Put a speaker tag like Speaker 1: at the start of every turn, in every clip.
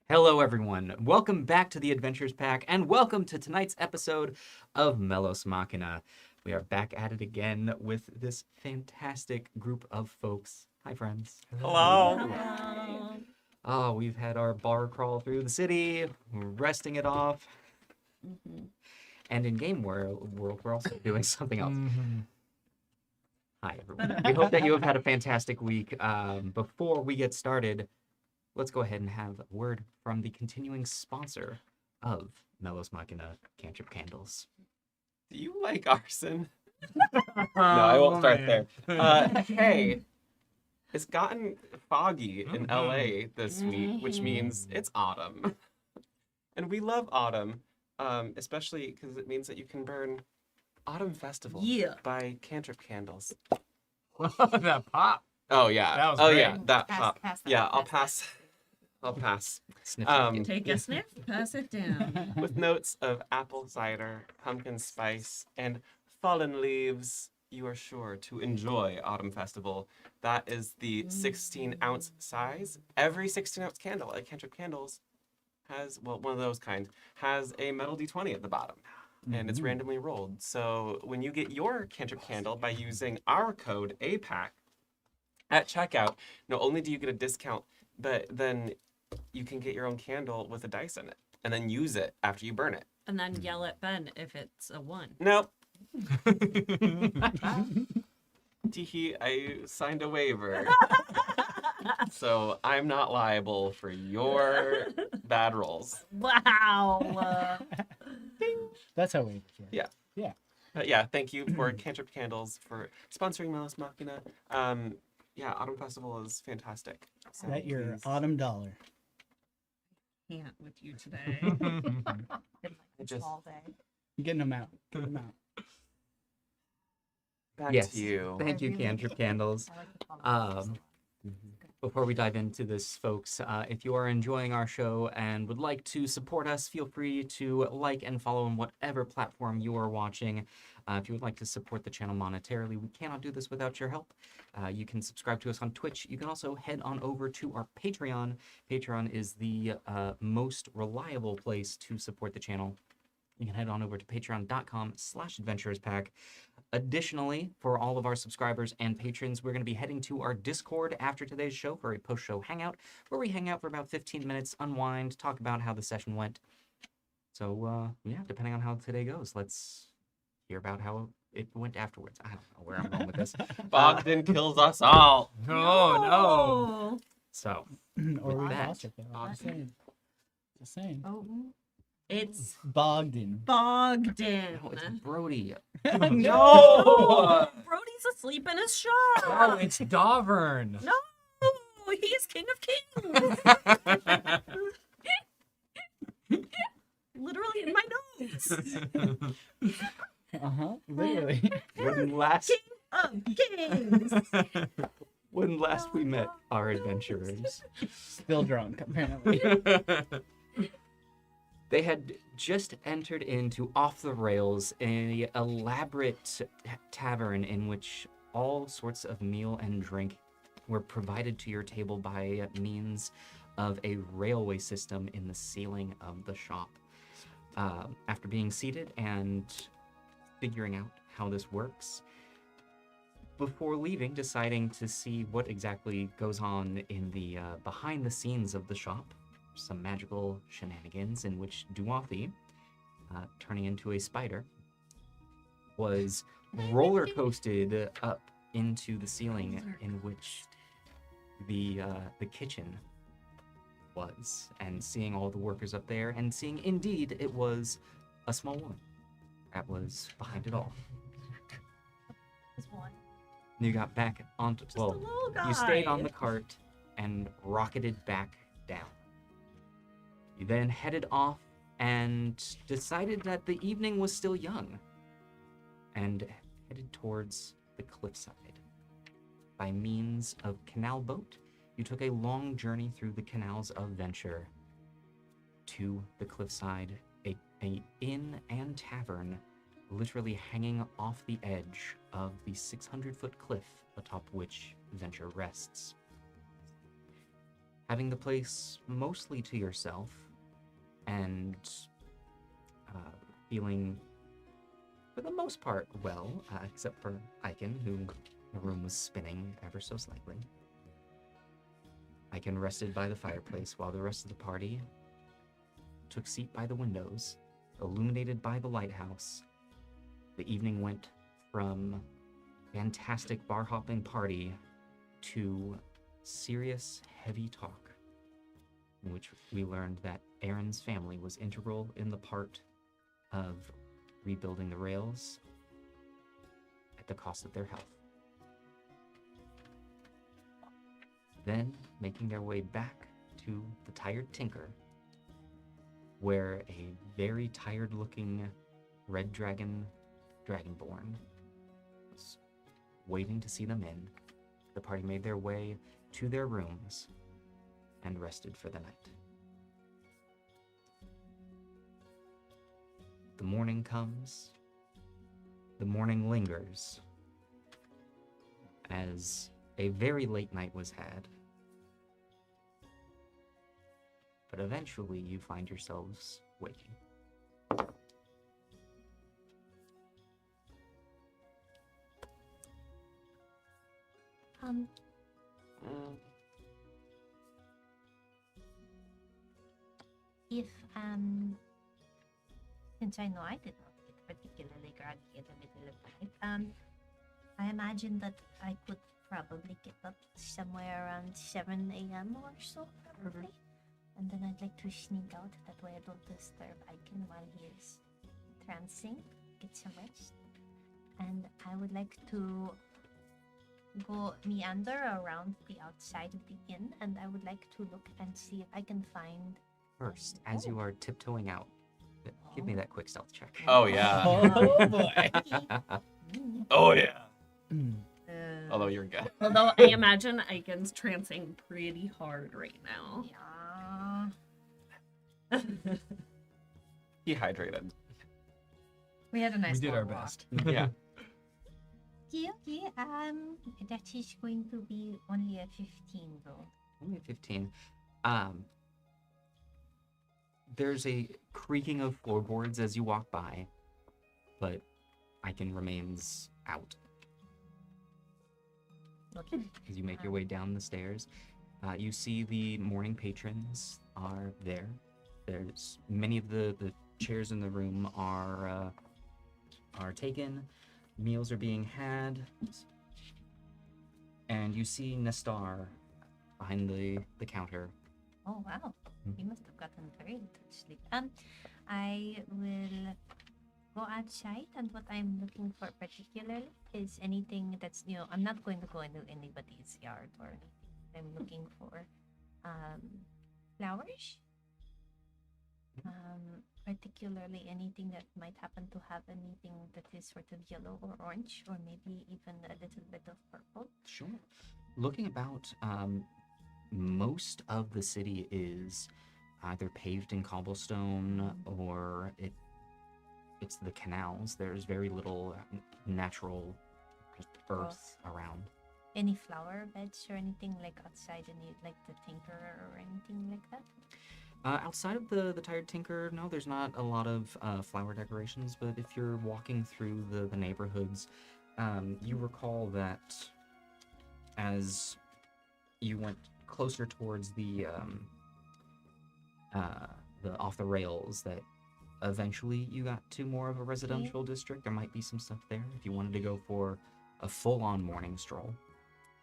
Speaker 1: Hello, everyone. Welcome back to the Adventures Pack, and welcome to tonight's episode of Melos Machina. We are back at it again with this fantastic group of folks. Hi, friends.
Speaker 2: Hello.
Speaker 3: Hello.
Speaker 1: Oh, we've had our bar crawl through the city, resting it off, and in game world, we're also doing something else. Hi, everyone. We hope that you have had a fantastic week. Before we get started, let's go ahead and have a word from the continuing sponsor of Melos Machina, Cantrip Candles.
Speaker 2: Do you like arson? No, I won't start there. Hey, it's gotten foggy in LA this week, which means it's autumn. And we love autumn, especially because it means that you can burn Autumn Festival by Cantrip Candles.
Speaker 4: That pop.
Speaker 2: Oh, yeah.
Speaker 4: That was
Speaker 2: oh,
Speaker 4: great.
Speaker 2: yeah. That
Speaker 3: Pass,
Speaker 2: pop.
Speaker 3: pass that,
Speaker 2: Yeah, I'll
Speaker 3: pass
Speaker 2: pass. I'll pass.
Speaker 1: Sniff
Speaker 3: Take a sniff, pass it down.
Speaker 2: With notes of apple cider, pumpkin spice, and fallen leaves, you are sure to enjoy Autumn Festival. That is the 16-ounce size. Every 16-ounce candle at Cantrip Candles has, well, one of those kind, has a metal D20 at the bottom. And it's randomly rolled. So when you get your Cantrip candle by using our code APAC at checkout, not only do you get a discount, but then you can get your own candle with a dice in it and then use it after you burn it.
Speaker 3: And then yell at Ben if it's a 1.
Speaker 2: Nope. Teehee, I signed a waiver. So I'm not liable for your bad rolls.
Speaker 3: Wow.
Speaker 4: That's how we work.
Speaker 2: Yeah.
Speaker 4: Yeah.
Speaker 2: Yeah, thank you for Cantrip Candles for sponsoring Melos Machina. Yeah, Autumn Festival is fantastic. So
Speaker 4: Bet your
Speaker 2: please-
Speaker 4: autumn dollar.
Speaker 3: Can't with you today.
Speaker 2: I just
Speaker 3: all day.
Speaker 4: Getting them out. Get them out.
Speaker 2: back
Speaker 1: Yes.
Speaker 2: to you.
Speaker 1: Thank you, Cantrip Candles. Before we dive into this, folks, if you are enjoying our show and would like to support us, feel free to like and follow on whatever platform you are watching. If you would like to support the channel monetarily, we cannot do this without your help. You can subscribe to us on Twitch. You can also head on over to our Patreon. Patreon is the most reliable place to support the channel. You can head on over to patreon.com/adventurerspack. Additionally, for all of our subscribers and patrons, we're going to be heading to our Discord after today's show for a post-show hangout, where we hang out for about 15 minutes, unwind, talk about how the session went. So, yeah, depending on how today goes, let's hear about how it went afterwards. I don't know where I'm going with this.
Speaker 2: Bogdan kills us all.
Speaker 4: No.
Speaker 1: So,
Speaker 4: Or we
Speaker 1: that,
Speaker 4: lost it. Though. Just saying. Just saying.
Speaker 3: Oh, it's
Speaker 4: Bogdan.
Speaker 3: Bogdan.
Speaker 1: no, it's Brody.
Speaker 4: No.
Speaker 3: Brody's asleep in his shop.
Speaker 4: Oh, it's Davern.
Speaker 3: No, he's king of kings. Literally in my nose.
Speaker 4: Literally.
Speaker 1: When last,
Speaker 3: King of kings.
Speaker 1: when last we met our adventurers,
Speaker 4: Still drunk, apparently.
Speaker 1: they had just entered into Off the Rails, an elaborate tavern in which all sorts of meal and drink were provided to your table by means of a railway system in the ceiling of the shop. After being seated and figuring out how this works, before leaving, deciding to see what exactly goes on in the behind the scenes of the shop, some magical shenanigans in which Duathy, turning into a spider, was roller coasted up into the ceiling in which the kitchen was, and seeing all the workers up there, and seeing indeed it was a small woman that was behind it all.
Speaker 3: This one.
Speaker 1: You got back onto,
Speaker 3: Just a little guy.
Speaker 1: you stayed on the cart and rocketed back down. You then headed off and decided that the evening was still young and headed towards the cliffside. By means of canal boat, you took a long journey through the canals of Venture to the cliffside, a inn and tavern literally hanging off the edge of the 600-foot cliff atop which Venture rests. having the place mostly to yourself and feeling, for the most part, well, except for Aiken, who the room was spinning ever so slightly. Aiken rested by the fireplace while the rest of the party took seat by the windows, illuminated by the lighthouse. The evening went from fantastic bar hopping party to serious, heavy talk, in which we learned that Aaron's family was integral in the part of rebuilding the rails at the cost of their health. Then, making their way back to the Tired Tinker, where a very tired-looking red dragon, Dragonborn, was waiting to see them in, the party made their way to their rooms and rested for the night. The morning comes, the morning lingers, as a very late night was had. But eventually you find yourselves waking.
Speaker 2: Mm.
Speaker 3: If since I know I did not get particularly groggy in the middle of the night, I imagine that I could probably get up somewhere around 7 a.m. or so, probably. And then I'd like to sneak out. That way I don't disturb Aiken while he is trancing. Get some rest. And I would like to go meander around the outside of the inn, and I would like to look and see if I can find...
Speaker 1: First, as you are tiptoeing out, give me that quick stealth check.
Speaker 2: Oh, yeah.
Speaker 4: Oh boy.
Speaker 2: Oh, yeah.
Speaker 4: Mm.
Speaker 2: Although you're good.
Speaker 5: Although I imagine Aiken's trancing pretty hard right now.
Speaker 3: Yeah.
Speaker 2: Dehydrated.
Speaker 3: We had a nice
Speaker 4: We did
Speaker 3: long
Speaker 4: our
Speaker 3: walk.
Speaker 4: best.
Speaker 2: Yeah.
Speaker 3: Okay, that is going to be only a 15 though.
Speaker 1: Only 15. There's a creaking of floorboards as you walk by, but Aiken remains out.
Speaker 3: Okay.
Speaker 1: As you make your way down the stairs, you see the morning patrons are there. There's many of the chairs in the room are taken. Meals are being had, and you see Nestar behind the counter.
Speaker 3: Oh wow.
Speaker 1: Mhm.
Speaker 3: He must have gotten very little sleep. I will go outside, and what I'm looking for particularly is anything that's, I'm not going to go into anybody's yard or anything. I'm looking for flowers. Particularly anything that might happen to have anything that is sort of yellow or orange, or maybe even a little bit of purple.
Speaker 1: Sure. Looking about, most of the city is either paved in cobblestone or it's the canals. There's very little natural earth around.
Speaker 3: Any flower beds or anything like outside, any like the Tinker or anything like that?
Speaker 1: Outside of the Tired Tinker, no, there's not a lot of flower decorations, but if you're walking through the neighborhoods, you recall that as you went closer towards the off the rails, that eventually you got to more of a residential district. There might be some stuff there if you wanted to go for a full-on morning stroll.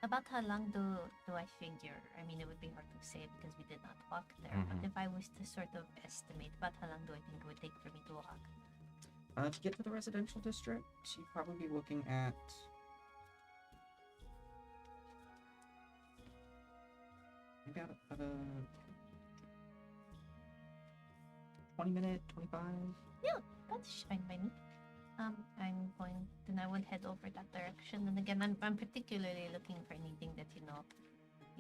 Speaker 3: About how long do I figure? I mean, it would be hard to say because we did not walk there. But if I was to sort of estimate, about how long do I think it would take for me to walk?
Speaker 1: To get to the residential district, you'd probably be looking at maybe about a 20-minute, 25.
Speaker 3: Yeah, that's fine by me. Then I will head over that direction. And again, I'm particularly looking for anything that,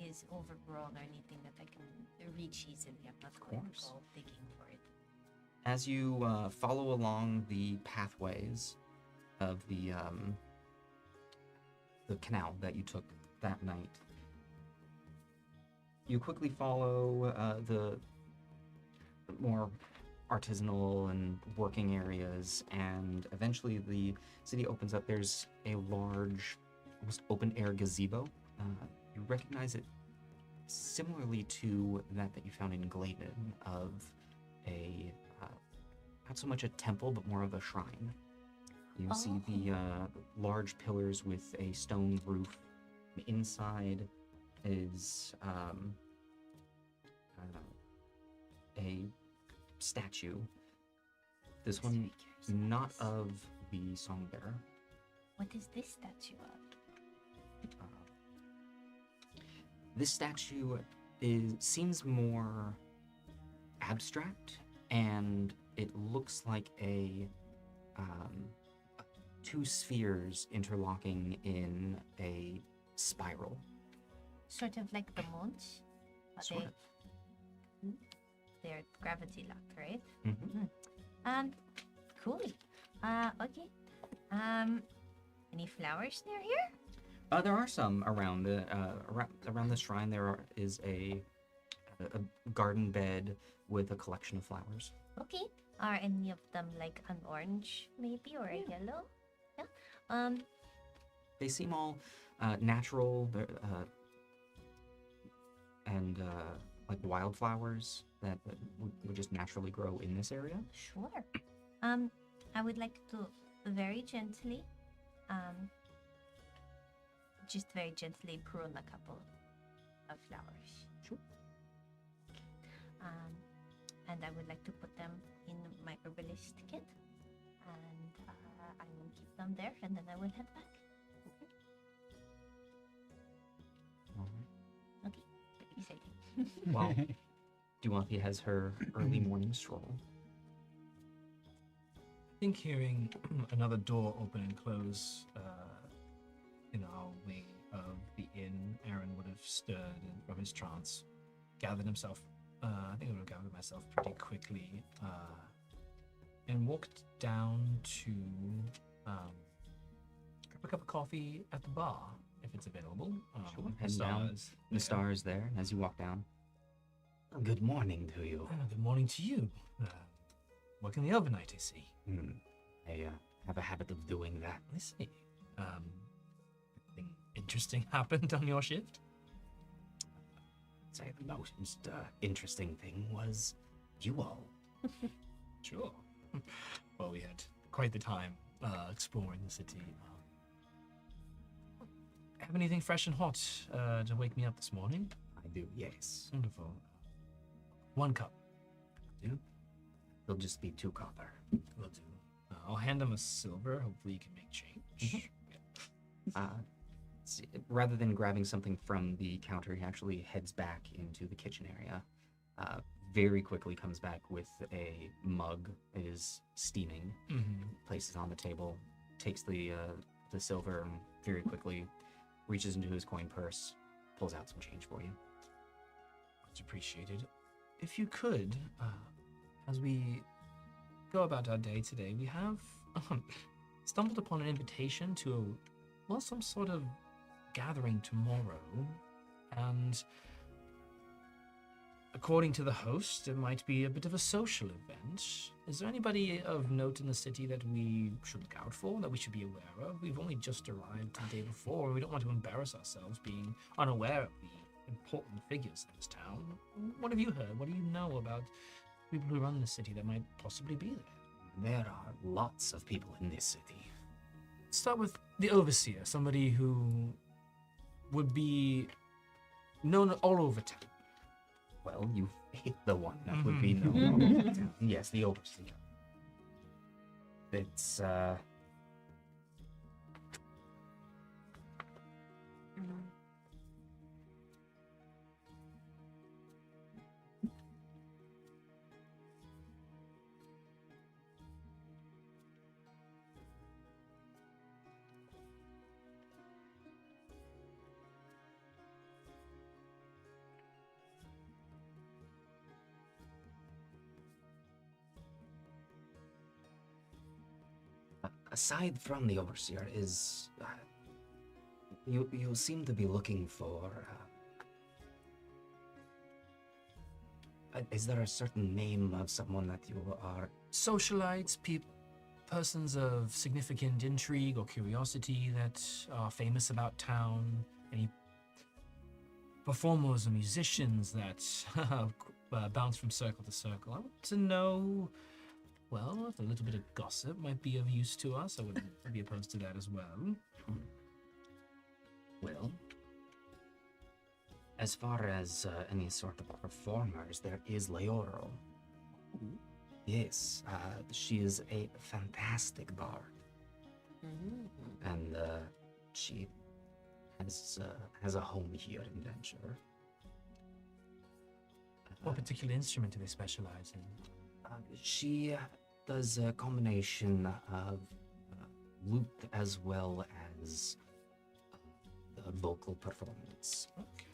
Speaker 3: is overgrown or anything that I can reach easily. I'm not going to go digging for it.
Speaker 1: As you follow along the pathways of the canal that you took that night, You quickly follow the more artisanal and working areas, and eventually the city opens up. There's a large, almost open-air gazebo. You recognize it similarly to that you found in Gladen, of a not so much a temple, but more of a shrine. You see the large pillars with a stone roof. Inside is a statue. This one, not of the songbearer.
Speaker 3: What is this statue of?
Speaker 1: This statue seems more abstract, and it looks like two spheres interlocking in a spiral.
Speaker 3: Sort of like the moons? But
Speaker 1: Sort of.
Speaker 3: They're gravity locked, right?
Speaker 1: Mm-hmm.
Speaker 3: Cool. Okay. Any flowers near here?
Speaker 1: There are some around around the shrine. There is a garden bed with a collection of flowers.
Speaker 3: Okay. Are any of them like an orange, maybe, or a yellow? Yeah.
Speaker 1: They seem all natural and like wildflowers that would just naturally grow in this area.
Speaker 3: Sure. I would like to very gently, just very gently prune a couple of flowers.
Speaker 1: Sure.
Speaker 3: And I would like to put them in my herbalist kit, and I will keep them there, and then I will head back. Okay. Exciting.
Speaker 1: Well, Duathi has her early morning stroll.
Speaker 6: I think hearing another door open and close in our wing of the inn, Aaron would have stirred from his trance, gathered himself. I think I would have gathered myself pretty quickly and walked down to grab a cup of coffee at the bar if it's available.
Speaker 1: Sure.
Speaker 6: The
Speaker 1: Head down.
Speaker 6: stars.
Speaker 1: The star is there as you walk down. Good morning to you.
Speaker 6: Good morning to you. Working the overnight, I see.
Speaker 1: I have a habit of doing that.
Speaker 6: I see. Anything interesting happened on your shift?
Speaker 1: I'd say the most interesting thing was you all.
Speaker 6: Sure. Well, we had quite the time exploring the city. Have anything fresh and hot to wake me up this morning?
Speaker 1: I do, yes.
Speaker 6: Wonderful. 1 cup. Do?
Speaker 1: It'll just be 2 copper.
Speaker 6: Will do. I'll hand him a silver. Hopefully you can make change.
Speaker 1: Rather than grabbing something from the counter, he actually heads back into the kitchen area. Very quickly comes back with a mug. It is steaming. Places it on the table. Takes the silver and very quickly reaches into his coin purse. Pulls out some change for you.
Speaker 6: Much appreciated. If you could, as we go about our day today, we have stumbled upon an invitation to some sort of gathering tomorrow, and according to the host, it might be a bit of a social event. Is there anybody of note in the city that we should look out for, that we should be aware of? We've only just arrived the day before, and we don't want to embarrass ourselves being unaware of the important figures in this town. What have you heard? What do you know about people who run the city that might possibly be there?
Speaker 1: There are lots of people in this city.
Speaker 6: Let's start with the overseer, somebody who would be known all over town.
Speaker 1: Well, you hit the one that would be known all over town. Yes, the overseer. It's, aside from the overseer, is you seem to be looking for Is there a certain name of someone that you are?
Speaker 6: Socialites, persons of significant intrigue or curiosity that are famous about town, any performers or musicians that bounce from circle to circle. I want to know, well, if a little bit of gossip might be of use to us, I wouldn't be opposed to that as well.
Speaker 1: Well, as far as any sort of performers, there is Leoro. Yes, she is a fantastic bard, and she has a home here in Venture.
Speaker 6: What particular instrument do they specialize in?
Speaker 1: She does a combination of lute as well as the vocal performance.
Speaker 6: Okay.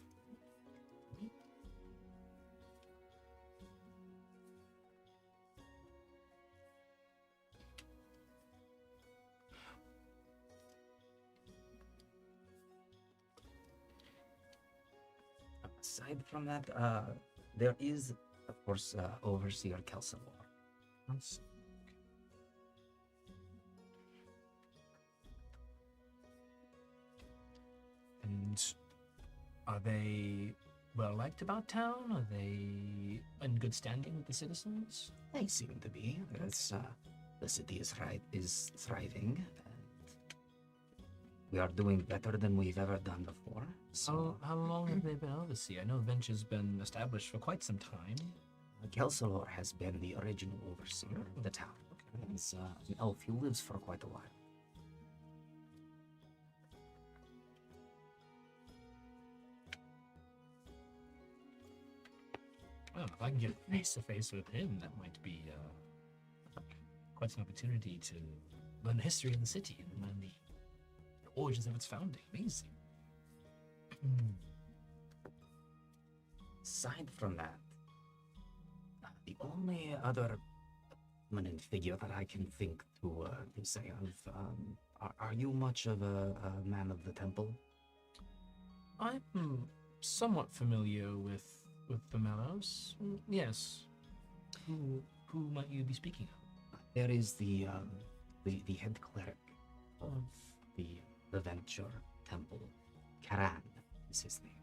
Speaker 1: Aside from that, there is, of course, Overseer Kelsalor.
Speaker 6: That's- And are they well liked about town? Are they in good standing with the citizens?
Speaker 1: They seem to be. The city is thriving, and we are doing better than we've ever done before. So,
Speaker 6: How long have they been overseer? I know Venture's been established for quite some time.
Speaker 1: Kelsalor has been the original overseer of the town. He's an elf who lives for quite a while.
Speaker 6: Well, if I can get face to face with him, that might be quite an opportunity to learn the history of the city and learn the origins of its founding. Amazing.
Speaker 1: Aside from that, the only other prominent figure that I can think to say of, are you much of a man of the temple?
Speaker 6: I'm somewhat familiar with the Melos. Yes. Who might you be speaking of?
Speaker 1: There is the head cleric of the Venture Temple. Karan is his name.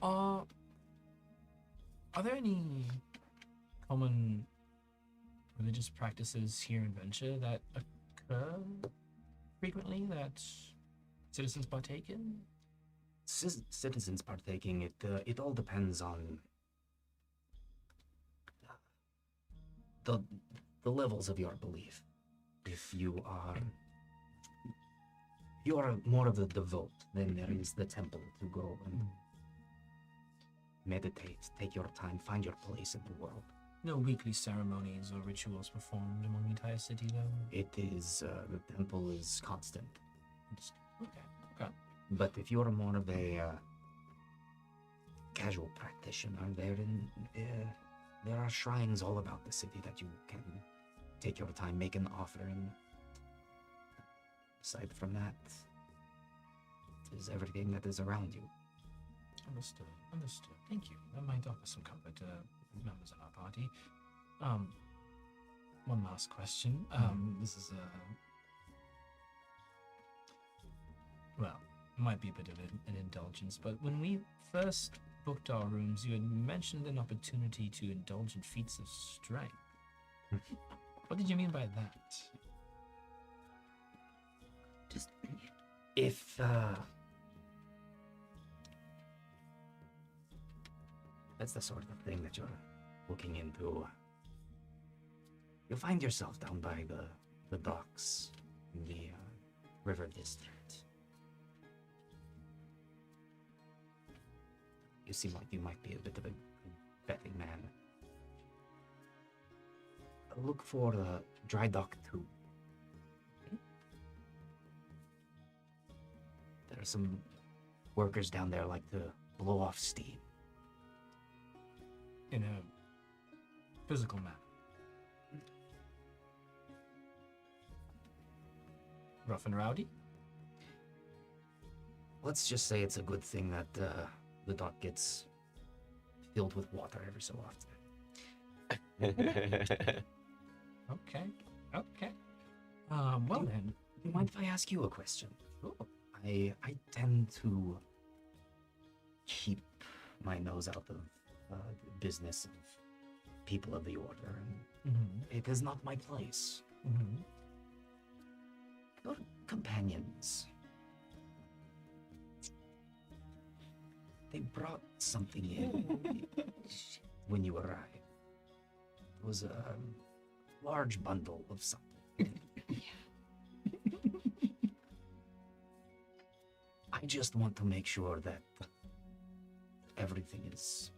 Speaker 6: Are there any common religious practices here in Venture that occur frequently that citizens partake in?
Speaker 1: Citizens partaking, it all depends on the levels of your belief. If you are more of a devout, then there is the temple to go and meditate, take your time, find your place in the world.
Speaker 6: No weekly ceremonies or rituals performed among the entire city, though?
Speaker 1: It is, the temple is constant.
Speaker 6: Okay.
Speaker 1: But if you're more of a casual practitioner, there are shrines all about the city that you can take your time, make an offering. Aside from that, it is everything that is around you.
Speaker 6: Understood. Thank you. That might offer some comfort to members of our party. One last question. This is well, might be a bit of an indulgence, but when we first booked our rooms, you had mentioned an opportunity to indulge in feats of strength. What did you mean by that?
Speaker 1: Just if that's the sort of thing that you're looking into, you'll find yourself down by the docks in the river district. You seem like you might be a bit of a betting man. Look for Dry Dock 2. There are some workers down there like to blow off steam.
Speaker 6: In a physical manner. rough and rowdy?
Speaker 1: Let's just say it's a good thing that the dock gets filled with water every so often.
Speaker 6: Okay. Okay. Well then.
Speaker 1: Do you mind if I ask you a question?
Speaker 6: Sure.
Speaker 1: I tend to keep my nose out of the business of people of the order, and
Speaker 6: Mm-hmm.
Speaker 1: it is not my place.
Speaker 6: Mm-hmm.
Speaker 1: Your companions, they brought something in when you arrived. It was a large bundle of something. I just want to make sure that everything is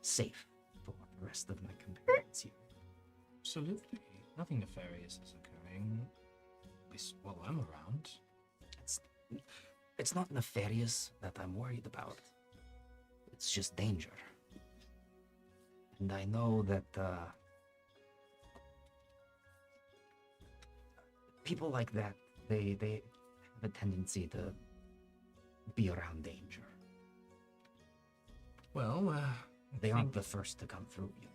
Speaker 1: safe for the rest of my companions here.
Speaker 6: Absolutely. Nothing nefarious is occurring. At least while I'm around.
Speaker 1: It's not nefarious that I'm worried about. It's just danger. And I know that people like that, they have a tendency to be around danger.
Speaker 6: Well,
Speaker 1: They aren't the first to come through you.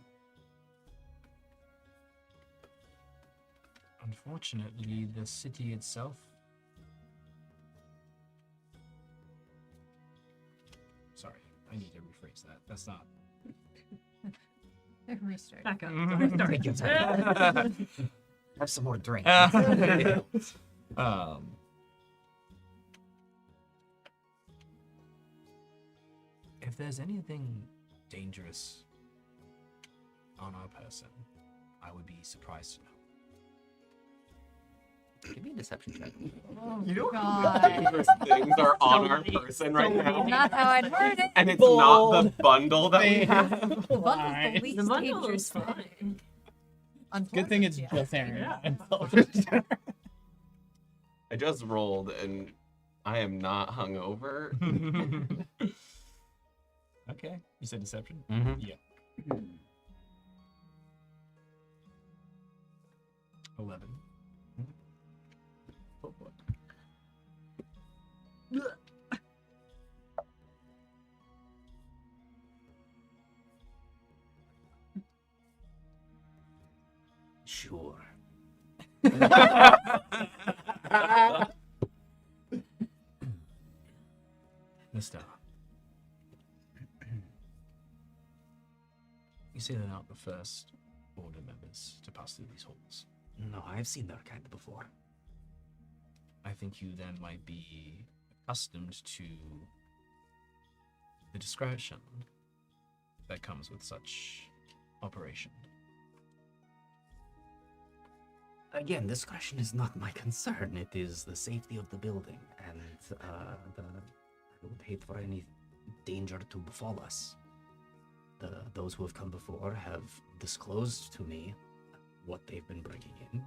Speaker 6: unfortunately, the city itself. Sorry, I need to rephrase that. That's not.
Speaker 3: Restart.
Speaker 5: Back up.
Speaker 6: Mhm.
Speaker 5: Start.
Speaker 1: Take your time. Have some more drink.
Speaker 6: If there's anything dangerous on our person, I would be surprised to know.
Speaker 1: Give me a deception check.
Speaker 2: You know how
Speaker 3: God.
Speaker 2: dangerous things are on our
Speaker 5: many-
Speaker 2: person
Speaker 5: so
Speaker 2: right
Speaker 5: many
Speaker 2: now?
Speaker 3: Not how I'd heard it.
Speaker 2: And it's not the
Speaker 4: Bold.
Speaker 2: bundle that we have.
Speaker 3: The bundle's the
Speaker 4: Why?
Speaker 3: least
Speaker 5: The bundle
Speaker 3: dangerous
Speaker 5: is fine.
Speaker 3: thing.
Speaker 4: Good thing it's
Speaker 3: Unfortunately,
Speaker 4: just Aaron.
Speaker 5: Yeah.
Speaker 4: and Sullivan.
Speaker 2: I just rolled and I am not hungover.
Speaker 6: Okay, you said deception?
Speaker 1: Mm-hmm.
Speaker 6: Yeah. 11. Oh, boy.
Speaker 1: Sure.
Speaker 6: Mister. You say they're not the first order members to pass through these halls.
Speaker 1: No, I've seen their kind before.
Speaker 6: I think you then might be accustomed to the discretion that comes with such operation.
Speaker 1: Again, discretion is not my concern. It is the safety of the building, and I would hate for any danger to befall us. Those who have come before have disclosed to me what they've been bringing in,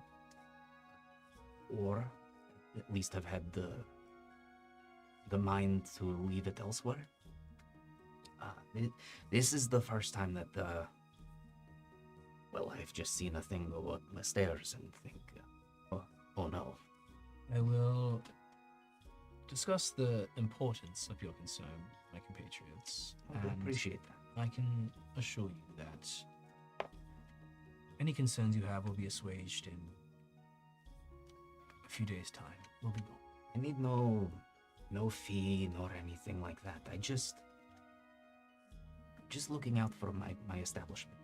Speaker 1: or at least have had the mind to leave it elsewhere. This is the first time that well, I've just seen a thing go up the stairs and think, oh no.
Speaker 6: I will discuss the importance of your concern, my compatriots.
Speaker 1: I
Speaker 6: and
Speaker 1: appreciate that.
Speaker 6: I can assure you that any concerns you have will be assuaged in a few days' time. We'll be gone.
Speaker 1: I need no fee nor anything like that. I just looking out for my establishment.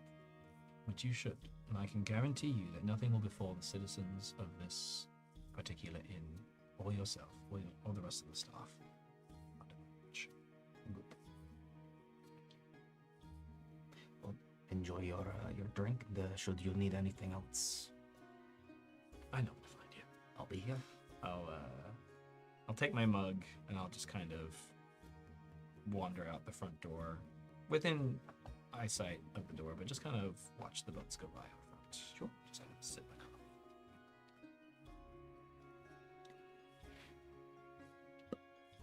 Speaker 6: Which you should. And I can guarantee you that nothing will befall the citizens of this particular inn, or yourself, or the rest of the staff.
Speaker 1: Good. Well, enjoy your drink. Should you need anything else,
Speaker 6: I know where to find you.
Speaker 1: I'll be here.
Speaker 6: I'll take my mug and I'll just kind of wander out the front door, within eyesight of the door, but just kind of watch the boats go by out front. Sure. Just kind of sit in the car.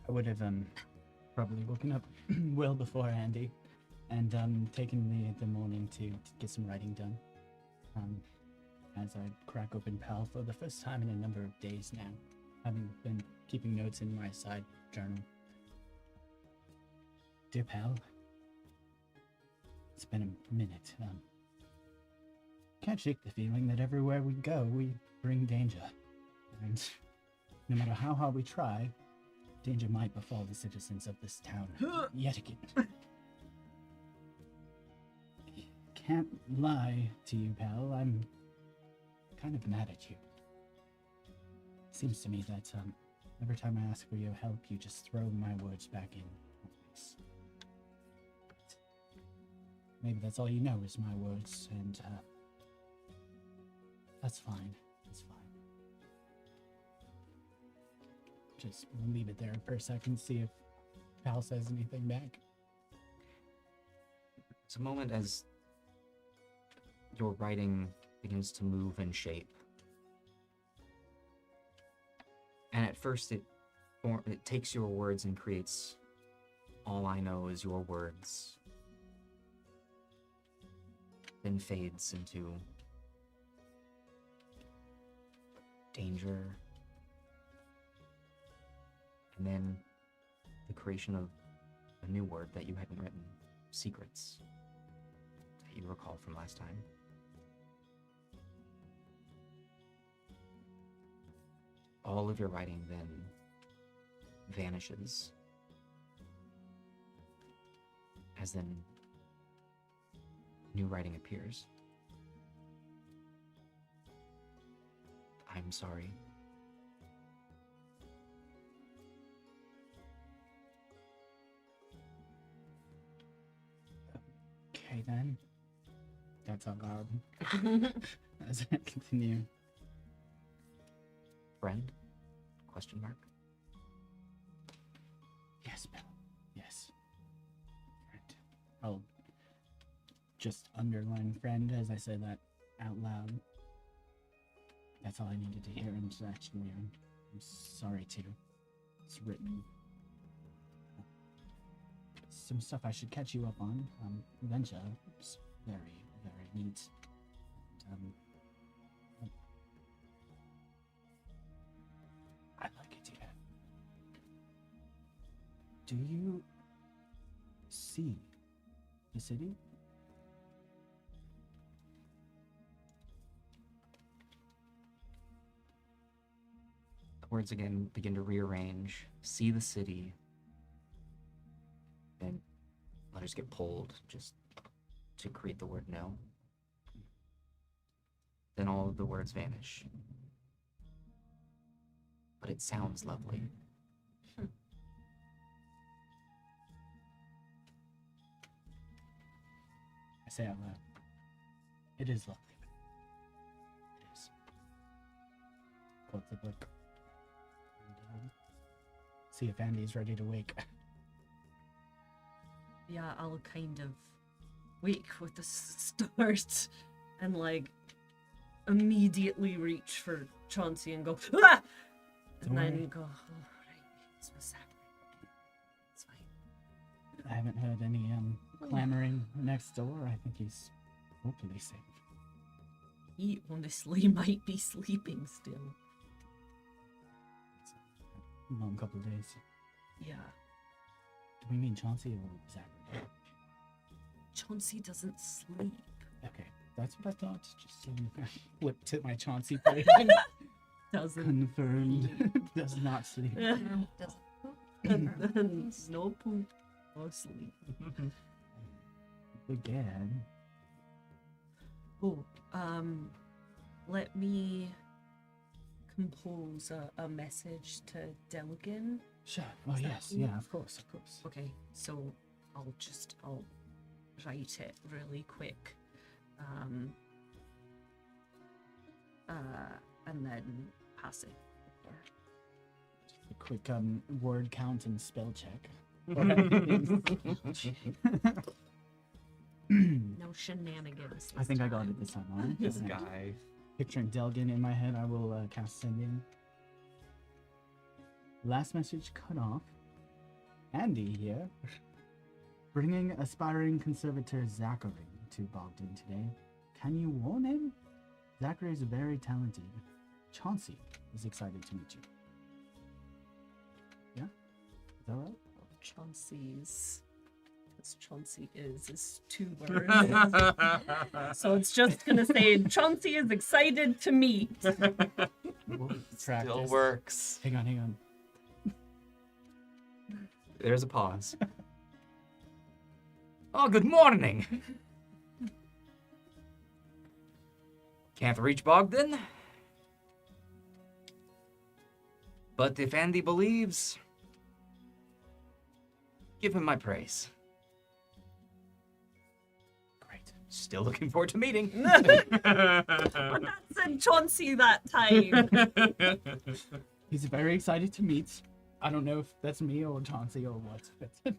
Speaker 4: I would have probably woken up well before Andy and taken the morning to get some writing done. as I crack open PAL for the first time in a number of days now, having been keeping notes in my side journal. Dear pal, it's been a minute. Can't shake the feeling that everywhere we go, we bring danger. And no matter how hard we try, danger might befall the citizens of this town yet again. Can't lie to you, pal. I'm kind of mad at you. Seems to me that every time I ask for your help, you just throw my words back in. Maybe that's all you know is my words, and that's fine. That's fine. Just leave it there for a second, see if Pal says anything back.
Speaker 1: It's a moment as your writing begins to move and shape. And at first it takes your words and creates all I know is your words. Then fades into danger. And then the creation of a new word that you hadn't written, secrets, that you recall from last time. All of your writing then vanishes, as then new writing appears. I'm sorry.
Speaker 4: Okay then. That's out loud. As I continue.
Speaker 1: Friend? Question mark.
Speaker 4: Yes, Bill. Yes. Friend. I'll just underline friend as I say that out loud. That's all I needed to hear. I'm sorry too. It's written. Some stuff I should catch you up on. Venture is very, very neat. And, I like it, yeah. Do you see the city?
Speaker 1: The words again begin to rearrange. See the city. Then letters get pulled just to create the word no. Then all of the words vanish. But it sounds lovely.
Speaker 4: I say out loud. It is lovely. It is. Close the book. And, see if Andy's ready to wake.
Speaker 5: Yeah, I'll kind of wake with the start and like immediately reach for Chauncey and go, ah! And then go, oh, right, it's what's happening. It's fine.
Speaker 4: I haven't heard any clamoring next door. I think he's hopefully safe.
Speaker 5: He honestly might be sleeping still.
Speaker 4: It's a long couple of days.
Speaker 5: Yeah.
Speaker 4: Do we mean Chauncey or Zachary?
Speaker 5: Chauncey doesn't sleep.
Speaker 4: Okay, that's what I thought. Just flip to my Chauncey page.
Speaker 5: Doesn't.
Speaker 4: Confirmed. Does not sleep.
Speaker 3: Doesn't
Speaker 5: No poop or sleep.
Speaker 4: Again.
Speaker 5: Oh, let me compose a message to Delgin.
Speaker 4: Sure. Oh
Speaker 5: Is that
Speaker 4: yes.
Speaker 5: cool?
Speaker 4: Yeah. Of course. Of course.
Speaker 5: Okay, so I'll write it really quick. And then pass it.
Speaker 4: A quick word count and spell check.
Speaker 5: No shenanigans.
Speaker 4: I think I got it this time. Right?
Speaker 2: This
Speaker 4: Okay.
Speaker 2: guy.
Speaker 4: Picturing Delgin in my head, I will cast send in. Last message cut off. Andy here, bringing aspiring conservator Zachary to Bogdan today. Can you warn him? Zachary is very talented. Chauncey is excited to meet you. Yeah? Is that right?
Speaker 5: Chauncey's. Because Chauncey is 2 words. So it's just gonna say Chauncey is excited to meet.
Speaker 4: We'll
Speaker 2: Still
Speaker 4: practice.
Speaker 2: works.
Speaker 4: Hang on.
Speaker 1: There's a pause. Oh, good morning. Can't reach Bogdan? But if Andy believes, give him my praise.
Speaker 4: Great.
Speaker 1: Still looking forward to meeting.
Speaker 5: But that said Chauncey that time.
Speaker 4: He's very excited to meet. I don't know if that's me or Chauncey or what. But,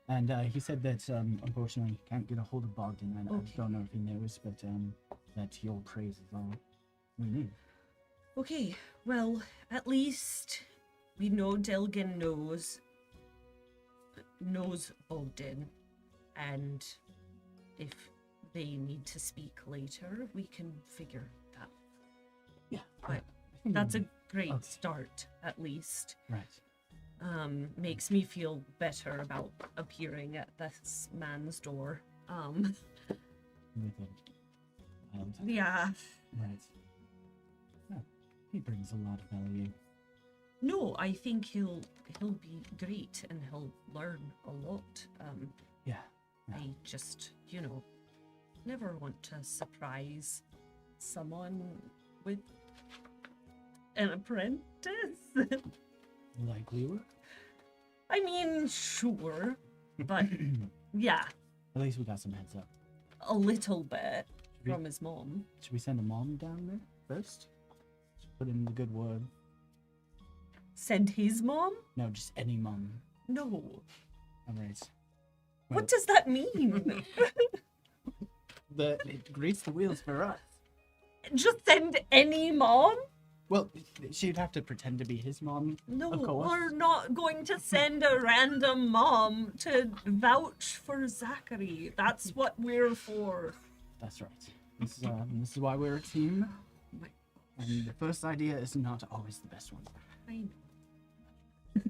Speaker 4: and he said that unfortunately he can't get a hold of Bogdan. And
Speaker 5: Okay.
Speaker 4: I don't know if he knows, but that your praise is all we need.
Speaker 5: Okay, well, at least we know Delgin knows Bogdan, and if they need to speak later, we can figure that.
Speaker 4: Yeah.
Speaker 5: But that's a great start, at least.
Speaker 4: Right.
Speaker 5: Makes me feel better about appearing at this man's door.
Speaker 4: With a wild.
Speaker 5: Yeah.
Speaker 4: Right. Yeah. He brings a lot of value.
Speaker 5: No, I think he'll be great and he'll learn a lot.
Speaker 4: Yeah.
Speaker 5: I just, never want to surprise someone with an apprentice.
Speaker 4: Like we were.
Speaker 5: I mean, sure, but yeah,
Speaker 4: At least we got some heads up.
Speaker 5: a little bit
Speaker 4: we-
Speaker 5: from his mom.
Speaker 4: Should we send a mom down there first? Just put in the good word.
Speaker 5: Send his mom?
Speaker 4: No, just any mom.
Speaker 5: No.
Speaker 4: All right.
Speaker 5: What does that mean?
Speaker 4: It grease the wheels for us.
Speaker 5: Just send any mom?
Speaker 4: Well, she'd have to pretend to be his mom.
Speaker 5: No,
Speaker 4: Of course.
Speaker 5: we're not going to send a random mom to vouch for Zachary. That's what we're for.
Speaker 4: That's right. This is why we're a team.
Speaker 5: My-
Speaker 4: And the first idea is not always the best one.
Speaker 5: I know.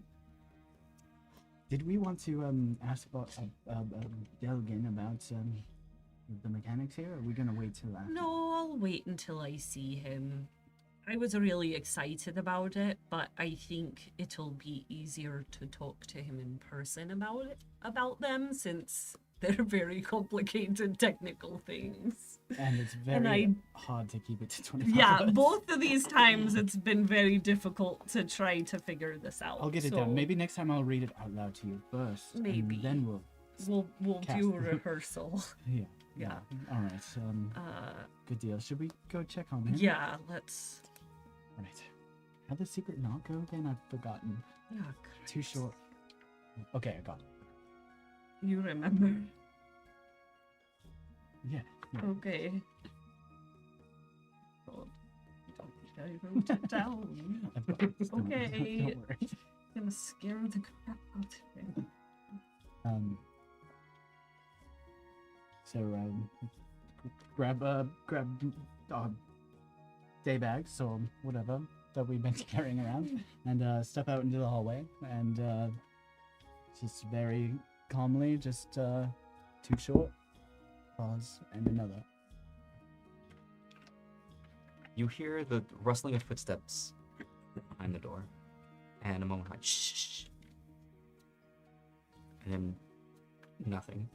Speaker 4: Did we want to ask about Delgin about the mechanics here? Or are we gonna wait till after?
Speaker 5: No, I'll wait until I see him. I was really excited about it, but I think it'll be easier to talk to him in person about them, since they're very complicated technical things.
Speaker 4: And it's
Speaker 5: And
Speaker 4: very hard to keep it to 25
Speaker 5: Yeah,
Speaker 4: hours.
Speaker 5: both of these times it's been very difficult to try to figure this out.
Speaker 4: I'll get it
Speaker 5: so
Speaker 4: down. Maybe next time I'll read it out loud to you first.
Speaker 5: Maybe.
Speaker 4: And then
Speaker 5: we'll
Speaker 4: cast
Speaker 5: do a
Speaker 4: it.
Speaker 5: rehearsal.
Speaker 4: Yeah.
Speaker 5: Yeah.
Speaker 4: All right. Good deal. Should we go check on him?
Speaker 5: Yeah, let's.
Speaker 4: Right. How'd the secret knock go again? I've forgotten.
Speaker 5: Oh,
Speaker 4: Too
Speaker 5: Christ.
Speaker 4: short. Okay, I got it.
Speaker 5: You remember?
Speaker 4: Yeah.
Speaker 5: Okay. God, I don't think I wrote it down.
Speaker 4: I've got it. Don't
Speaker 5: Okay.
Speaker 4: worry.
Speaker 5: I'm gonna scare the crap out of him.
Speaker 4: So grab day bags or whatever that we've been carrying around, and step out into the hallway, and just very calmly, just too short, pause, and another.
Speaker 1: You hear the rustling of footsteps behind the door, and a moment like shh, and then nothing.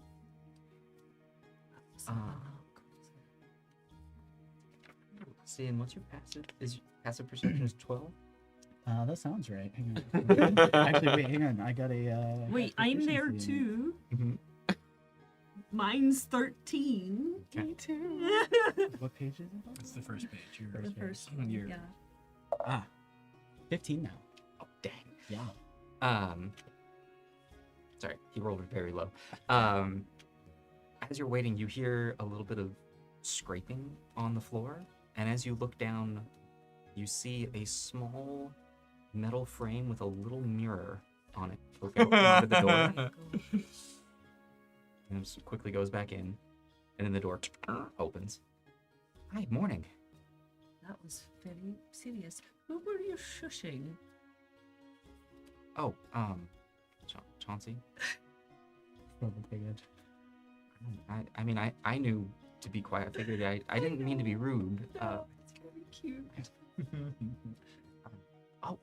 Speaker 1: See, and what's your passive? Is passive perception is 12?
Speaker 4: That sounds right. Hang on. Actually, wait, hang on. I got a.
Speaker 5: Wait, I'm there
Speaker 4: proficiency in
Speaker 5: too.
Speaker 1: Mm-hmm.
Speaker 5: Mine's 13.
Speaker 1: Me
Speaker 5: too.
Speaker 4: it. What page is it?
Speaker 6: That's the first page. You're,
Speaker 5: The first one,
Speaker 6: you're-
Speaker 5: yeah.
Speaker 4: 15 now.
Speaker 1: Oh, dang.
Speaker 4: Yeah.
Speaker 1: Sorry, he rolled very low. As you're waiting, you hear a little bit of scraping on the floor, and as you look down, you see a small metal frame with a little mirror on it poking out of the door, and it quickly goes back in, and then the door opens. Hi, morning.
Speaker 5: That was very serious. Who were you shushing?
Speaker 1: Oh, Chauncey.
Speaker 4: Probably figured.
Speaker 1: I mean, I knew to be quiet. I figured I didn't mean to be rude.
Speaker 5: No, it's very cute.
Speaker 1: Oh,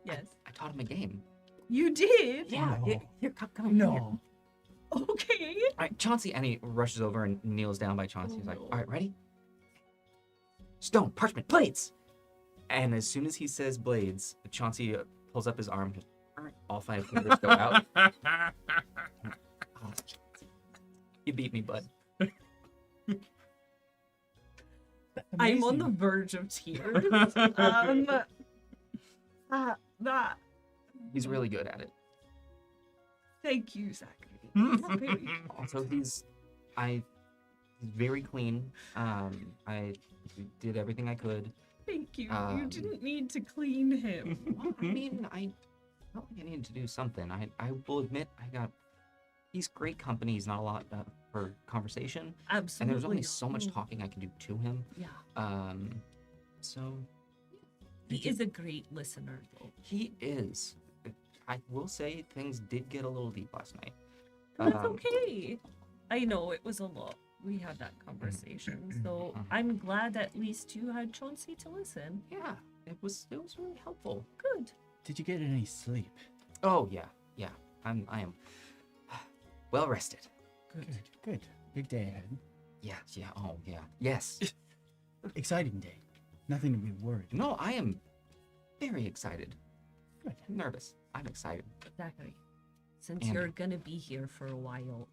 Speaker 5: Yes.
Speaker 1: I taught him a game.
Speaker 5: You did?
Speaker 1: Yeah,
Speaker 4: No.
Speaker 1: here, come here.
Speaker 4: No.
Speaker 5: Okay.
Speaker 1: All right, Chauncey, and he rushes over and kneels down by Chauncey.
Speaker 5: Oh,
Speaker 1: He's like,
Speaker 5: no.
Speaker 1: all right, ready? Stone, parchment, blades! And as soon as he says blades, Chauncey pulls up his arm. Just, all 5 fingers go out. Oh, you beat me, bud.
Speaker 5: I'm on the verge of tears. That.
Speaker 1: He's really good at it.
Speaker 5: Thank you, Zachary.
Speaker 1: Also, he's very clean. I did everything I could.
Speaker 5: Thank you. You
Speaker 1: Um,
Speaker 5: didn't need to clean him.
Speaker 1: Well, I mean, I felt like I needed to do something. I will admit, he's great company. He's not a lot for conversation,
Speaker 5: Absolutely.
Speaker 1: and there's only
Speaker 5: not.
Speaker 1: so much
Speaker 5: No.
Speaker 1: talking I can do to him.
Speaker 5: Yeah.
Speaker 1: So
Speaker 5: He is a great listener, though.
Speaker 1: he is. I will say things did get a little deep last night.
Speaker 5: That's okay. I know it was a lot. We had that conversation, so I'm glad at least you had Chauncey to listen.
Speaker 1: Yeah, it was really helpful.
Speaker 5: Good.
Speaker 4: Did you get any sleep?
Speaker 1: Oh yeah. I am well rested.
Speaker 5: Good.
Speaker 4: Good. Big day ahead.
Speaker 1: Yeah. Oh yeah. Yes.
Speaker 4: Exciting day. Nothing to be worried.
Speaker 1: No, I am very excited.
Speaker 4: Good.
Speaker 1: I'm nervous. I'm excited.
Speaker 5: Zachary, since
Speaker 1: Andy.
Speaker 5: you're gonna be here for a while,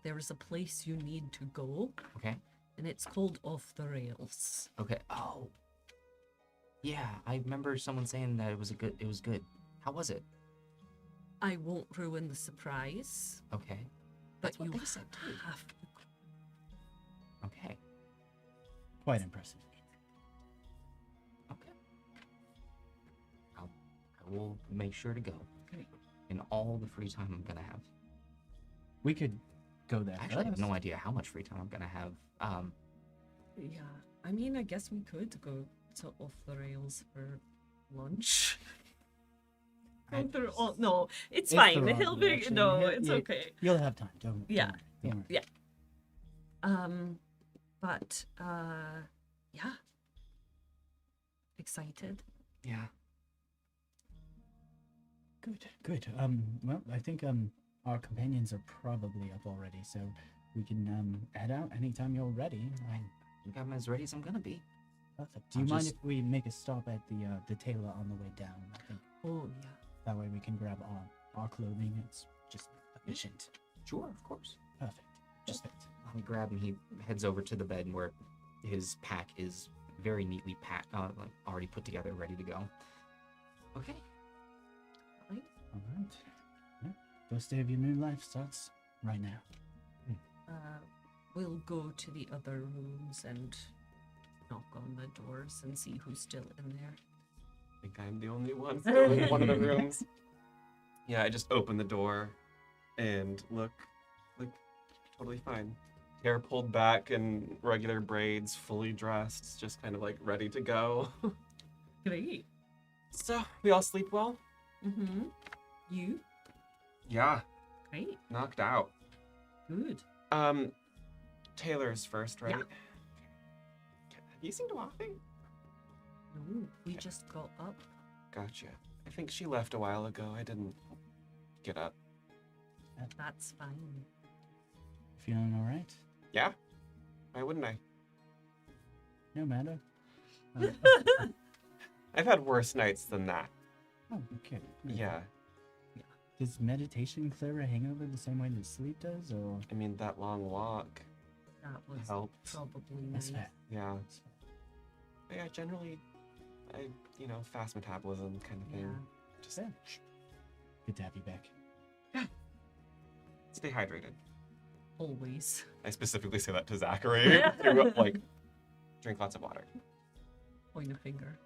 Speaker 5: there is a place you need to go,
Speaker 1: Okay.
Speaker 5: and it's called Off the Rails.
Speaker 1: Okay. Oh. Yeah, I remember someone saying that it was good. How was it?
Speaker 5: I won't ruin the surprise,
Speaker 1: Okay.
Speaker 5: but
Speaker 1: That's what
Speaker 5: you
Speaker 1: they said too.
Speaker 5: have to go.
Speaker 1: Okay.
Speaker 4: Quite impressive.
Speaker 1: Okay. I will make sure to go.
Speaker 5: Great.
Speaker 1: In all the free time I'm gonna have.
Speaker 4: We could go there.
Speaker 1: I actually have
Speaker 4: first.
Speaker 1: no idea how much free time I'm gonna have.
Speaker 5: Yeah, I mean, I guess we could go to Off the Rails for lunch. No, it's
Speaker 4: It's
Speaker 5: fine.
Speaker 4: the wrong
Speaker 5: He'll be
Speaker 4: direction.
Speaker 5: no,
Speaker 4: He'll-
Speaker 5: it's
Speaker 4: you-
Speaker 5: okay.
Speaker 4: You'll have time. Don't.
Speaker 5: Yeah,
Speaker 4: Don't worry.
Speaker 5: yeah. But yeah, excited.
Speaker 1: Yeah.
Speaker 4: Good. Well, I think our companions are probably up already, so we can head out anytime you're ready.
Speaker 1: I think I'm as ready as I'm gonna be.
Speaker 4: Perfect. Do you
Speaker 1: I'll
Speaker 4: mind
Speaker 1: just-
Speaker 4: if we make a stop at the tailor on the way down? I think
Speaker 5: Oh yeah.
Speaker 4: that way we can grab our clothing. It's just efficient.
Speaker 1: Sure, of course.
Speaker 4: Perfect.
Speaker 1: Just
Speaker 4: Perfect.
Speaker 1: I'll grab and he heads over to the bed where his pack is very neatly packed, like already put together, ready to go. Okay.
Speaker 5: Right.
Speaker 4: All right. Yeah. First day of your new life starts right now.
Speaker 5: We'll go to the other rooms and knock on the doors and see who's still in there.
Speaker 2: I think I'm the only one still in one of the rooms. Yeah, I just open the door and look like totally fine. Hair pulled back and regular braids, fully dressed, just kind of like ready to go.
Speaker 5: Great.
Speaker 2: So, we all sleep well?
Speaker 5: Mm-hmm. You?
Speaker 2: Yeah,
Speaker 5: Great.
Speaker 2: knocked out.
Speaker 5: Good.
Speaker 2: Taylor's first, right?
Speaker 5: Yeah.
Speaker 2: Have you seen Dwafi?
Speaker 5: No, we just got up.
Speaker 2: Gotcha. I think she left a while ago. I didn't get up.
Speaker 5: That's fine.
Speaker 4: Feeling all right?
Speaker 2: Yeah? Why wouldn't I?
Speaker 4: No matter.
Speaker 2: I've had worse nights than that.
Speaker 4: Oh, okay. Good.
Speaker 2: Yeah.
Speaker 4: Does meditation clear a hangover the same way that sleep does, or?
Speaker 2: I mean, that long walk
Speaker 5: That was
Speaker 2: helped.
Speaker 5: probably
Speaker 4: That's
Speaker 5: nice.
Speaker 4: fair.
Speaker 2: Yeah.
Speaker 4: That's fair.
Speaker 2: But yeah, generally, fast metabolism kind of thing.
Speaker 5: Yeah.
Speaker 2: Just
Speaker 4: Fair. Good to have you back.
Speaker 2: stay hydrated.
Speaker 5: Always.
Speaker 2: I specifically say that to Zachary. To, like, drink lots of water.
Speaker 5: Point a finger.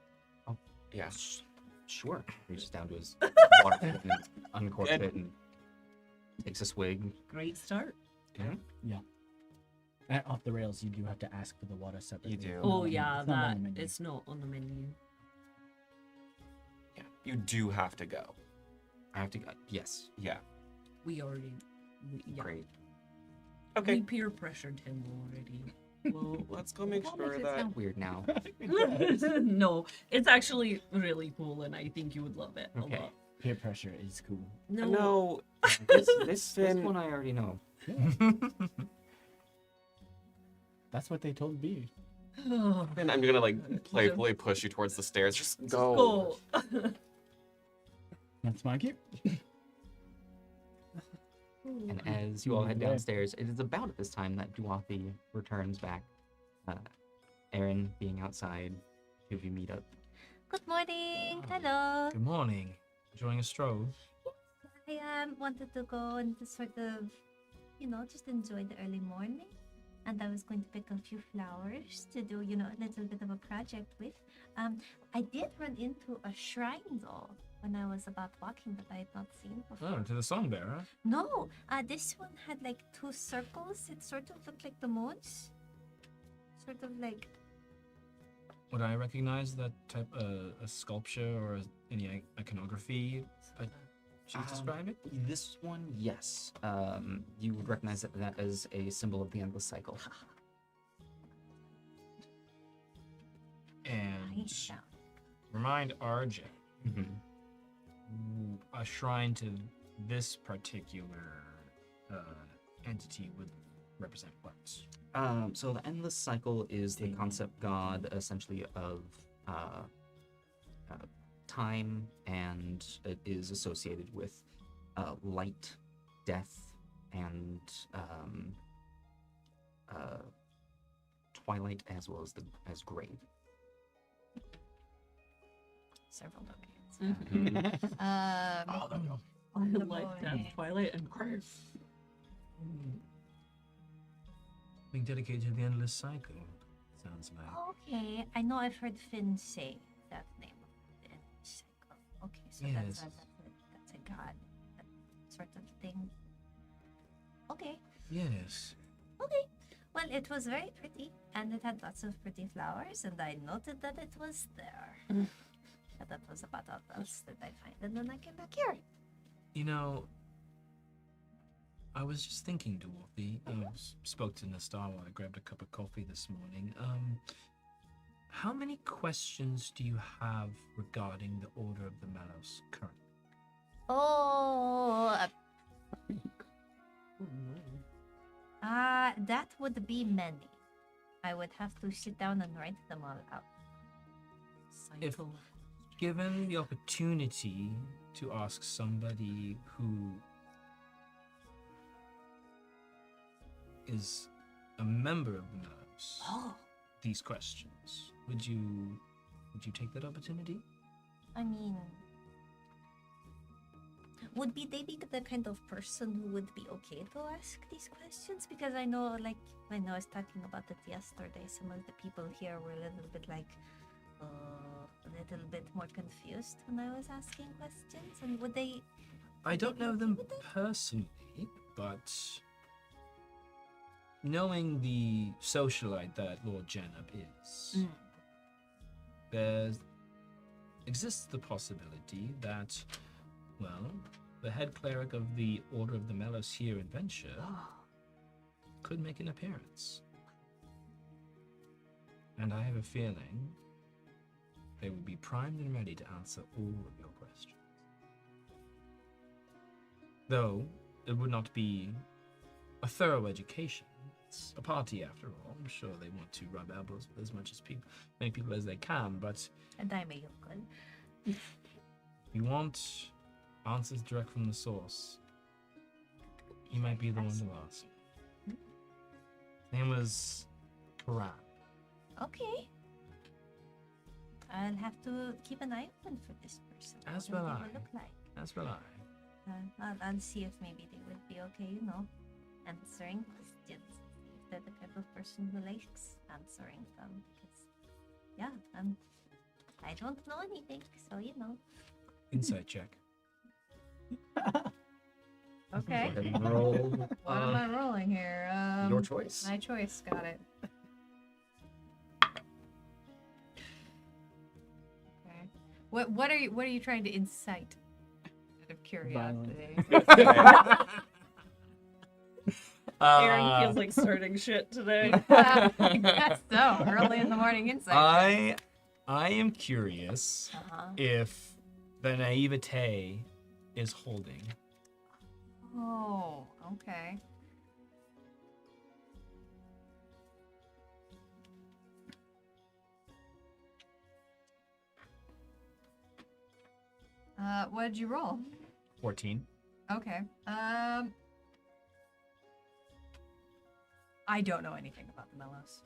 Speaker 2: Yeah.
Speaker 1: Sure. Reaches down to his water and uncorks it and takes a swig.
Speaker 5: Great start.
Speaker 1: Yeah.
Speaker 4: Yeah. At Off the Rails, you do have to ask for the water separately.
Speaker 2: do.
Speaker 4: It's not
Speaker 5: Oh
Speaker 4: on the-
Speaker 5: yeah,
Speaker 4: it's not on
Speaker 5: that
Speaker 4: the menu.
Speaker 5: it's not on the menu.
Speaker 2: Yeah, you do have to go.
Speaker 1: I have to go. Yes.
Speaker 2: Yeah,
Speaker 5: We already. Yeah.
Speaker 2: great.
Speaker 5: We
Speaker 2: Okay,
Speaker 5: peer pressured him already.
Speaker 2: well, let's go make
Speaker 1: That
Speaker 2: sure
Speaker 1: makes it
Speaker 2: that.
Speaker 1: sound weird now.
Speaker 5: No, it's actually really cool, and I think you would love it
Speaker 1: Okay.
Speaker 5: a lot.
Speaker 4: Peer pressure is cool.
Speaker 2: No,
Speaker 1: This
Speaker 2: Finn.
Speaker 1: one I already know.
Speaker 4: That's what they told me.
Speaker 2: Finn, I'm gonna like playfully push you towards the stairs. Just go.
Speaker 5: Go.
Speaker 4: That's my cue.
Speaker 1: And as you all head
Speaker 4: Okay.
Speaker 1: downstairs, it is about at this time that Duathi returns back. Aaron being outside, two of you meet up.
Speaker 3: Good morning. Hello.
Speaker 6: Good morning. Enjoying a stroll?
Speaker 3: I wanted to go and to sort of, just enjoy the early morning. And I was going to pick a few flowers to do, a little bit of a project with. I did run into a shrine though when I was about walking that I had not seen before.
Speaker 6: Oh, to the Songbearer.
Speaker 3: No, this one had like two circles. It sort of looked like the moons. Sort of like
Speaker 6: Would I recognize that type a sculpture or any iconography that she's describing?
Speaker 1: This one, yes. You would recognize that as a symbol of the endless cycle.
Speaker 6: And
Speaker 3: nice.
Speaker 6: remind RJ,
Speaker 1: Mhm.
Speaker 6: a shrine to this particular entity would represent what?
Speaker 1: So the endless cycle is the concept god, essentially, of time, and it is associated with light, death, and twilight, as well as grave.
Speaker 3: Several domains.
Speaker 6: Oh, no.
Speaker 5: I
Speaker 3: the
Speaker 5: like that.
Speaker 3: morning.
Speaker 5: Twilight and Grave.
Speaker 6: Being dedicated to the endless cycle, sounds like.
Speaker 3: Okay, I know I've heard Finn say that name of the endless cycle. Okay, so
Speaker 6: Yes.
Speaker 3: that's a god, that sort of thing. Okay,
Speaker 6: Yes.
Speaker 3: okay. Well, it was very pretty, and it had lots of pretty flowers, and I noted that it was there. But that was about all else that I find, and then I came back here.
Speaker 6: You know, I was just thinking, Dorothy. Spoke to Nastar while I grabbed a cup of coffee this morning. How many questions do you have regarding the Order of the Melos currently?
Speaker 3: Oh,
Speaker 5: Oh, no.
Speaker 3: that would be many. I would have to sit down and write them all out.
Speaker 6: If
Speaker 5: Cycle.
Speaker 6: given the opportunity to ask somebody who is a member of the Melos
Speaker 3: Oh,
Speaker 6: these questions, would you take that opportunity?
Speaker 3: I mean, would they be the kind of person who would be okay to ask these questions? Because I know, I was talking about it yesterday. Some of the people here were a little bit a little bit more confused when I was asking questions. And would they?
Speaker 6: I don't know them personally, but knowing the socialite that Lord Janab is, there exists the possibility that, well, the head cleric of the Order of the Melos here in Venture could make an appearance. And I have a feeling they would be primed and ready to answer all of your questions. Though it would not be a thorough education. It's a party after all. I'm sure they want to rub elbows with as many people as they can, but
Speaker 3: And I'm a yokun.
Speaker 6: if you want answers direct from the source, he might be the one to ask. His name was Karan.
Speaker 3: Okay. I'll have to keep an eye open for this person.
Speaker 6: As
Speaker 3: What
Speaker 6: will
Speaker 3: they
Speaker 6: I.
Speaker 3: look like.
Speaker 6: That's what I.
Speaker 3: I'll see if maybe they would be okay, answering questions. If they're the type of person who likes answering them. Because, yeah, I don't know anything, so
Speaker 6: Insight check.
Speaker 3: Okay.
Speaker 1: Go ahead and roll.
Speaker 3: What am I rolling here?
Speaker 1: Your choice.
Speaker 3: My choice. Got it. Okay. What are you trying to incite? Out of curiosity.
Speaker 5: Aaron feels like starting shit today.
Speaker 3: I guess so. Early in the morning insight.
Speaker 6: I am curious
Speaker 3: Uh-huh.
Speaker 6: if the naivete is holding.
Speaker 3: Oh, okay. What did you roll?
Speaker 6: 14.
Speaker 3: Okay. I don't know anything about the Melos.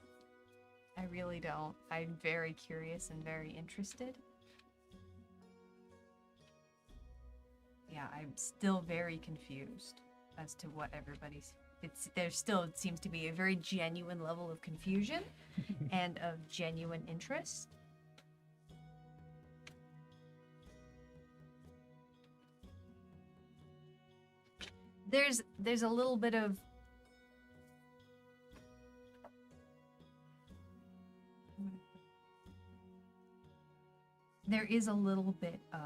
Speaker 3: I really don't. I'm very curious and very interested. Yeah, I'm still very confused as to what everybody's. There still seems to be a very genuine level of confusion and of genuine interest. There's a little bit of there is a little bit of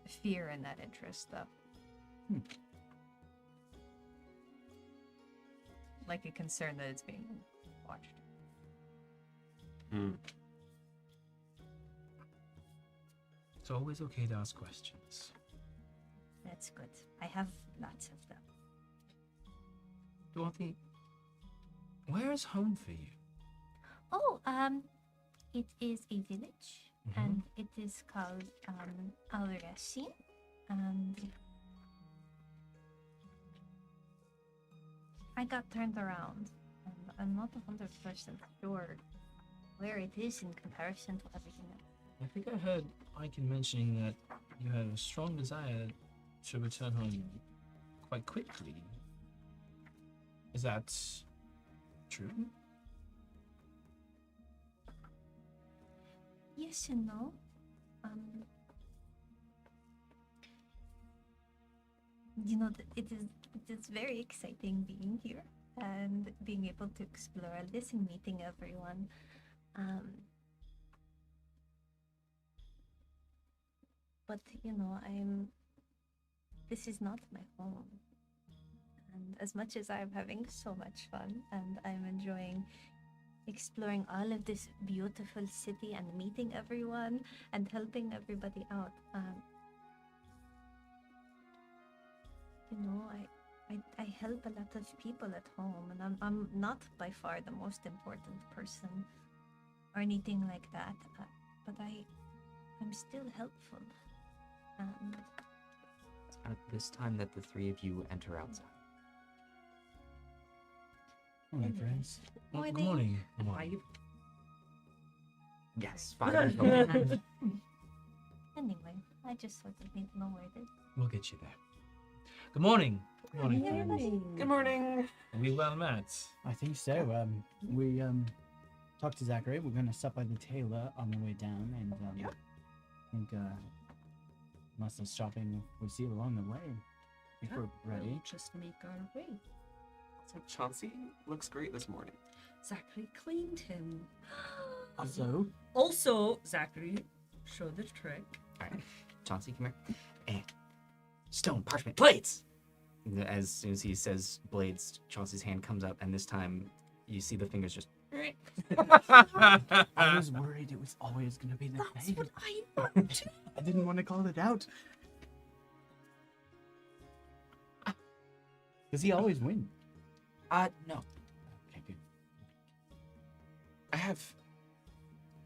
Speaker 3: fear in that interest, though. Like a concern that it's being watched.
Speaker 6: It's always okay to ask questions.
Speaker 3: That's good. I have lots of them.
Speaker 6: Dorothy, where is home for you?
Speaker 3: Oh, it is a village, and it is called Alresin, and I got turned around, and I'm not 100% sure where it is in comparison to everything else.
Speaker 6: I think I heard Aiken mentioning that you had a strong desire to return home quite quickly. Is that true?
Speaker 3: Yes and no. It is very exciting being here and being able to explore this and meeting everyone. But this is not my home. And as much as I'm having so much fun and I'm enjoying exploring all of this beautiful city and meeting everyone and helping everybody out, I help a lot of people at home, and I'm not by far the most important person or anything like that, but I'm still helpful.
Speaker 1: It's at this time that the three of you enter outside.
Speaker 4: Morning, friends.
Speaker 6: Well, good
Speaker 3: Morning.
Speaker 6: morning.
Speaker 1: Yes, 5 total.
Speaker 3: Anyway, I just sort of need to know where it is.
Speaker 6: We'll get you there. Good morning. Good morning,
Speaker 3: Morning,
Speaker 6: friends.
Speaker 3: everybody.
Speaker 2: Good morning.
Speaker 6: Are we well met?
Speaker 4: I think so. We talked to Zachary. We're gonna stop by the tailor on the way down, and
Speaker 2: Yeah.
Speaker 4: I think unless there's shopping we see along the way, I think we're ready.
Speaker 5: We'll just make our way.
Speaker 2: So Chauncey looks great this morning.
Speaker 5: Zachary cleaned him.
Speaker 4: Also,
Speaker 5: Also, Zachary, show the trick.
Speaker 1: All right, Chauncey, come here. And stone, parchment, blades! As soon as he says blades, Chauncey's hand comes up, and this time you see the fingers just.
Speaker 4: I was worried it was always gonna be the
Speaker 5: That's
Speaker 4: same.
Speaker 5: what I thought too.
Speaker 4: I didn't want to call it out. Does he always win?
Speaker 1: No.
Speaker 4: Okay, good.
Speaker 2: I have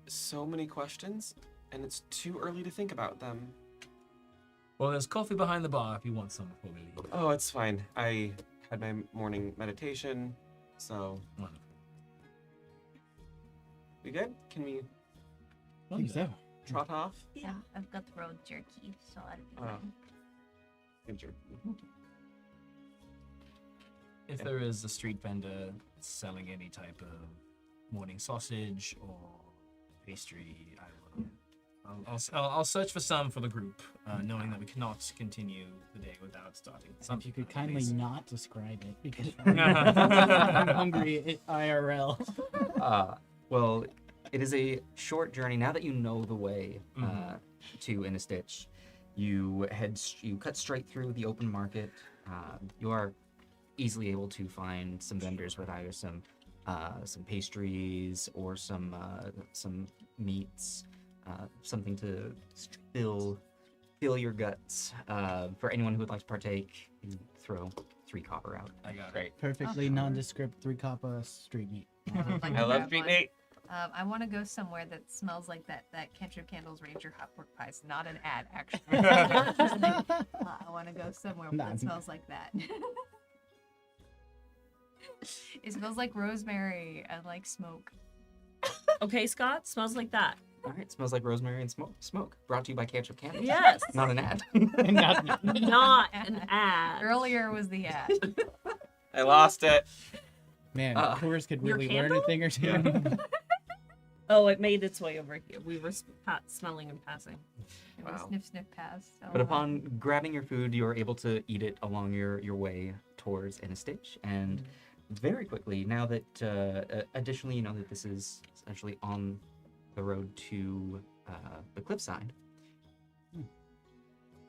Speaker 2: so many questions, and it's too early to think about them.
Speaker 6: Well, there's coffee behind the bar if you want some before we leave.
Speaker 2: Oh, it's fine. I had my morning meditation, so
Speaker 6: Wonderful.
Speaker 2: we good? Can we
Speaker 4: I think so.
Speaker 2: trot off?
Speaker 3: Yeah, I've got road jerky, so I'll be
Speaker 2: Oh.
Speaker 3: fine.
Speaker 2: Good jerk.
Speaker 6: If there is a street vendor selling any type of morning sausage or pastry, I will I'll search for some for the group, knowing that we cannot continue the day without starting.
Speaker 4: If you could kindly
Speaker 6: Please.
Speaker 4: not describe it, because I'm hungry IRL.
Speaker 1: Well, it is a short journey. Now that you know the way to Inistitch, you cut straight through the open market. You are easily able to find some vendors with either some pastries or some meats, something to fill your guts. For anyone who would like to partake, you throw 3 copper out.
Speaker 6: I got it.
Speaker 2: Great.
Speaker 4: Perfectly nondescript 3 copper street meat.
Speaker 3: Like
Speaker 2: I love
Speaker 3: grab
Speaker 2: street
Speaker 3: one.
Speaker 2: meat.
Speaker 3: I want to go somewhere that smells like that Cantrip Candles Ranger hot pork pies. Not an ad, actually. I want to go somewhere
Speaker 4: Nah.
Speaker 3: that smells like that. It smells like rosemary and like smoke.
Speaker 5: Okay, Scott, smells like that.
Speaker 1: All right, smells like rosemary and smoke. Brought to you by Cantrip Candles.
Speaker 5: Yes.
Speaker 1: Not an ad.
Speaker 5: Not an ad.
Speaker 3: Earlier was the ad.
Speaker 2: I lost it.
Speaker 4: Man, Coors could
Speaker 5: your
Speaker 4: really learn
Speaker 5: candle?
Speaker 4: a thing or two.
Speaker 5: Oh, it made its way over here. We were smelling and passing.
Speaker 3: It was
Speaker 2: Wow.
Speaker 3: sniff sniff pass. So,
Speaker 1: But upon grabbing your food, you're able to eat it along your way towards Inistitch. And very quickly, now that, additionally, you know that this is essentially on the road to the cliffside.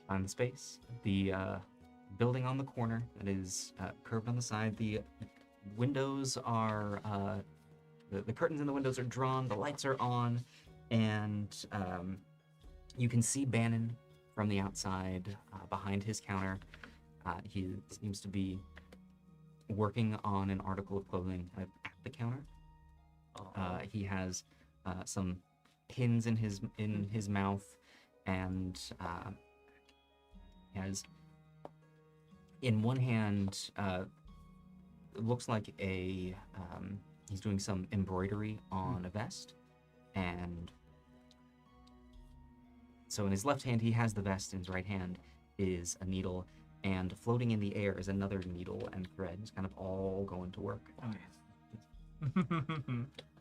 Speaker 1: Find the space. The building on the corner that is curved on the side. The windows are, the curtains in the windows are drawn, the lights are on, and you can see Bannon from the outside behind his counter. He seems to be working on an article of clothing at the counter. He has some pins in his mouth, and he has in one hand it looks like he's doing some embroidery on a vest, and so in his left hand he has the vest, in his right hand is a needle, and floating in the air is another needle and thread. It's kind of all going to work.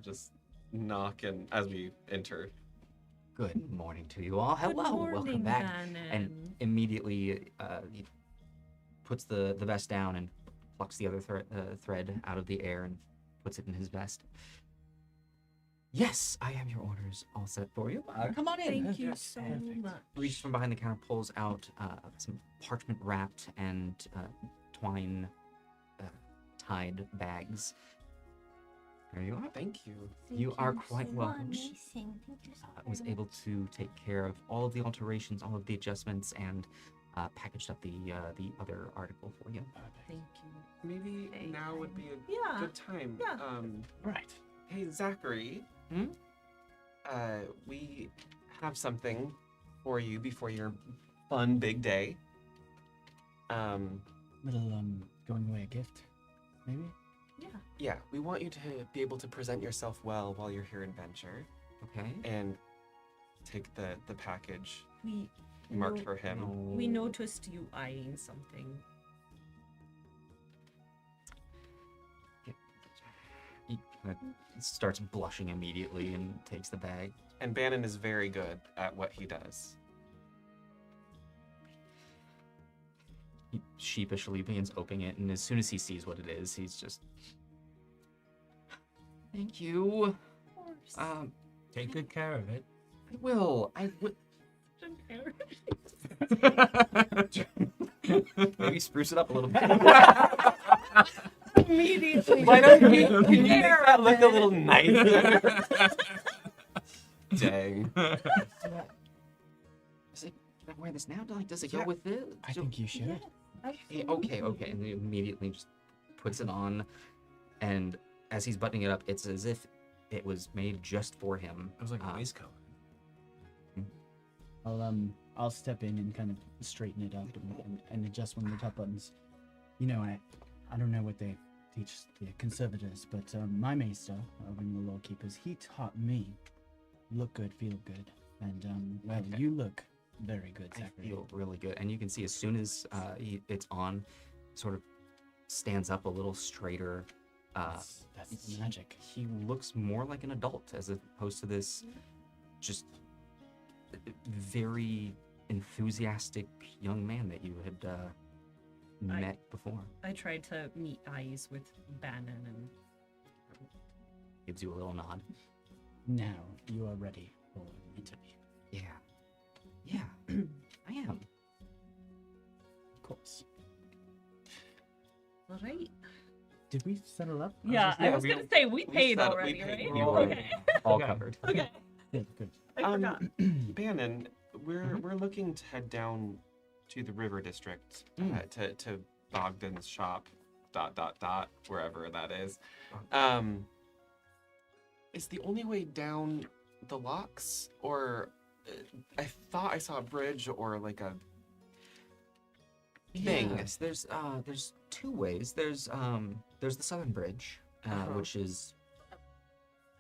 Speaker 2: Just knock and as we enter.
Speaker 1: Good morning to you all.
Speaker 5: Good
Speaker 1: Hello,
Speaker 5: morning,
Speaker 1: welcome back.
Speaker 5: Bannon.
Speaker 1: And immediately he puts the vest down and plucks the other thread out of the air and puts it in his vest. Yes, I have your orders all set for you. Come on in.
Speaker 5: Thank you so much.
Speaker 1: Reaches from behind the counter, pulls out some parchment wrapped and twine tied bags. There you are.
Speaker 2: Thank you.
Speaker 1: You are quite welcome.
Speaker 3: Amazing. Thank you so
Speaker 1: Was
Speaker 3: very
Speaker 1: able to take care of all of the alterations, all of the adjustments, and packaged up the other article for you.
Speaker 5: Thank you.
Speaker 2: Maybe
Speaker 3: Very
Speaker 2: now would be a
Speaker 5: Yeah.
Speaker 2: good time.
Speaker 5: Yeah.
Speaker 4: Right.
Speaker 2: Hey, Zachary.
Speaker 1: Hmm?
Speaker 2: We have something for you before your fun big day.
Speaker 4: Little going away gift, maybe?
Speaker 2: Yeah, we want you to be able to present yourself well while you're here in Venture,
Speaker 1: Okay.
Speaker 2: and take the package
Speaker 5: We
Speaker 2: marked
Speaker 5: no-
Speaker 2: for him.
Speaker 5: We noticed you eyeing something.
Speaker 1: He starts blushing immediately and takes the bag.
Speaker 2: And Bannon is very good at what he does.
Speaker 1: He sheepishly begins opening it, and as soon as he sees what it is, he's just. Thank you.
Speaker 6: Take good care of it.
Speaker 1: I will. I will. Maybe spruce it up a little bit.
Speaker 5: Immediately.
Speaker 2: Why don't you, can you make that look a little nicer? Dang.
Speaker 1: Is it, can I wear this now? Does it
Speaker 2: Yeah.
Speaker 1: go with it?
Speaker 4: I think you should.
Speaker 1: Okay. And he immediately just puts it on, and as he's buttoning it up, it's as if it was made just for him.
Speaker 6: It was like a waistcoat.
Speaker 4: I'll step in and kind of straighten it up and adjust one of the top buttons. You know, I don't know what they teach the conservators, but my maester, one of the law keepers, he taught me look good, feel good, and well,
Speaker 1: Okay.
Speaker 4: you look very good,
Speaker 1: I
Speaker 4: Zachary.
Speaker 1: feel really good, and you can see as soon as it's on, sort of stands up a little straighter.
Speaker 4: That's magic.
Speaker 1: He looks more like an adult as opposed to this just very enthusiastic young man that you had met before.
Speaker 5: I tried to meet eyes with Bannon and
Speaker 1: Gives you a little nod.
Speaker 4: Now you are ready for an interview.
Speaker 1: Yeah, I am.
Speaker 4: Of course.
Speaker 5: all right.
Speaker 4: Did we settle up?
Speaker 5: Yeah, I
Speaker 2: yeah,
Speaker 5: was
Speaker 2: we-
Speaker 5: gonna say we paid
Speaker 2: we
Speaker 5: already,
Speaker 2: paid.
Speaker 5: right?
Speaker 1: You were
Speaker 5: Okay.
Speaker 1: all
Speaker 6: Okay.
Speaker 1: covered.
Speaker 5: Okay.
Speaker 4: Yeah, good.
Speaker 5: I forgot.
Speaker 2: Bannon, we're
Speaker 1: Mhm.
Speaker 2: we're looking to head down to the river district to Bogdan's shop. ... Wherever that is. Is the only way down the locks, or I thought I saw a bridge or like a thing.
Speaker 1: Yes, there's two ways. There's the Southern Bridge, which is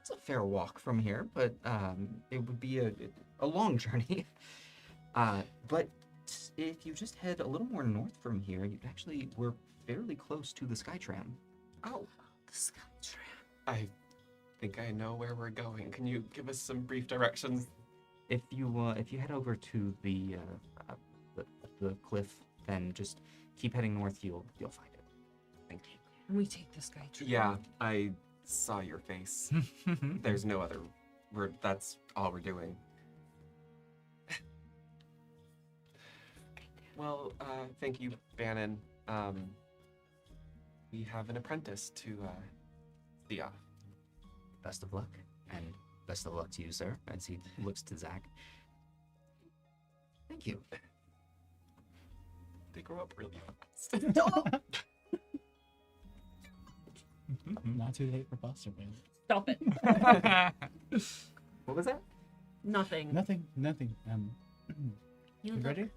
Speaker 1: it's a fair walk from here, but it would be a long journey. But if you just head a little more north from here, we're fairly close to the Skytram.
Speaker 2: Oh,
Speaker 5: The Skytram.
Speaker 2: I think I know where we're going. Can you give us some brief directions?
Speaker 1: If you head over to the cliff, then just keep heading north. You'll find it.
Speaker 2: Thank you.
Speaker 5: And we take the Skytram.
Speaker 2: Yeah, I saw your face. There's no other word. That's all we're doing. Well, thank you, Bannon. We have an apprentice to see off.
Speaker 1: Best of luck, and best of luck to you, sir. As he looks to Zach. Thank you.
Speaker 2: They grow up really fast.
Speaker 4: Not too late for foster parents.
Speaker 5: Stop it.
Speaker 1: What was that?
Speaker 5: Nothing.
Speaker 4: Nothing.
Speaker 3: You
Speaker 4: You
Speaker 3: look
Speaker 4: ready?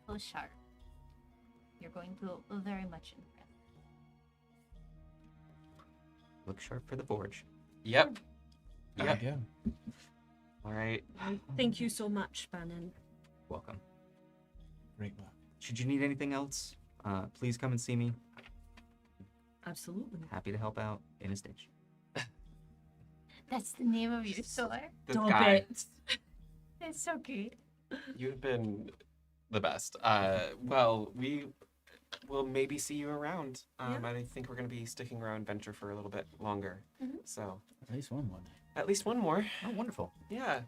Speaker 3: so sharp. You're going to very much impress.
Speaker 1: Look sharp for the forge.
Speaker 2: Yep.
Speaker 4: There
Speaker 2: Yep.
Speaker 4: we go.
Speaker 2: All right.
Speaker 5: Thank you so much, Bannon.
Speaker 1: Welcome.
Speaker 4: Great work.
Speaker 1: Should you need anything else, please come and see me.
Speaker 5: Absolutely.
Speaker 1: Happy to help out in a stitch.
Speaker 3: That's the name of your store.
Speaker 2: This
Speaker 5: Stop
Speaker 2: guy,
Speaker 5: it.
Speaker 3: That's so good.
Speaker 2: you've been the best. Well, we will maybe see you around.
Speaker 5: Yeah.
Speaker 2: I think we're going to be sticking around Venture for a little bit longer.
Speaker 3: Mhm.
Speaker 2: So,
Speaker 4: At least one more night.
Speaker 2: at least one more.
Speaker 1: Oh, wonderful.
Speaker 2: Yeah.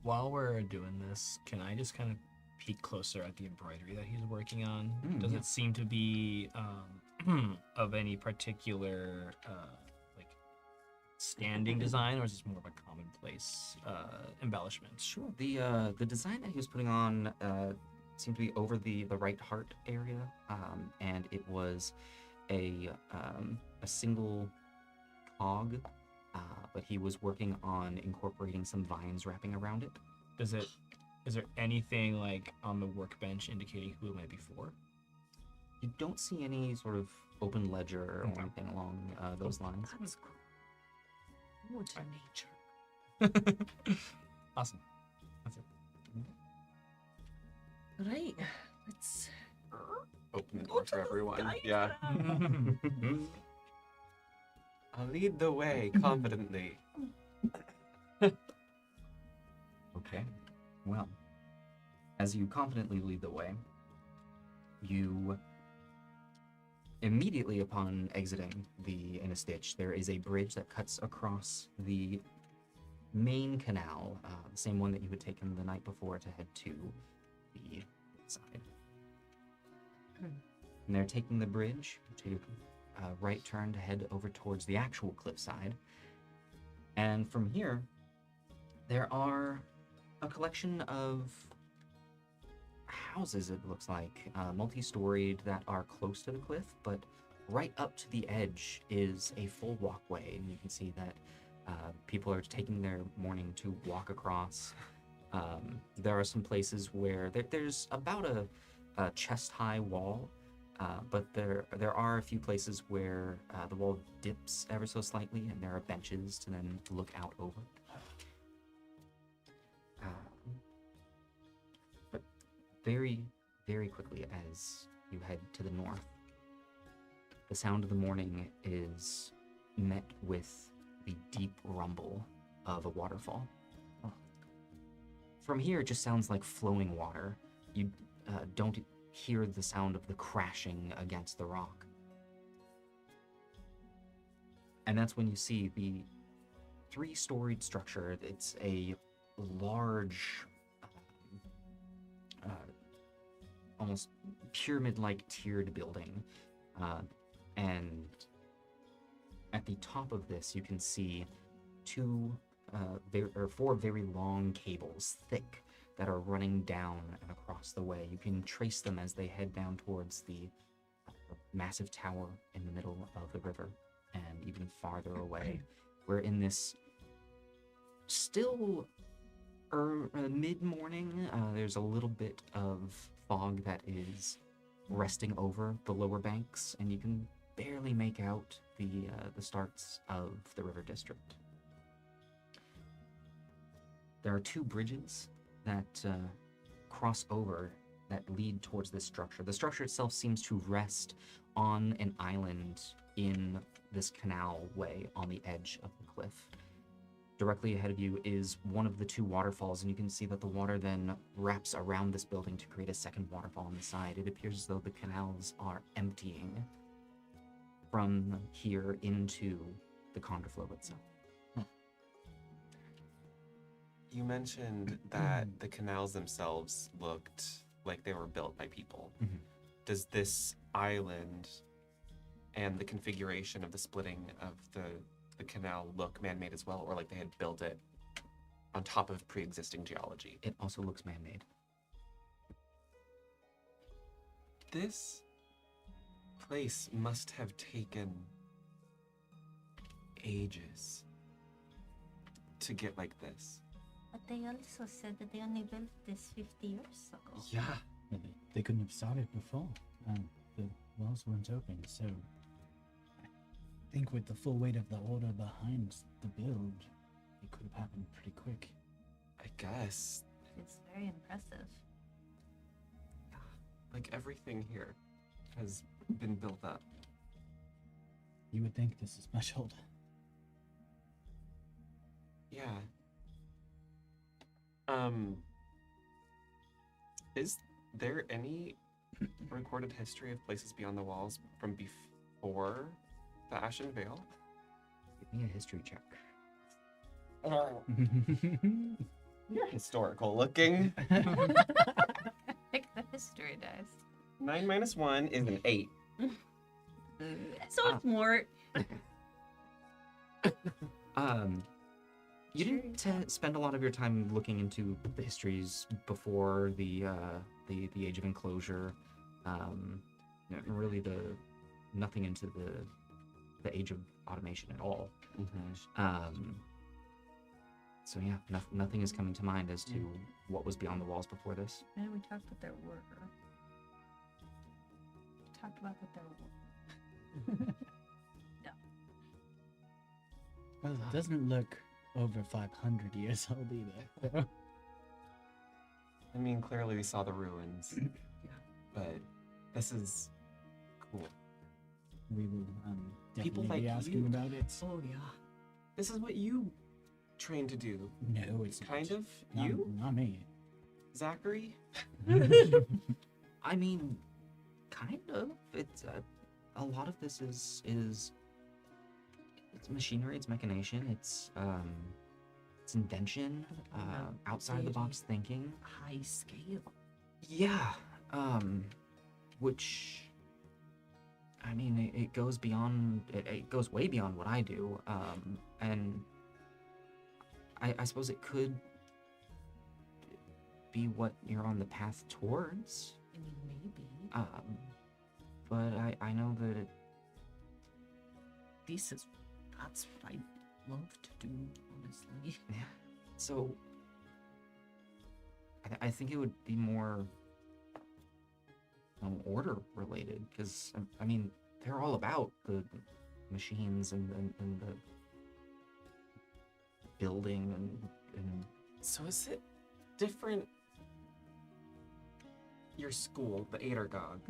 Speaker 6: While we're doing this, can I just kind of peek closer at the embroidery that he's working on? Does
Speaker 1: Yeah.
Speaker 6: it seem to be of any particular like standing design, or is this more of a commonplace embellishment?
Speaker 1: Sure. The design that he was putting on seemed to be over the right heart area, and it was a single cog, but he was working on incorporating some vines wrapping around it.
Speaker 6: Is there anything like on the workbench indicating who it might be for?
Speaker 1: You don't see any sort of open ledger or
Speaker 6: Okay.
Speaker 1: anything along those lines.
Speaker 5: That's cool. More to nature.
Speaker 6: Awesome. That's it.
Speaker 5: Right. Let's
Speaker 2: Open the
Speaker 5: go
Speaker 2: door
Speaker 5: to
Speaker 2: for
Speaker 5: the
Speaker 2: everyone.
Speaker 5: Skytram.
Speaker 2: Yeah. I'll lead the way confidently.
Speaker 1: Okay. Well, as you confidently lead the way, you immediately upon exiting the Inner Stitch, there is a bridge that cuts across the main canal, the same one that you had taken the night before to head to the side. And they're taking the bridge to right turn to head over towards the actual cliffside. And from here, there are a collection of houses, it looks like, multi-storied, that are close to the cliff, but right up to the edge is a full walkway, and you can see that people are taking their morning to walk across. There are some places where there's about a chest-high wall, but there are a few places where the wall dips ever so slightly, and there are benches to then look out over. But very, very quickly as you head to the north, the sound of the morning is met with the deep rumble of a waterfall. From here, it just sounds like flowing water. You don't hear the sound of the crashing against the rock. And that's when you see the 3-storied structure. It's a large, almost pyramid-like tiered building. And at the top of this, you can see 4 very long cables, thick, that are running down and across the way. You can trace them as they head down towards the massive tower in the middle of the river, and even farther away. We're in this still mid-morning. There's a little bit of fog that is resting over the lower banks, and you can barely make out the starts of the river district. There are 2 bridges that cross over that lead towards this structure. The structure itself seems to rest on an island in this canal way on the edge of the cliff. Directly ahead of you is one of the 2 waterfalls, and you can see that the water then wraps around this building to create a second waterfall on the side. It appears as though the canals are emptying from here into the Conderflow itself.
Speaker 2: You mentioned that the canals themselves looked like they were built by people.
Speaker 1: Mhm.
Speaker 2: Does this island and the configuration of the splitting of the canal look man-made as well, or like they had built it on top of pre-existing geology?
Speaker 1: It also looks man-made.
Speaker 2: This place must have taken ages to get like this.
Speaker 3: But they also said that they only built this 50 years ago.
Speaker 2: Yeah.
Speaker 4: But they couldn't have started before. The walls weren't open, so I think with the full weight of the order behind the build, it could have happened pretty quick.
Speaker 2: I guess.
Speaker 3: It's very impressive.
Speaker 2: Like everything here has been built up.
Speaker 4: You would think this is much older.
Speaker 2: Yeah. Is there any recorded history of places beyond the walls from before the Ashen Veil?
Speaker 1: Give me a history check.
Speaker 2: You're historical looking.
Speaker 3: Pick the history dice.
Speaker 2: 9 minus 1 is an 8.
Speaker 5: So it's more.
Speaker 1: You didn't spend a lot of your time looking into the histories before the Age of Enclosure. Really, nothing into the Age of Automation at all. So yeah, nothing is coming to mind as to what was beyond the walls before this.
Speaker 3: And we talked that there were. We talked about that there were.
Speaker 4: Well, it doesn't look over 500 years old either.
Speaker 2: I mean, clearly we saw the ruins. But this is cool.
Speaker 4: We will
Speaker 2: People
Speaker 4: definitely
Speaker 2: like
Speaker 4: be asking
Speaker 2: you.
Speaker 4: about it.
Speaker 5: Oh yeah.
Speaker 2: This is what you trained to do.
Speaker 4: No, it's
Speaker 2: Kind
Speaker 4: not.
Speaker 2: of.
Speaker 4: Not,
Speaker 2: You,
Speaker 4: Not me.
Speaker 2: Zachary?
Speaker 1: I mean, kind of. It's a lot of this is it's machinery, it's machination, it's invention, outside the box thinking.
Speaker 5: High scale.
Speaker 1: Yeah, which, I mean, it goes beyond, it goes way beyond what I do, and I suppose it could be what you're on the path towards,
Speaker 5: I mean, maybe.
Speaker 1: but I know that
Speaker 5: That's what I love to do, honestly.
Speaker 1: yeah, so I think it would be more order related, because I mean they're all about the machines and the building and
Speaker 2: So is it different? Your school, the Adergog,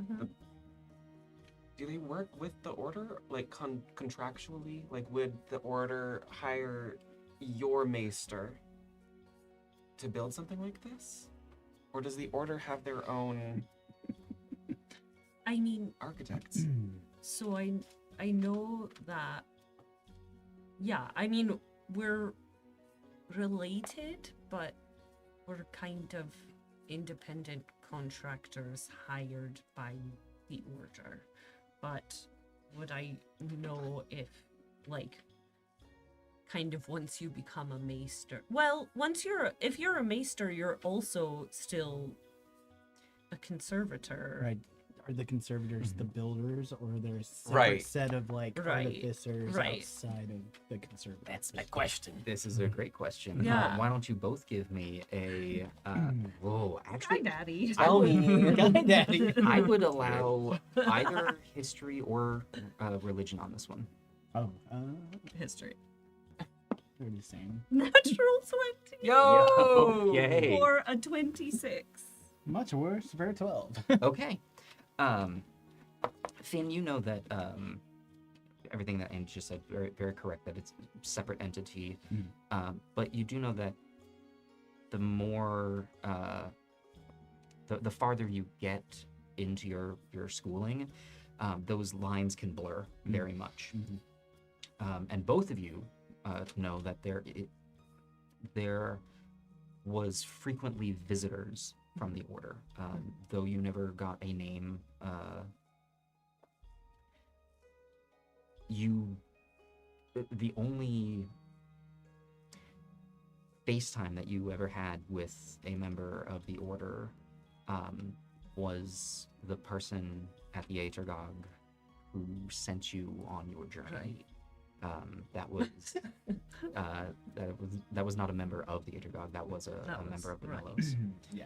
Speaker 2: do they work with the Order, like contractually? Like, would the Order hire your maester to build something like this? Or does the Order have their own
Speaker 5: I mean,
Speaker 2: architects?
Speaker 5: so I know that. Yeah, I mean, we're related, but we're kind of independent contractors hired by the Order. But would I know if, like, kind of once you become a maester? Well, if you're a maester, you're also still a conservator.
Speaker 4: Right. Are the conservators the builders, or are there a separate
Speaker 2: Right.
Speaker 4: set of like
Speaker 5: Right,
Speaker 4: artificers
Speaker 5: right.
Speaker 4: outside of the conservators?
Speaker 6: That's my question.
Speaker 1: This is a great question.
Speaker 5: Yeah.
Speaker 1: Why don't you both give me a? Whoa,
Speaker 5: Hi,
Speaker 1: actually,
Speaker 5: Daddy.
Speaker 1: I would,
Speaker 4: Guy Daddy.
Speaker 1: I would allow either history or religion on this one.
Speaker 4: Oh,
Speaker 5: History.
Speaker 4: they're the same.
Speaker 5: Natural 20.
Speaker 1: Yo! Yay!
Speaker 5: Or a 26.
Speaker 4: Much worse for a 12.
Speaker 1: Okay. Finn, you know that everything that Ange just said, very, very correct, that it's a separate entity. But you do know that the more, the farther you get into your schooling, those lines can blur very much. And both of you know that there was frequently visitors from the Order, though you never got a name. The only FaceTime that you ever had with a member of the Order was the person at the Atergog who sent you on your journey. That was not a member of the Atergog. That was a member of the
Speaker 5: right.
Speaker 1: Melos.
Speaker 4: Yeah.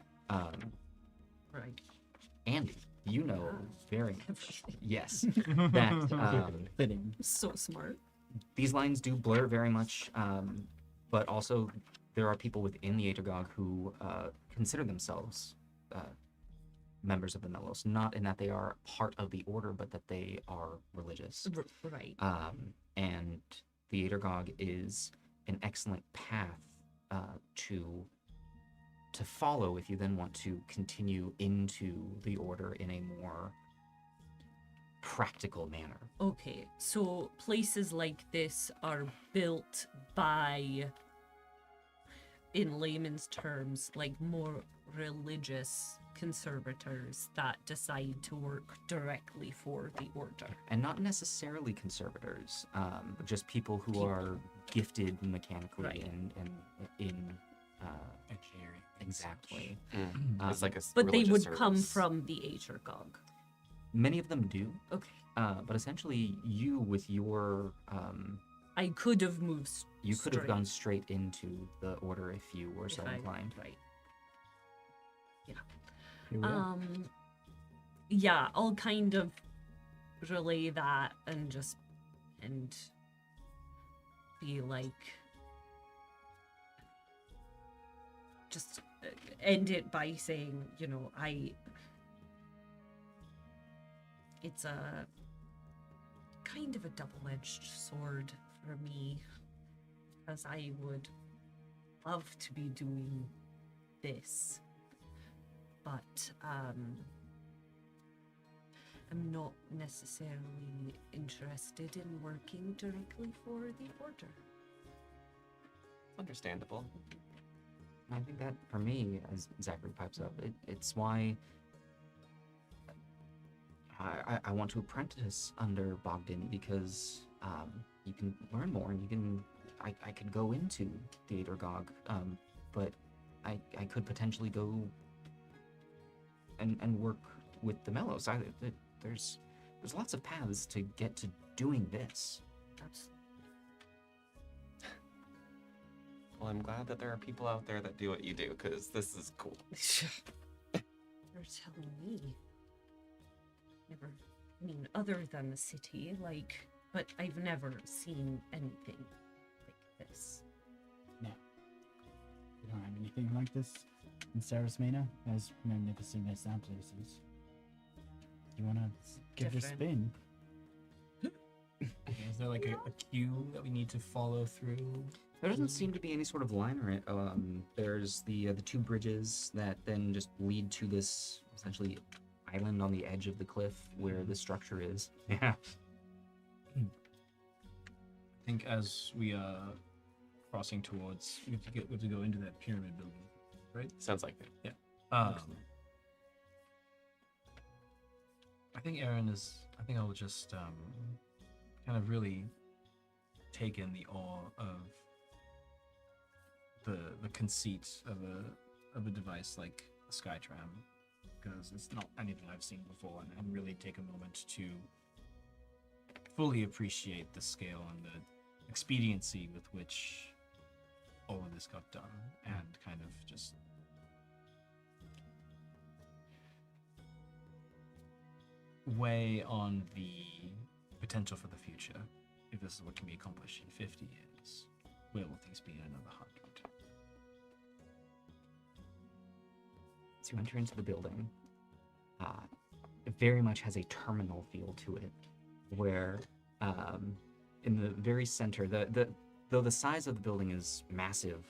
Speaker 5: Right.
Speaker 1: Andy, you know very much, yes, that
Speaker 4: Fitting.
Speaker 5: So smart.
Speaker 1: these lines do blur very much, but also there are people within the Atergog who consider themselves members of the Melos, not in that they are part of the Order, but that they are religious.
Speaker 5: Right.
Speaker 1: And the Atergog is an excellent path to follow if you then want to continue into the Order in a more practical manner.
Speaker 5: Okay, so places like this are built by, in layman's terms, like more religious conservators that decide to work directly for the Order.
Speaker 1: And not necessarily conservators, but just people who are gifted mechanically
Speaker 5: Right.
Speaker 1: and in
Speaker 6: Engineering.
Speaker 1: exactly.
Speaker 2: It's like a
Speaker 5: But they
Speaker 2: religious
Speaker 5: would come
Speaker 2: service.
Speaker 5: from the Atergog.
Speaker 1: Many of them do,
Speaker 5: Okay.
Speaker 1: but essentially you with your
Speaker 5: I could have moved
Speaker 1: you could have
Speaker 5: straight
Speaker 1: gone straight into the Order if you were so
Speaker 5: if I-
Speaker 1: inclined.
Speaker 5: Right.
Speaker 4: Here we are.
Speaker 5: Yeah, I'll kind of relay that and be like, just end it by saying, it's a kind of a double-edged sword for me, because I would love to be doing this, but I'm not necessarily interested in working directly for the Order.
Speaker 2: Understandable.
Speaker 1: I think that for me, as Zachary pipes up, it's why I want to apprentice under Bogdan, because you can learn more and you can. I could go into the Adergog, but I could potentially go and work with the Melos. There's lots of paths to get to doing this.
Speaker 5: That's
Speaker 2: Well, I'm glad that there are people out there that do what you do, because this is cool.
Speaker 5: You're telling me. Other than the city, but I've never seen anything like this.
Speaker 4: No. We don't have anything like this in Sarasmina, as magnificent as that place is. You wanna give it a
Speaker 5: different.
Speaker 4: spin?
Speaker 6: Is there like a queue that we need to follow through?
Speaker 1: There doesn't seem to be any sort of line or it. There's the two bridges that then just lead to this essentially island on the edge of the cliff where the structure is. Yeah.
Speaker 6: I think as we are crossing towards, we have to go into that pyramid building, right?
Speaker 2: Sounds like it.
Speaker 6: I think I think I will just kind of really take in the awe of the conceit of a device like a Skytram, because it's not anything I've seen before, and really take a moment to fully appreciate the scale and the expediency with which all of this got done, and kind of just weigh on the potential for the future. If this is what can be accomplished in 50 years, where will things be in another 100?
Speaker 1: As you enter into the building, it very much has a terminal feel to it, where in the very center, though the size of the building is massive,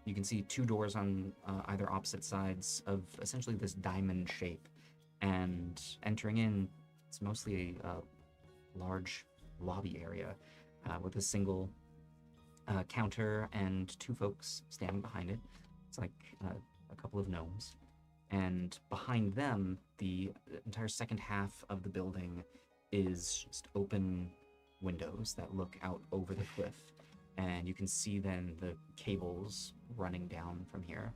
Speaker 1: you can see two doors on either opposite sides of essentially this diamond shape, and entering in, it's mostly a large lobby area with a single counter and two folks standing behind it. It's like a couple of gnomes. And behind them, the entire second half of the building is just open windows that look out over the cliff. And you can see then the cables running down from here.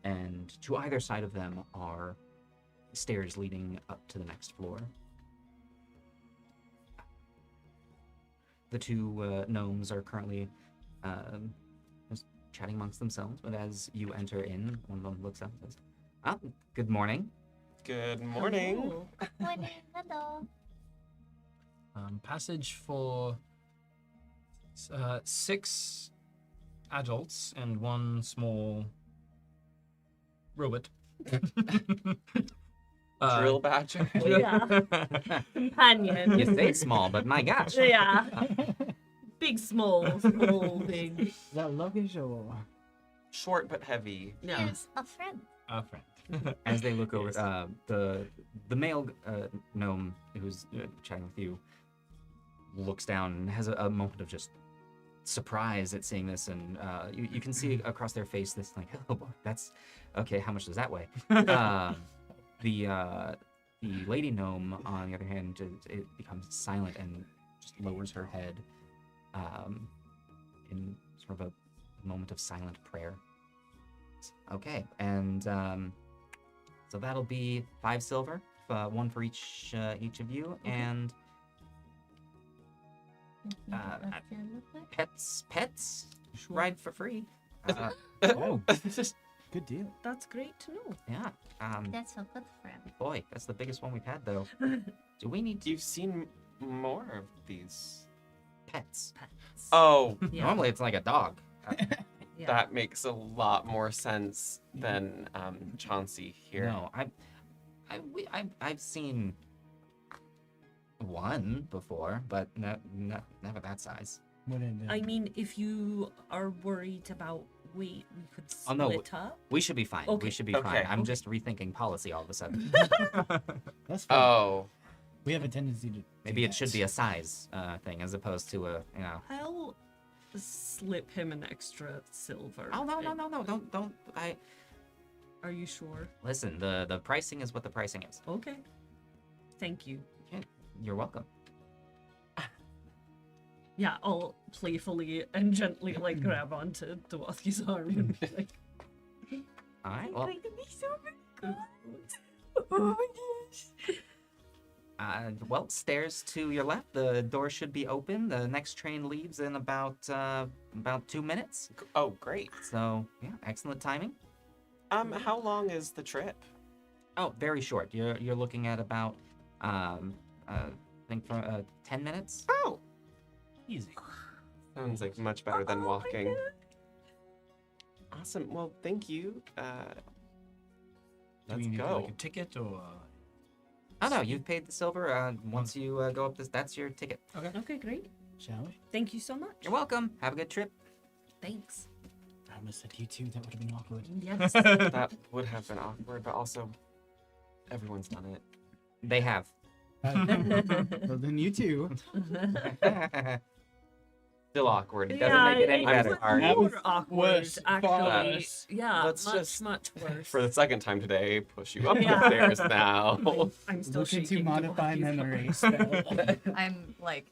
Speaker 1: And to either side of them are stairs leading up to the next floor. The two gnomes are currently just chatting amongst themselves, but as you enter in, one of them looks up and says, "Ah, good morning."
Speaker 2: Good morning.
Speaker 5: Hello.
Speaker 3: Morning, hello.
Speaker 6: Passage for 6 adults and 1 small robot.
Speaker 2: Drill badger.
Speaker 5: Yeah. Companion.
Speaker 1: You say small, but my gosh.
Speaker 5: Yeah. Big, small, big.
Speaker 4: Is that luggage or?
Speaker 2: Short but heavy.
Speaker 5: Yeah.
Speaker 3: Here's a friend.
Speaker 6: A friend.
Speaker 1: As they look over,
Speaker 6: Yes.
Speaker 1: the male gnome who's chatting with you looks down and has a moment of just surprise at seeing this, and you can see across their face this like, oh boy, that's okay. How much does that weigh? The lady gnome, on the other hand, it becomes silent and just lowers her head in sort of a moment of silent prayer. Okay, and so that'll be 5 silver, 1 for each of you, and pets ride for free.
Speaker 4: Oh, good deal.
Speaker 5: That's great to know.
Speaker 1: Yeah.
Speaker 3: That's a good friend.
Speaker 1: Boy, that's the biggest one we've had, though. Do we need
Speaker 2: You've seen more of these.
Speaker 1: pets?
Speaker 2: Oh,
Speaker 5: Yeah.
Speaker 1: Normally, it's like a dog.
Speaker 5: Yeah.
Speaker 2: that makes a lot more sense than Chauncey here.
Speaker 1: No, I've seen one before, but never that size.
Speaker 4: What in
Speaker 5: I mean, if you are worried about weight, we could
Speaker 1: Oh, no,
Speaker 5: split up.
Speaker 1: We should be fine.
Speaker 5: Okay.
Speaker 1: We should be fine.
Speaker 2: Okay.
Speaker 1: I'm just rethinking policy all of a sudden.
Speaker 4: That's fine.
Speaker 2: Oh,
Speaker 4: We have a tendency to.
Speaker 1: Maybe it should be a size thing as opposed to a, you know.
Speaker 5: I'll slip him an extra silver.
Speaker 1: Oh no! Don't!
Speaker 5: Are you sure?
Speaker 1: Listen. The pricing is what the pricing is.
Speaker 5: Okay. Thank you.
Speaker 1: You're welcome.
Speaker 5: Yeah, I'll playfully and gently like grab onto Dwaski's arm and be like,
Speaker 1: All right. Well,
Speaker 5: to be so good. Oh my gosh.
Speaker 1: well, stairs to your left. The door should be open. The next train leaves in about 2 minutes.
Speaker 2: oh, great.
Speaker 1: So yeah, excellent timing.
Speaker 2: How long is the trip?
Speaker 1: Oh, very short. You're looking at about I think for 10 minutes.
Speaker 2: Oh,
Speaker 6: Easy.
Speaker 2: sounds like much better than
Speaker 5: Oh my
Speaker 2: walking.
Speaker 5: God.
Speaker 2: Awesome. Well, thank you.
Speaker 6: Do
Speaker 2: Let's
Speaker 6: we need
Speaker 2: go.
Speaker 6: like a ticket or?
Speaker 1: Oh no, you've paid the silver. Once you go up this, that's your ticket.
Speaker 5: Okay, great.
Speaker 4: Shall we?
Speaker 5: Thank you so much.
Speaker 1: You're welcome. Have a good trip.
Speaker 5: Thanks.
Speaker 4: I almost said you too. That would have been awkward.
Speaker 5: Yes.
Speaker 2: That would have been awkward, but also everyone's done it.
Speaker 1: They have.
Speaker 4: Well, then you too.
Speaker 1: Still awkward. It doesn't
Speaker 5: Yeah,
Speaker 1: make it any
Speaker 5: it
Speaker 1: better.
Speaker 5: was
Speaker 1: Art.
Speaker 4: That
Speaker 5: more
Speaker 4: was
Speaker 5: awkward,
Speaker 4: worse, far
Speaker 5: actually.
Speaker 4: worse.
Speaker 5: Yeah,
Speaker 2: Let's
Speaker 5: much,
Speaker 2: just-
Speaker 5: much worse.
Speaker 2: For the second time today, push you up
Speaker 5: Yeah.
Speaker 2: the stairs now.
Speaker 5: I'm still
Speaker 4: Looking to
Speaker 5: shaking
Speaker 4: modify
Speaker 5: walk you
Speaker 4: memory
Speaker 5: through.
Speaker 4: spell.
Speaker 7: I'm like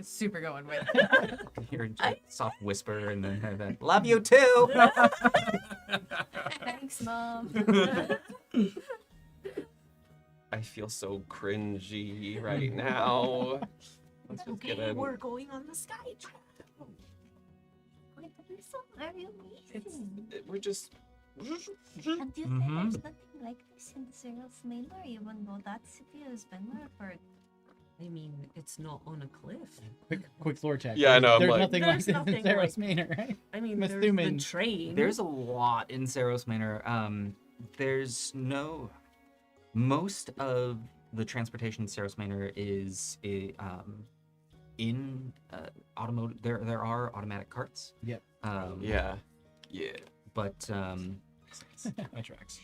Speaker 7: super going with it.
Speaker 1: Hear a soft whisper and then love you too.
Speaker 7: Thanks, Mom.
Speaker 2: I feel so cringy right now. Let's just get in.
Speaker 5: going on the sky trip.
Speaker 3: Wait, you're so very amazing.
Speaker 2: We're just.
Speaker 3: And you say there's nothing like this in Cyril's Manor, even though that city has been there for.
Speaker 5: I mean, it's not on a cliff.
Speaker 4: Quick lore check.
Speaker 2: Yeah, I know, I'm
Speaker 4: There's
Speaker 2: like-
Speaker 4: nothing like
Speaker 5: There's
Speaker 4: this in
Speaker 5: nothing
Speaker 4: Theros
Speaker 5: like-
Speaker 4: Manor, right?
Speaker 5: I mean,
Speaker 4: I'm
Speaker 5: there's the
Speaker 4: assuming-
Speaker 5: train.
Speaker 1: There's a lot in Saros Manor. There's no. Most of the transportation in Saros Manor is in automotive. There are automatic carts.
Speaker 4: Yep.
Speaker 2: Yeah. Yeah.
Speaker 1: But
Speaker 6: My tracks.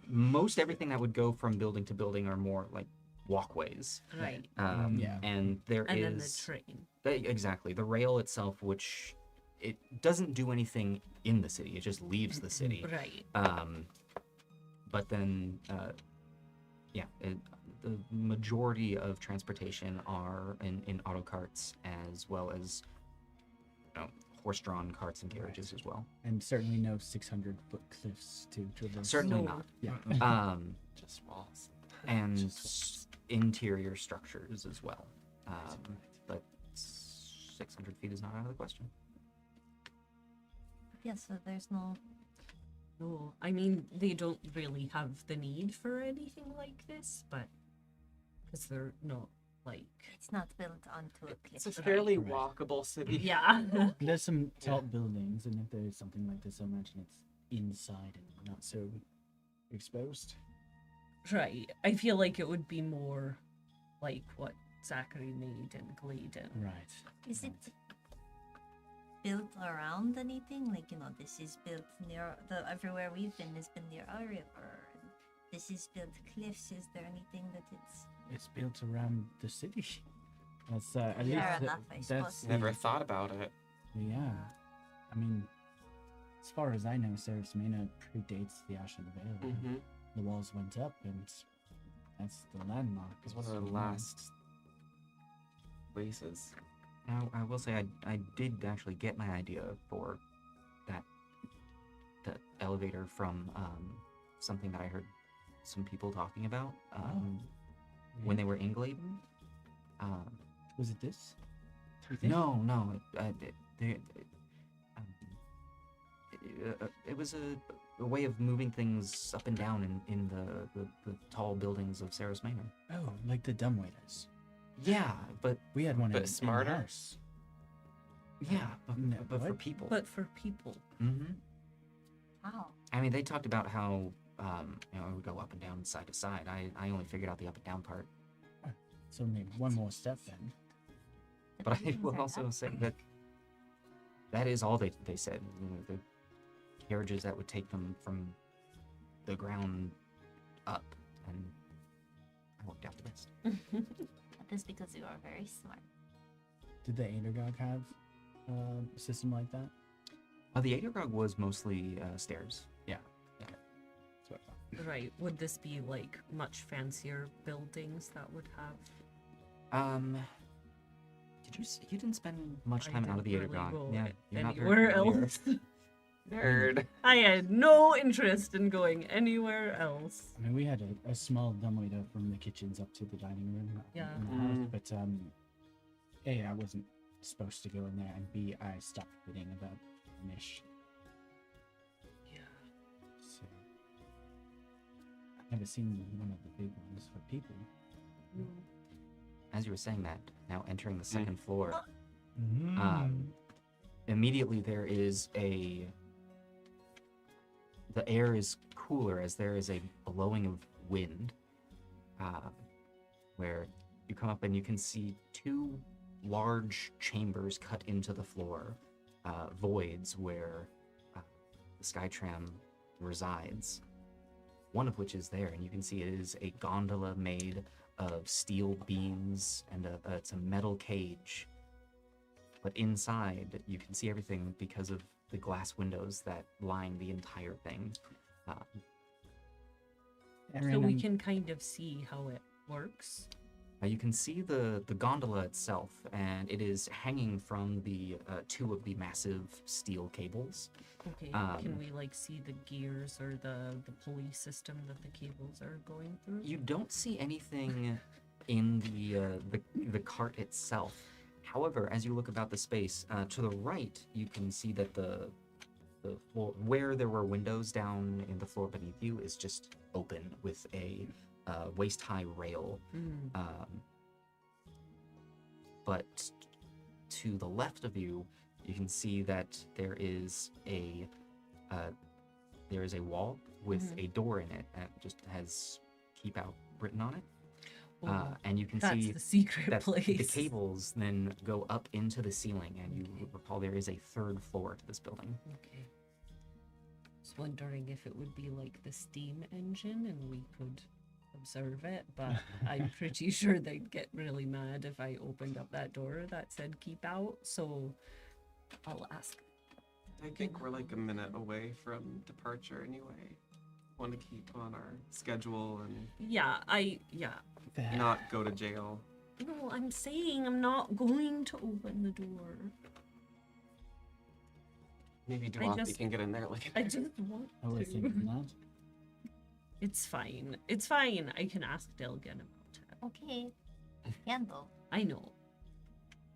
Speaker 1: most everything that would go from building to building are more like walkways.
Speaker 5: right.
Speaker 4: Yeah.
Speaker 1: And there
Speaker 5: And then the
Speaker 1: is
Speaker 5: train.
Speaker 1: exactly the rail itself, which it doesn't do anything in the city. It just leaves the city.
Speaker 5: Right.
Speaker 1: But then, the majority of transportation are in auto carts as well as horse-drawn carts and carriages as well.
Speaker 4: And certainly no 600-foot cliffs to traverse.
Speaker 1: Certainly
Speaker 5: No.
Speaker 1: not.
Speaker 4: Yeah.
Speaker 2: Just walls.
Speaker 1: And interior structures as well. But 600 feet is not out of the question.
Speaker 3: Yeah, so there's no.
Speaker 5: No, I mean, they don't really have the need for anything like this, but because they're not like.
Speaker 3: It's not built onto a
Speaker 2: It's a
Speaker 3: cliff.
Speaker 2: fairly
Speaker 4: Right.
Speaker 2: walkable city.
Speaker 5: Yeah.
Speaker 4: There's some tall buildings, and if there's something like this, I imagine it's inside and not so exposed.
Speaker 5: Right. I feel like it would be more like what Zachary made in Gladen.
Speaker 4: Right.
Speaker 3: Is it built around anything? Like, this is built near everywhere we've been has been near a river. And this is built cliffs. Is there anything that
Speaker 4: It's built around the city. That's at
Speaker 3: Fair
Speaker 4: least
Speaker 3: enough, I
Speaker 4: that's
Speaker 3: suppose.
Speaker 2: Never thought about it.
Speaker 4: Yeah. I mean, as far as I know, Saros Manor predates the Ashen Vale.
Speaker 2: Mm-hmm.
Speaker 4: The walls went up, and that's the landmark.
Speaker 2: It's one of the last places.
Speaker 1: Now, I will say I did actually get my idea for the elevator from something that I heard some people talking about when they were in Gladen.
Speaker 4: Was it this? You think?
Speaker 1: No. It was a way of moving things up and down in the tall buildings of Saros Manor.
Speaker 4: Oh, like the dumbwaiters.
Speaker 1: Yeah, but
Speaker 4: We had one
Speaker 2: But
Speaker 4: in
Speaker 2: smarter?
Speaker 4: the house.
Speaker 1: but for
Speaker 4: What?
Speaker 1: people.
Speaker 5: But for people.
Speaker 1: Mm-hmm.
Speaker 3: wow?
Speaker 1: I mean, they talked about how it would go up and down, side to side. I only figured out the up and down part,
Speaker 4: So maybe one more step then.
Speaker 3: The
Speaker 1: but I
Speaker 3: buildings
Speaker 1: will
Speaker 3: are
Speaker 1: also
Speaker 3: up.
Speaker 1: say that is all they said. The carriages that would take them from the ground up, and I worked out the rest.
Speaker 3: That is because you are very smart.
Speaker 4: Did the Adergog have a system like that?
Speaker 1: The Adergrog was mostly stairs. Yeah.
Speaker 4: That's what I thought.
Speaker 5: Right. Would this be like much fancier buildings that would have?
Speaker 1: You didn't spend much
Speaker 5: I
Speaker 1: time out of the
Speaker 5: didn't really
Speaker 1: Adergrog.
Speaker 5: go
Speaker 1: Yeah, you're not very
Speaker 5: anywhere
Speaker 1: familiar.
Speaker 5: else.
Speaker 2: Nerd.
Speaker 5: I had no interest in going anywhere else.
Speaker 4: I mean, we had a small dumbwaiter from the kitchens up to the dining room
Speaker 5: Yeah.
Speaker 4: in the house,
Speaker 2: Mm.
Speaker 4: but A, I wasn't supposed to go in there, and B, I stopped bidding about Mish.
Speaker 5: Yeah.
Speaker 4: So I've never seen one of the big ones for people.
Speaker 1: As you were saying that, now entering the second floor,
Speaker 6: Mm.
Speaker 1: immediately there is the air is cooler as there is a blowing of wind, where you come up and you can see two large chambers cut into the floor, voids where the Skytram resides. One of which is there, and you can see it is a gondola made of steel beams, and it's a metal cage. But inside, you can see everything because of the glass windows that line the entire thing.
Speaker 5: So we can kind of see how it works.
Speaker 1: You can see the gondola itself, and it is hanging from the two of the massive steel cables.
Speaker 5: Okay, can we like see the gears or the pulley system that the cables are going through?
Speaker 1: You don't see anything in the cart itself. However, as you look about the space, to the right, you can see that the floor, where there were windows down in the floor beneath you, is just open with a waist-high rail. But to the left of you, you can see that there is a wall with a door in it that just has "Keep Out" written on it. And you can
Speaker 5: That's
Speaker 1: see
Speaker 5: the secret
Speaker 1: that
Speaker 5: place.
Speaker 1: the cables then go up into the ceiling, and you recall there is a third floor to this building.
Speaker 5: Okay. Just wondering if it would be like the steam engine and we could observe it, but I'm pretty sure they'd get really mad if I opened up that door that said "Keep Out," so I'll ask.
Speaker 2: I think we're like a minute away from departure anyway. Want to keep on our schedule and
Speaker 5: Yeah,
Speaker 2: not go to jail.
Speaker 5: No, I'm saying I'm not going to open the door.
Speaker 2: Maybe
Speaker 5: I
Speaker 2: Duopi
Speaker 5: just-
Speaker 2: can get in there like
Speaker 5: I just want
Speaker 4: I was
Speaker 5: to.
Speaker 4: thinking that.
Speaker 5: It's fine. It's fine. I can ask Delgan about it.
Speaker 3: Okay. Yando.
Speaker 5: I know.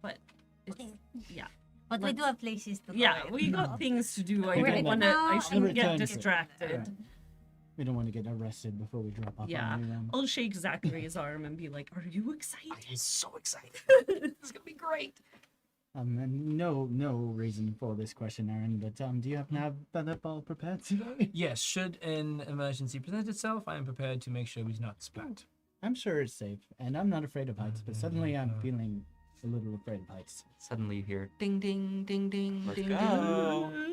Speaker 5: But it's
Speaker 3: Okay.
Speaker 5: yeah.
Speaker 3: But we
Speaker 5: Let's-
Speaker 3: do have places to go.
Speaker 5: Yeah,
Speaker 3: right?
Speaker 5: we got things to do. I
Speaker 3: We're
Speaker 5: don't
Speaker 3: in
Speaker 5: want to.
Speaker 3: now,
Speaker 5: I
Speaker 3: and
Speaker 5: shouldn't get
Speaker 4: return to it.
Speaker 5: distracted.
Speaker 4: We don't want to get arrested before we drop off
Speaker 5: Yeah.
Speaker 4: on you.
Speaker 5: I'll shake Zachary's arm and be like, "Are you excited?"
Speaker 1: I'm so excited. It's gonna be great.
Speaker 4: And no reason for this question, Aaron, but do you happen to have that all prepared today?
Speaker 6: Yes, should an emergency present itself, I am prepared to make sure we do not splat.
Speaker 4: I'm sure it's safe, and I'm not afraid of heights, but suddenly I'm feeling a little afraid of heights.
Speaker 1: Suddenly you hear ding ding ding ding
Speaker 2: Let's
Speaker 1: ding
Speaker 2: go.
Speaker 1: ding.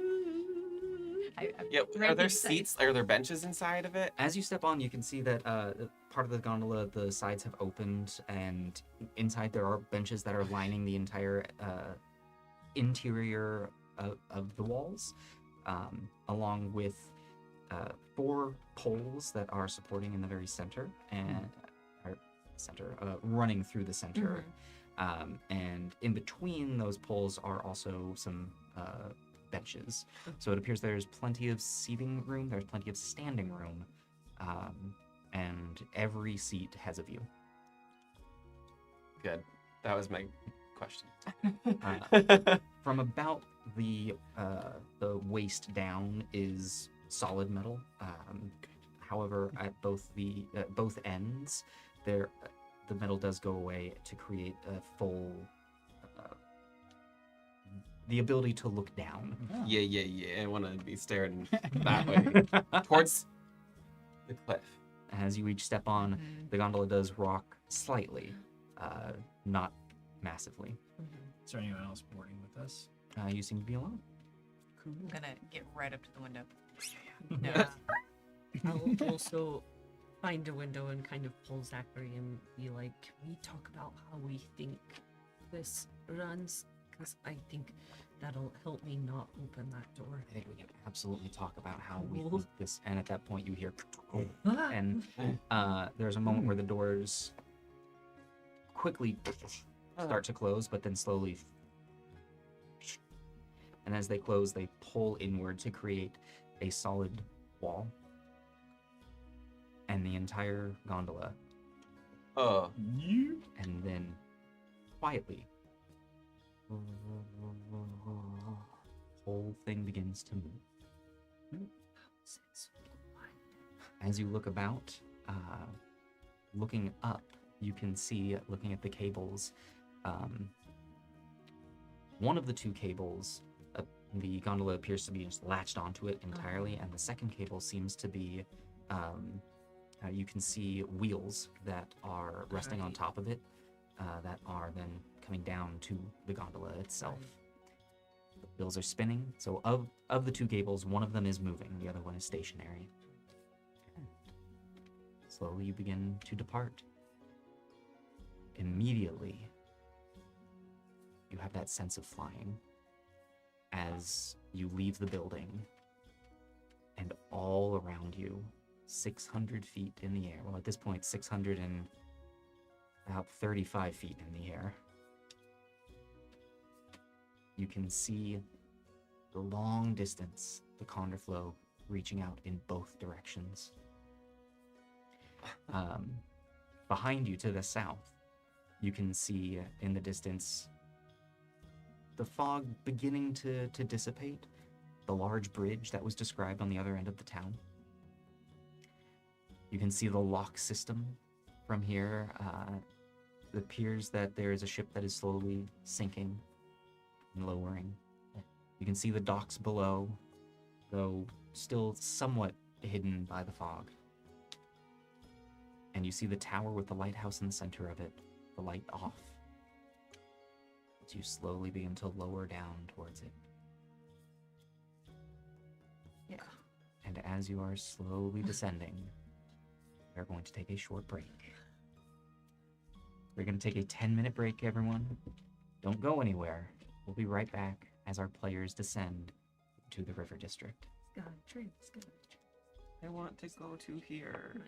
Speaker 7: I'm
Speaker 2: Yeah,
Speaker 7: very
Speaker 2: are there
Speaker 7: excited.
Speaker 2: seats? Are there benches inside of it?
Speaker 1: As you step on, you can see that part of the gondola, the sides have opened, and inside there are benches that are lining the entire interior of the walls, along with 4 poles that are supporting in the very center and running through the center. And in between those poles are also some benches. So it appears there's plenty of seating room, there's plenty of standing room, and every seat has a view.
Speaker 2: Good. That was my question.
Speaker 1: From about the waist down is solid metal. However, at both ends, the metal does go away to create a full the ability to look down.
Speaker 2: Yeah. I want to be staring that way towards the cliff.
Speaker 1: As you each step on, the gondola does rock slightly, not massively.
Speaker 6: Is there anyone else boarding with us?
Speaker 1: You seem to be alone.
Speaker 7: I'm gonna get right up to the window.
Speaker 5: Yeah. I'll also find a window and kind of pull Zachary and be like, "Can we talk about how we think this runs? Because I think that'll help me not open that door."
Speaker 1: I think we can absolutely talk about how we
Speaker 5: Cool.
Speaker 1: think this. And at that point, you hear,
Speaker 5: Ah!
Speaker 1: and there's a moment where the doors quickly start to close, but then slowly. And as they close, they pull inward to create a solid wall. And the entire gondola,
Speaker 2: Oh,
Speaker 1: and then quietly, whole thing begins to move. As you look about, looking up, you can see, looking at the cables, one of the 2 cables, the gondola appears to be just latched onto it entirely, and the second cable seems to be, you can see wheels that are resting on
Speaker 5: Right.
Speaker 1: top of it, that are then coming down to the gondola itself. The wheels are spinning, so of the two gables, one of them is moving, the other one is stationary. And slowly you begin to depart. Immediately, you have that sense of flying as you leave the building, and all around you, 600 feet in the air. Well, at this point, 600 and about 35 feet in the air. You can see the long distance, the Condor flow reaching out in both directions. Behind you to the south, you can see in the distance the fog beginning to dissipate, the large bridge that was described on the other end of the town. You can see the lock system from here. It appears that there is a ship that is slowly sinking and lowering. You can see the docks below, though still somewhat hidden by the fog. And you see the tower with the lighthouse in the center of it, the light off, as you slowly begin to lower down towards it.
Speaker 7: Yeah.
Speaker 1: And as you are slowly descending, we're going to take a short break. We're going to take a 10-minute break, everyone. Don't go anywhere. We'll be right back as our players descend to the River District.
Speaker 5: Sky tree.
Speaker 2: I want to go to here.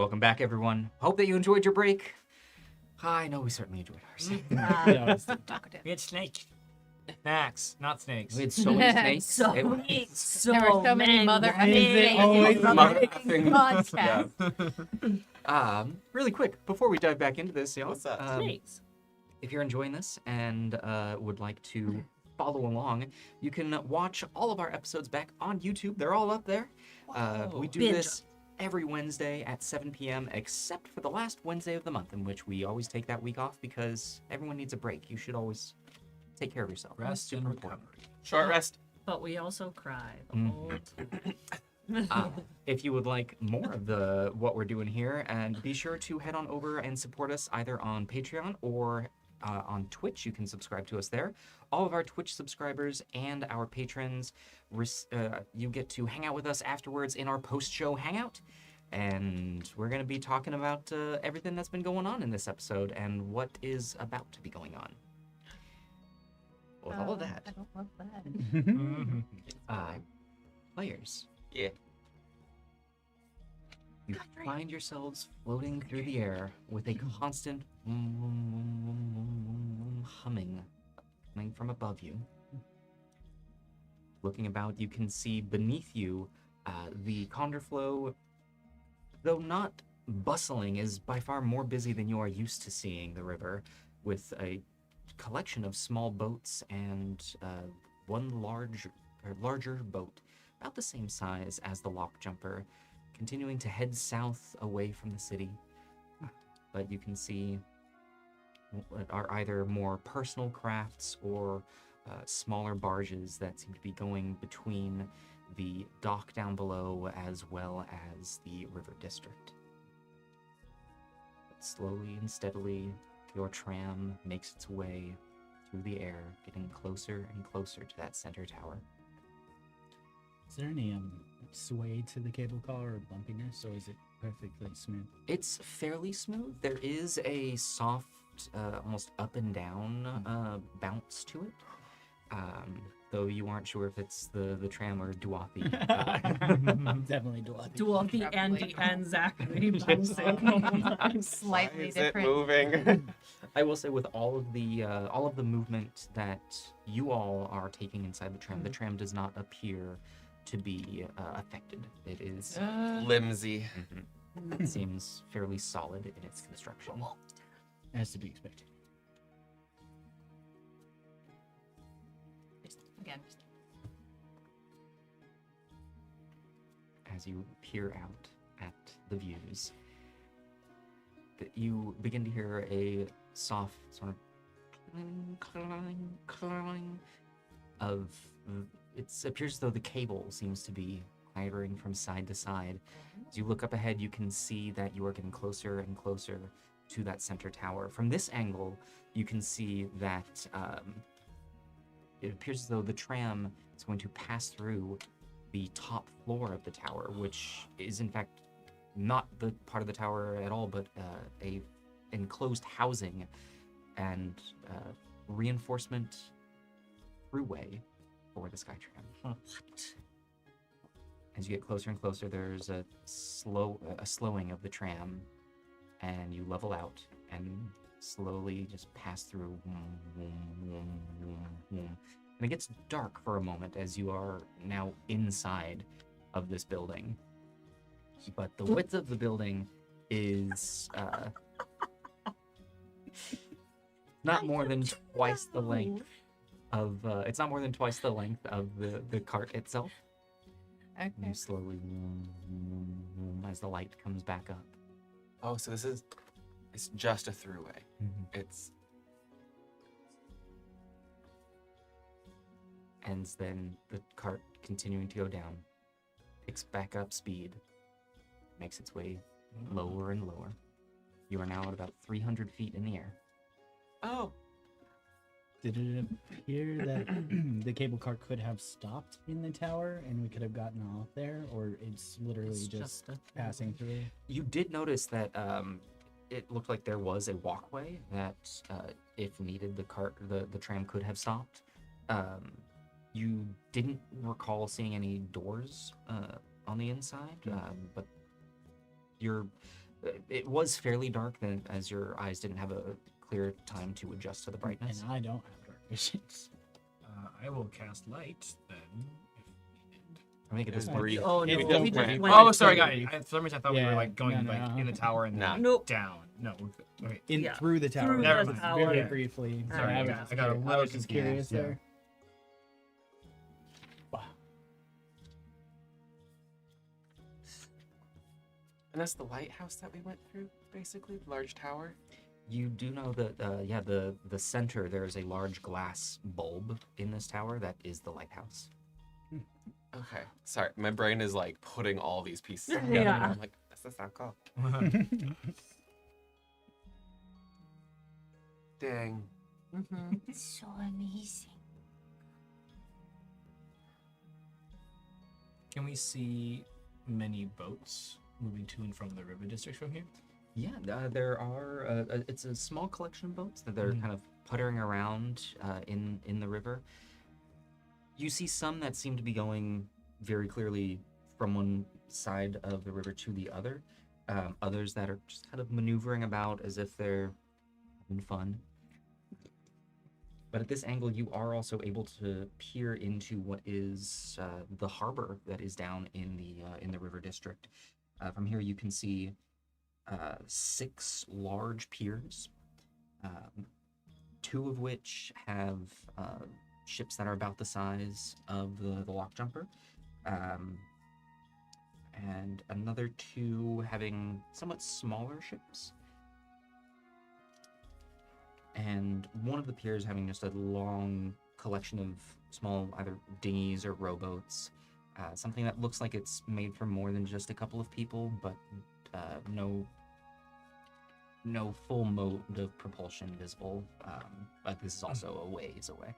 Speaker 1: Welcome back, everyone. Hope that you enjoyed your break. I know we certainly enjoyed ours.
Speaker 4: Yeah, it's
Speaker 7: Talkative.
Speaker 6: We had snakes. Snacks, not snakes.
Speaker 1: We had so many snakes.
Speaker 5: So
Speaker 1: It was-
Speaker 5: many,
Speaker 7: There were so many mother
Speaker 4: Why is it always
Speaker 2: Mother
Speaker 7: effing
Speaker 2: effing-
Speaker 7: podcast.
Speaker 1: Really quick, before we dive back into this, y'all,
Speaker 2: What's that?
Speaker 5: snakes.
Speaker 1: if you're enjoying this and would like to follow along, you can watch all of our episodes back on YouTube. They're all up there. We do
Speaker 5: Binge
Speaker 1: this every Wednesday at 7 p.m., except for the last Wednesday of the month, in which we always take that week off because everyone needs a break. You should always take care of yourself. That's
Speaker 6: Rest
Speaker 1: super
Speaker 6: and
Speaker 1: important.
Speaker 6: recovery.
Speaker 2: Short rest.
Speaker 5: But we also cry the
Speaker 1: Mhm.
Speaker 5: whole time.
Speaker 1: If you would like more of the what we're doing here, and be sure to head on over and support us either on Patreon or on Twitch. You can subscribe to us there. All of our Twitch subscribers and our patrons, you get to hang out with us afterwards in our post-show hangout. And we're going to be talking about everything that's been going on in this episode and what is about to be going on. With all of that,
Speaker 3: I don't love that.
Speaker 6: Mhm.
Speaker 1: players,
Speaker 2: Yeah.
Speaker 1: you find yourselves floating through the air with a constant humming coming from above you. Looking about, you can see beneath you the Conderflow, though not bustling, is by far more busy than you are used to seeing the river, with a collection of small boats and one larger boat, about the same size as the Lock Jumper, continuing to head south away from the city. But you can see what are either more personal crafts or smaller barges that seem to be going between the dock down below as well as the river district. But slowly and steadily, your tram makes its way through the air, getting closer and closer to that center tower.
Speaker 4: Is there any sway to the cable car or bumpiness, or is it perfectly smooth?
Speaker 1: It's fairly smooth. There is a soft, almost up and down bounce to it. Though you aren't sure if it's the tram or Duathi.
Speaker 4: Definitely Duathi.
Speaker 5: Dualthy and
Speaker 7: Probably.
Speaker 5: and Zachary bouncing.
Speaker 7: Slightly
Speaker 2: Why is
Speaker 7: different.
Speaker 2: it moving?
Speaker 1: I will say, with all of the movement that you all are taking inside the tram does not appear to be affected. It is
Speaker 2: Flimsy.
Speaker 1: it seems fairly solid in its construction.
Speaker 4: As to be expected.
Speaker 7: Again.
Speaker 1: As you peer out at the views, you begin to hear a soft sort of clang of it appears as though the cable seems to be clattering from side to side. As you look up ahead, you can see that you are getting closer and closer to that center tower. From this angle, you can see that it appears as though the tram is going to pass through the top floor of the tower, which is in fact not the part of the tower at all, but a enclosed housing and reinforcement throughway for the Skytram. As you get closer and closer, there's a slowing of the tram, and you level out and slowly just pass through. And it gets dark for a moment as you are now inside of this building. But the width of the building is not more than twice the length of it's not more than twice the length of the cart itself. And
Speaker 7: Okay.
Speaker 1: you slowly as the light comes back up.
Speaker 2: Oh, so it's just a throughway. It's
Speaker 1: And then the cart, continuing to go down, picks back up speed, makes its way lower and lower. You are now at about 300 feet in the air.
Speaker 2: oh,
Speaker 4: Did it appear that the cable car could have stopped in the tower and we could have gotten off there, or it's literally
Speaker 5: It's
Speaker 4: just
Speaker 5: a
Speaker 4: passing through?
Speaker 1: You did notice that it looked like there was a walkway that, if needed, the tram could have stopped. You didn't recall seeing any doors on the inside, but you're It was fairly dark then, as your eyes didn't have a clear time to adjust to the brightness.
Speaker 4: And I don't have dark visions.
Speaker 6: I will cast light then. If needed.
Speaker 1: I think at this
Speaker 2: It's
Speaker 1: point,
Speaker 2: brief.
Speaker 5: Oh no,
Speaker 2: We
Speaker 5: we
Speaker 2: just
Speaker 5: just
Speaker 2: went-
Speaker 5: went.
Speaker 6: Oh, sorry,
Speaker 4: Sorry.
Speaker 6: guys. For some reason, I thought we
Speaker 4: Yeah,
Speaker 6: were like going
Speaker 4: no,
Speaker 6: like
Speaker 4: no.
Speaker 6: in the tower and
Speaker 2: Nah.
Speaker 6: then
Speaker 5: Nope.
Speaker 6: down. No, we're good. Okay.
Speaker 4: In
Speaker 5: Yeah,
Speaker 4: through the tower.
Speaker 5: through
Speaker 6: Never
Speaker 5: the
Speaker 6: mind.
Speaker 5: tower.
Speaker 4: Very briefly.
Speaker 5: Sorry,
Speaker 4: Sorry,
Speaker 6: I
Speaker 4: I
Speaker 6: got-
Speaker 4: was
Speaker 6: I got a
Speaker 4: just,
Speaker 6: little
Speaker 4: just
Speaker 6: confused,
Speaker 4: curious
Speaker 6: yeah.
Speaker 4: there. Wow.
Speaker 2: And that's the lighthouse that we went through, basically, large tower.
Speaker 1: you do know that, the center, there is a large glass bulb in this tower that is the lighthouse.
Speaker 2: Okay, sorry, my brain is like putting all these pieces together.
Speaker 5: Yeah.
Speaker 2: I'm like, that's the sound call. Dang.
Speaker 5: Mm-hmm.
Speaker 3: It's so amazing.
Speaker 6: Can we see many boats moving to and from the river district from here?
Speaker 1: Yeah, there are. It's a small collection of boats that they're
Speaker 6: Mhm.
Speaker 1: kind of puttering around in the river. You see some that seem to be going very clearly from one side of the river to the other. Others that are just kind of maneuvering about as if they're having fun. But at this angle, you are also able to peer into what is the harbor that is down in the river district. From here, you can see 6 large piers, 2 of which have ships that are about the size of the lock jumper, and another 2 having somewhat smaller ships, and one of the piers having just a long collection of small either dinghies or rowboats, something that looks like it's made for more than just a couple of people, but no full mode of propulsion visible, but this is also a ways away.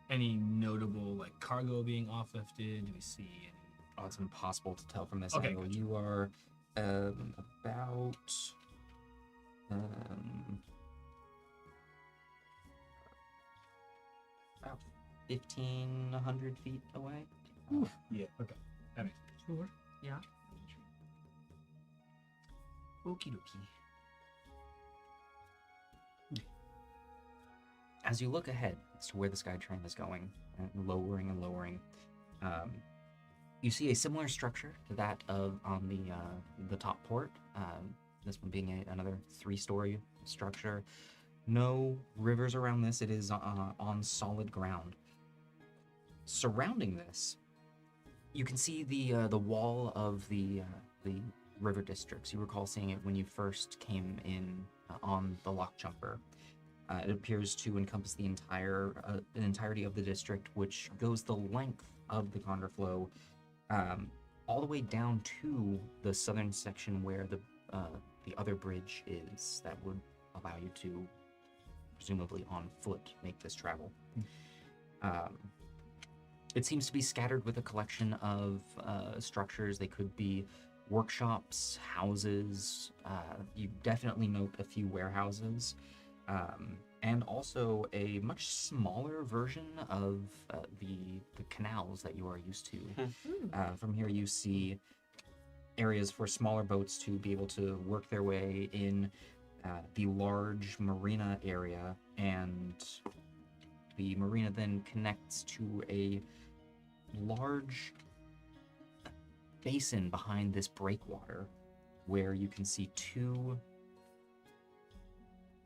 Speaker 6: Any notable like cargo being offlifted? Do we see any?
Speaker 1: Oh, it's impossible to tell from this
Speaker 6: Okay,
Speaker 1: angle.
Speaker 6: gotcha.
Speaker 1: You are about 1,500 feet away.
Speaker 6: Yeah. Okay. That makes sense.
Speaker 5: Sure. Yeah.
Speaker 1: Okie dokie. As you look ahead as to where the Skytrain is going, and lowering, you see a similar structure to that of on the top port. This one being another 3-story structure. No rivers around this. It is on solid ground. Surrounding this, you can see the wall of the river districts. You recall seeing it when you first came in on the lock jumper. It appears to encompass the entirety of the district, which goes the length of the Conderflow, all the way down to the southern section where the other bridge is that would allow you to, presumably on foot, make this travel. It seems to be scattered with a collection of structures. They could be workshops, houses. You definitely note a few warehouses. And also a much smaller version of the canals that you are used to. From here you see areas for smaller boats to be able to work their way in the large marina area, and the marina then connects to a large basin behind this breakwater where you can see 2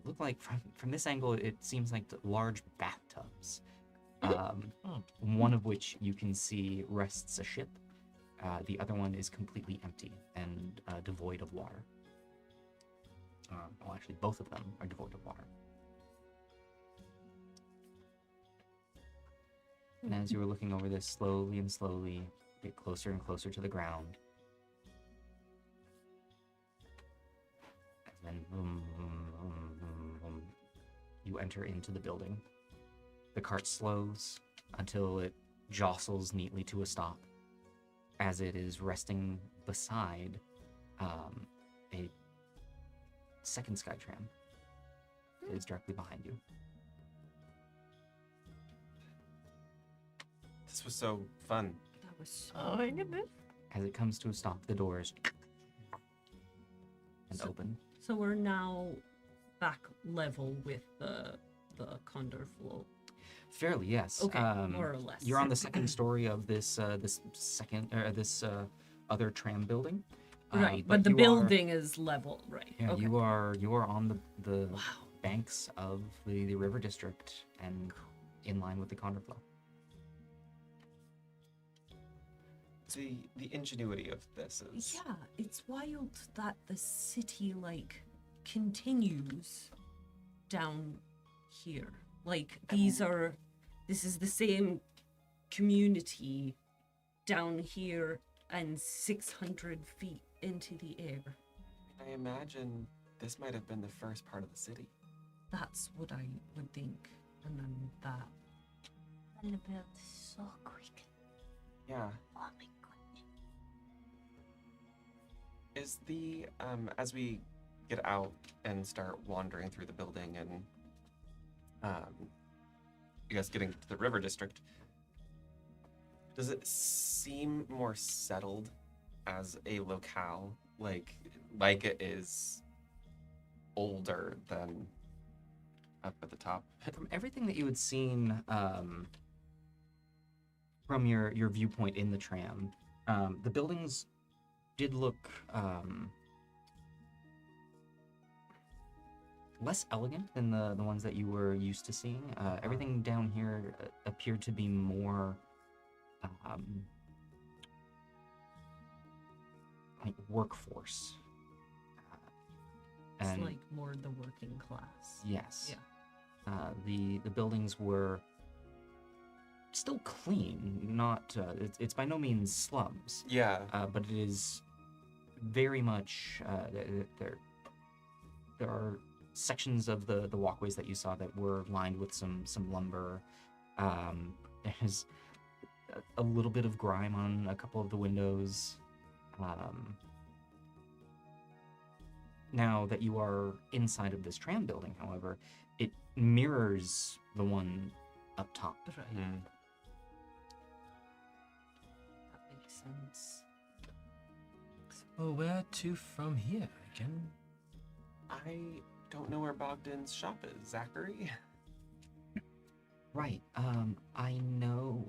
Speaker 1: look like from this angle it seems like large bathtubs, one of which you can see rests a ship. The other one is completely empty and devoid of water. Well, actually both of them are devoid of water. And as you were looking over this, slowly and slowly get closer and closer to the ground, and then boom, boom, boom, boom, boom, you enter into the building. The cart slows until it jostles neatly to a stop as it is resting beside a second Skytram. It is directly behind you.
Speaker 2: This was so fun.
Speaker 5: That was
Speaker 7: Oh my goodness.
Speaker 1: As it comes to a stop, the doors and
Speaker 5: So-
Speaker 1: open.
Speaker 5: So we're now back level with the condor float.
Speaker 1: Fairly, yes.
Speaker 5: Okay, more or less.
Speaker 1: You're on the second story of this other tram building.
Speaker 5: Right, but the
Speaker 1: you are-
Speaker 5: building is level, right?
Speaker 1: Yeah,
Speaker 5: okay.
Speaker 1: you are on the
Speaker 5: Wow.
Speaker 1: banks of the river district and in line with the Condor Flow.
Speaker 2: The ingenuity of this is
Speaker 5: Yeah, it's wild that the city like continues down here. Like this is the same community down here and 600 feet into the air.
Speaker 2: I imagine this might have been the first part of the city.
Speaker 5: That's what I would think. And then that.
Speaker 3: And the build is so quick.
Speaker 2: Yeah.
Speaker 3: Oh my goodness.
Speaker 2: Is the as we get out and start wandering through the building and I guess getting to the river district, does it seem more settled as a locale, like it is older than up at the top?
Speaker 1: From everything that you had seen from your viewpoint in the tram, the buildings did look less elegant than the ones that you were used to seeing. Everything down here appeared to be more like workforce.
Speaker 5: It's
Speaker 1: And
Speaker 5: like more the working class.
Speaker 1: yes,
Speaker 5: Yeah.
Speaker 1: the buildings were still clean. Not it's by no means slums,
Speaker 2: Yeah.
Speaker 1: but it is very much there are sections of the walkways that you saw that were lined with some lumber. There's a little bit of grime on a couple of the windows. Now that you are inside of this tram building, however, it mirrors the one up top.
Speaker 5: Right.
Speaker 2: Mm.
Speaker 5: That makes sense.
Speaker 6: Well, where to from here again?
Speaker 2: I don't know where Bogdan's shop is, Zachary.
Speaker 1: Right. I know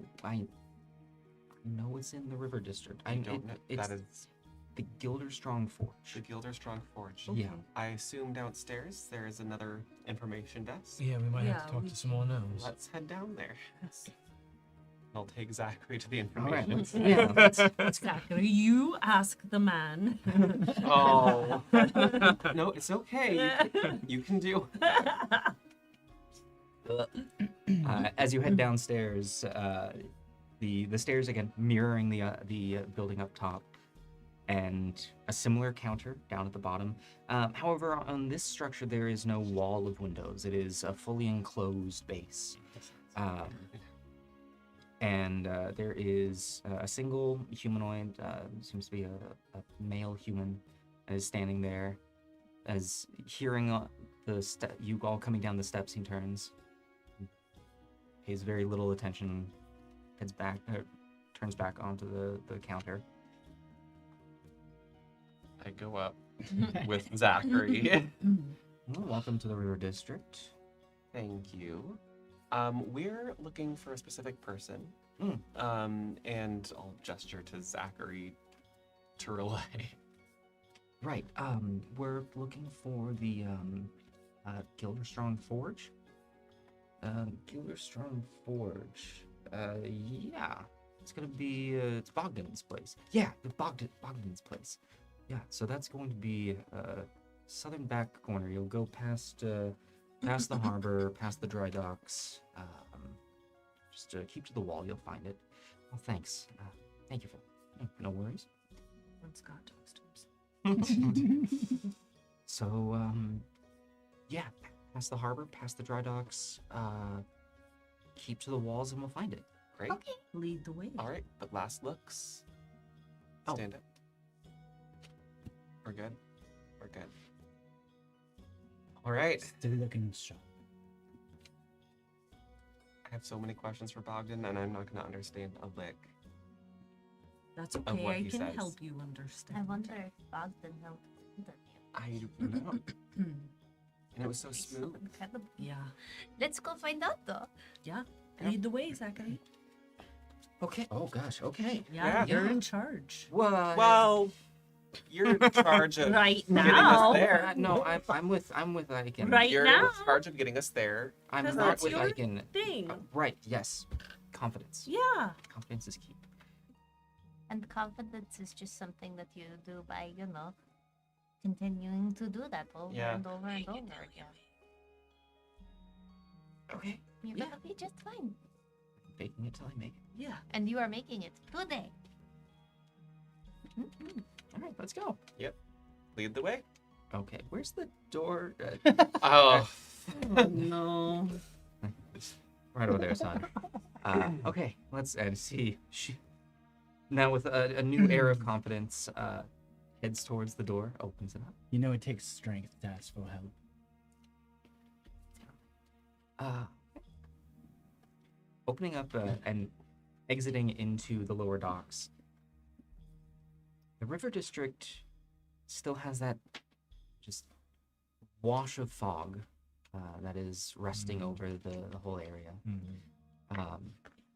Speaker 1: it's in the River District.
Speaker 2: I don't know.
Speaker 1: It's
Speaker 2: That is
Speaker 1: the Gilderstrong Forge.
Speaker 2: the Gilderstrong Forge.
Speaker 1: Yeah.
Speaker 2: I assume downstairs there is another information desk.
Speaker 6: Yeah, we might have
Speaker 5: Yeah,
Speaker 6: to talk
Speaker 5: we
Speaker 6: to some more gnomes.
Speaker 2: Let's head down there. I'll take Zachary to the
Speaker 1: All right.
Speaker 2: information.
Speaker 1: Yeah. Let's go.
Speaker 5: Zachary, you ask the man.
Speaker 2: Oh. No, it's okay. You can do.
Speaker 1: As you head downstairs, the stairs again mirroring the building up top, and a similar counter down at the bottom. However, on this structure there is no wall of windows. It is a fully enclosed base, and there is a single humanoid. Seems to be a male human, is standing there. As hearing you all coming down the steps, he turns. Pays very little attention, turns back onto the counter.
Speaker 2: I go up with Zachary.
Speaker 1: Well, welcome to the River District.
Speaker 2: Thank you. We're looking for a specific person.
Speaker 1: Mm.
Speaker 2: And I'll gesture to Zachary to relay.
Speaker 1: Right. We're looking for the Gilderstrong Forge. Gilderstrong Forge. Yeah. It's gonna be it's Bogdan's place. Yeah, the Bogdan's place. Yeah. So that's going to be southern back corner. You'll go past the harbor, past the dry docks. Just keep to the wall. You'll find it. Well, thanks. Thank you for. No worries.
Speaker 5: When Scott talks to himself.
Speaker 1: So, yeah, past the harbor, past the dry docks, keep to the walls and we'll find it.
Speaker 2: Great.
Speaker 3: Okay.
Speaker 5: Lead the way.
Speaker 2: All right, but last looks.
Speaker 1: Oh.
Speaker 2: Stand up. We're good. We're good. All right.
Speaker 4: Still looking sharp.
Speaker 2: I have so many questions for Bogdan, and I'm not going to understand a lick.
Speaker 5: That's
Speaker 2: Of
Speaker 5: okay.
Speaker 2: what
Speaker 5: I
Speaker 2: he
Speaker 5: can
Speaker 2: says.
Speaker 5: help you understand.
Speaker 3: I wonder if Bogdan helped them.
Speaker 2: I don't know. And it was so
Speaker 3: It's so
Speaker 2: smooth.
Speaker 3: incredible.
Speaker 5: Yeah.
Speaker 3: Let's go find out though.
Speaker 5: Yeah.
Speaker 2: Yep.
Speaker 5: Lead the way, Zachary.
Speaker 1: Okay. Oh gosh. Okay.
Speaker 5: Yeah,
Speaker 2: Yeah.
Speaker 5: you're in charge.
Speaker 1: What?
Speaker 2: Well, you're in charge of
Speaker 5: Right
Speaker 2: getting
Speaker 5: now.
Speaker 2: us there.
Speaker 1: No, I'm with Icon.
Speaker 5: Right
Speaker 2: You're
Speaker 5: now.
Speaker 2: in charge of getting us there.
Speaker 1: I'm
Speaker 5: Because
Speaker 1: not
Speaker 5: that's
Speaker 1: with
Speaker 5: your
Speaker 1: Icon.
Speaker 5: thing.
Speaker 1: Right. Yes. Confidence.
Speaker 5: Yeah.
Speaker 1: Confidence is key.
Speaker 3: And confidence is just something that you do by, continuing to do that over
Speaker 2: Yeah.
Speaker 3: and over and over again.
Speaker 1: Okay.
Speaker 3: You're
Speaker 5: Yeah.
Speaker 3: gonna be just fine.
Speaker 1: Faking it till I make it.
Speaker 5: Yeah.
Speaker 3: And you are making it today.
Speaker 1: All right. Let's go.
Speaker 2: Lead the way.
Speaker 1: Okay. Where's the door?
Speaker 2: Oh.
Speaker 5: Oh, no.
Speaker 1: Right over there, son. Okay. Let's see. She now with a new air of confidence heads towards the door, opens it up.
Speaker 4: You know it takes strength to ask for help.
Speaker 1: Opening up and exiting into the lower docks. The river district still has that just wash of fog that is resting over the whole area.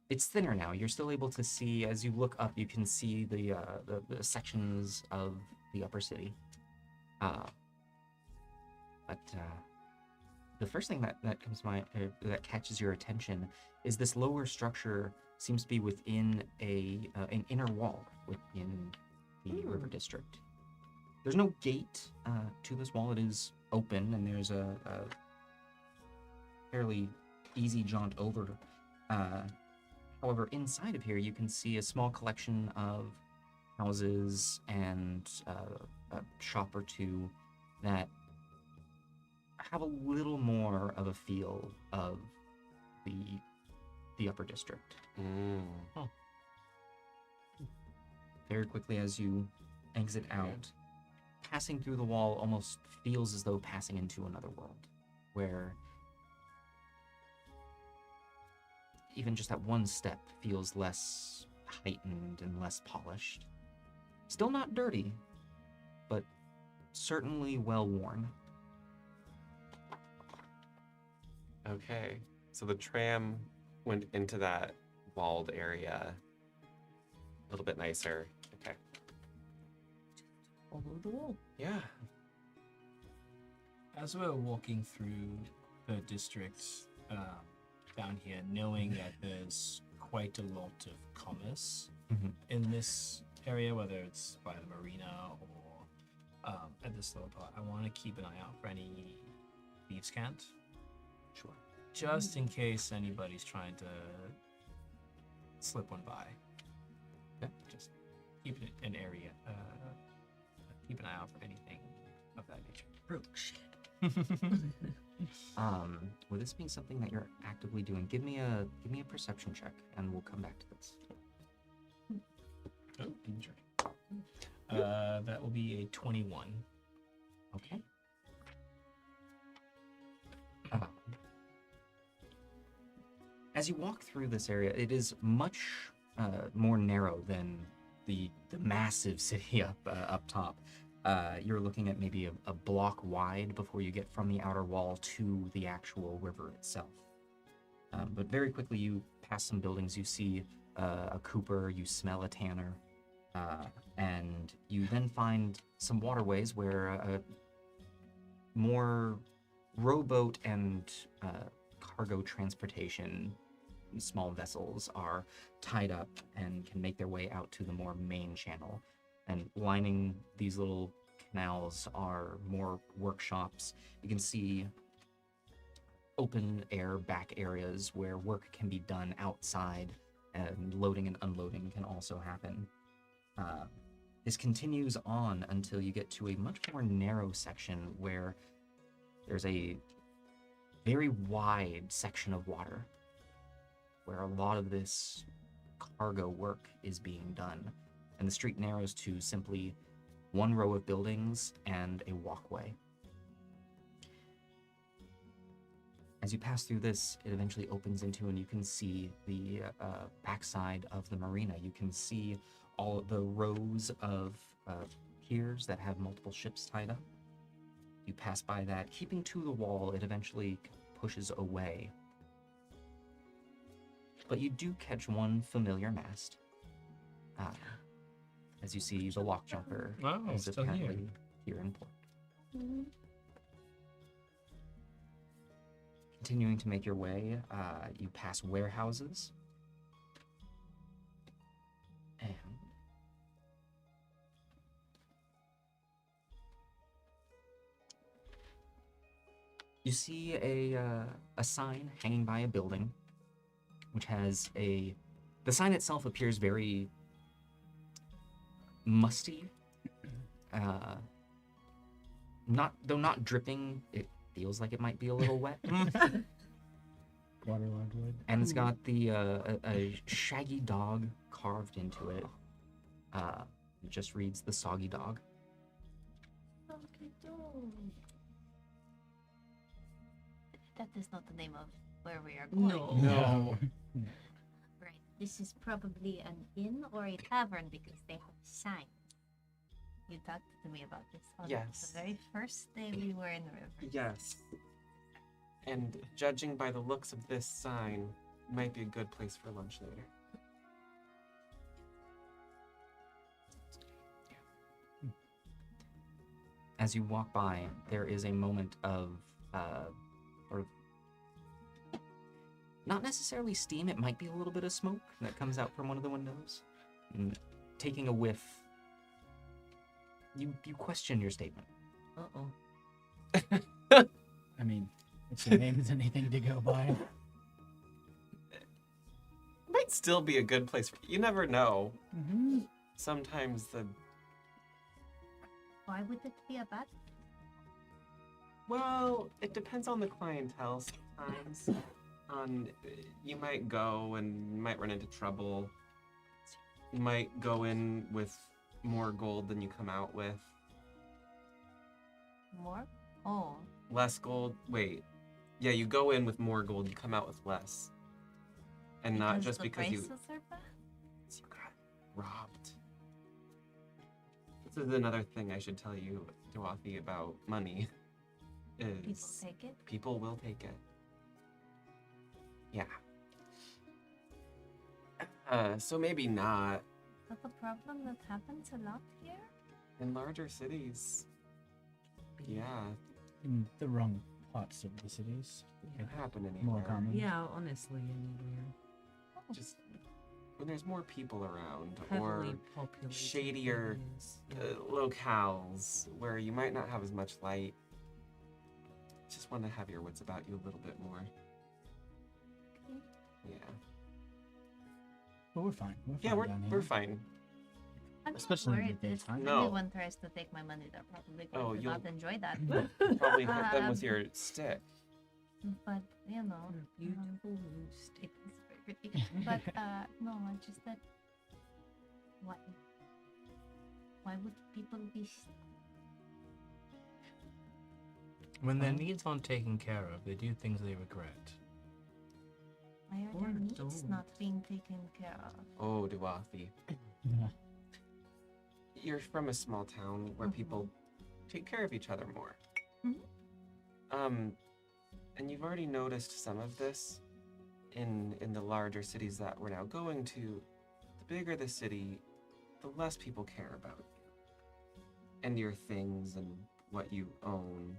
Speaker 1: It's thinner now. You're still able to see, as you look up, you can see the sections of the upper city. But the first thing that comes to mind, that catches your attention, is this lower structure seems to be within an inner wall within the river district. There's no gate to this wall. It is open, and there's a fairly easy jaunt over. However, inside of here, you can see a small collection of houses and a shop or two that have a little more of a feel of the upper district. Very quickly, as you exit out, passing through the wall almost feels as though passing into another world, where even just that one step feels less heightened and less polished. Still not dirty, but certainly well worn.
Speaker 2: Okay. So the tram went into that walled area a little bit nicer. Okay.
Speaker 5: Follow the wall.
Speaker 2: Yeah.
Speaker 6: As we're walking through the district down here, knowing that there's quite a lot of commerce
Speaker 1: Mhm.
Speaker 6: in this area, whether it's by the marina or at this lower part, I want to keep an eye out for any thieves' cant.
Speaker 1: Sure.
Speaker 6: Just in case anybody's trying to slip one by.
Speaker 1: Okay.
Speaker 6: Just keep it an area, keep an eye out for anything of that nature.
Speaker 5: Broke shit.
Speaker 1: With this being something that you're actively doing, give me a perception check, and we'll come back to this.
Speaker 6: Oh, interesting. That will be a 21.
Speaker 1: Okay. As you walk through this area, it is much more narrow than the massive city up top. You're looking at maybe a block wide before you get from the outer wall to the actual river itself. But very quickly, you pass some buildings. You see a cooper. You smell a tanner. And you then find some waterways where more rowboat and cargo transportation, small vessels are tied up and can make their way out to the more main channel. And lining these little canals are more workshops. You can see open air back areas where work can be done outside, and loading and unloading can also happen. This continues on until you get to a much more narrow section where there's a very wide section of water where a lot of this cargo work is being done. And the street narrows to simply one row of buildings and a walkway. As you pass through this, it eventually opens into, and you can see the backside of the marina. You can see all of the rows of piers that have multiple ships tied up. You pass by that, keeping to the wall, it eventually pushes away. But you do catch one familiar mast. As you see the lock jumper
Speaker 6: Oh,
Speaker 1: is
Speaker 6: still here.
Speaker 1: apparently here in port. Continuing to make your way, you pass warehouses. And you see a sign hanging by a building, which has the sign itself appears very musty. Not dripping, it feels like it might be a little wet.
Speaker 4: Waterlogged wood.
Speaker 1: And it's got a shaggy dog carved into it. It just reads the Soggy Dog.
Speaker 3: That is not the name of where we are going.
Speaker 5: No.
Speaker 2: No.
Speaker 3: Right. This is probably an inn or a tavern because they have a sign. You talked to me about this on
Speaker 2: Yes.
Speaker 3: the very first day we were in the river.
Speaker 2: Yes. And judging by the looks of this sign, might be a good place for lunch later.
Speaker 1: As you walk by, there is a moment of, sort of, not necessarily steam, it might be a little bit of smoke that comes out from one of the windows. And taking a whiff, you question your statement.
Speaker 5: Uh-oh.
Speaker 4: I mean, if the name is anything to go by.
Speaker 2: Might still be a good place for you never know.
Speaker 4: Mm-hmm.
Speaker 2: Sometimes the
Speaker 3: Why would it be a bad?
Speaker 2: well, it depends on the clientele sometimes. You might go and you might run into trouble. You might go in with more gold than you come out with.
Speaker 3: More? Oh.
Speaker 2: Less gold. Wait. Yeah, you go in with more gold, you come out with less. And not just
Speaker 3: the
Speaker 2: because you
Speaker 3: prices are bad?
Speaker 2: got robbed. This is another thing I should tell you, Dwathi, about money.
Speaker 3: People
Speaker 2: Is
Speaker 3: take it?
Speaker 2: people will take it. Yeah. So maybe not.
Speaker 3: Is that a problem that happens a lot here?
Speaker 2: In larger cities. Yeah,
Speaker 4: In the wrong parts of the cities.
Speaker 2: it can happen
Speaker 4: More
Speaker 2: anywhere.
Speaker 4: common.
Speaker 5: Yeah, honestly, anywhere.
Speaker 2: Just when there's more people around
Speaker 5: Heavily
Speaker 2: or
Speaker 5: populated
Speaker 2: shadier
Speaker 5: areas. Yeah.
Speaker 2: locales where you might not have as much light. Just want to have your wits about you a little bit more. Yeah.
Speaker 4: But we're fine. We're fine
Speaker 2: Yeah, we're
Speaker 4: down
Speaker 2: we're
Speaker 4: here.
Speaker 2: fine.
Speaker 3: I'm not
Speaker 4: Especially in the
Speaker 3: worried. If
Speaker 4: daytime.
Speaker 2: No.
Speaker 3: anyone tries to take my money, they're probably
Speaker 2: Oh,
Speaker 3: going to
Speaker 2: you'll-
Speaker 3: not enjoy that.
Speaker 2: Probably hit them with your stick.
Speaker 3: But, you know,
Speaker 5: Your beautiful new stick.
Speaker 3: it is very pretty. But, no, I just that. Why would people be.
Speaker 6: When their needs aren't taken care of, they do things they regret.
Speaker 3: Why are
Speaker 5: Or
Speaker 3: their needs
Speaker 5: don't.
Speaker 3: not being taken care of?
Speaker 2: Oh, Dwathi.
Speaker 4: Yeah.
Speaker 2: You're from a small town where people take care of each other more.
Speaker 3: Mhm.
Speaker 2: And you've already noticed some of this in the larger cities that we're now going to. The bigger the city, the less people care about you and your things and what you own.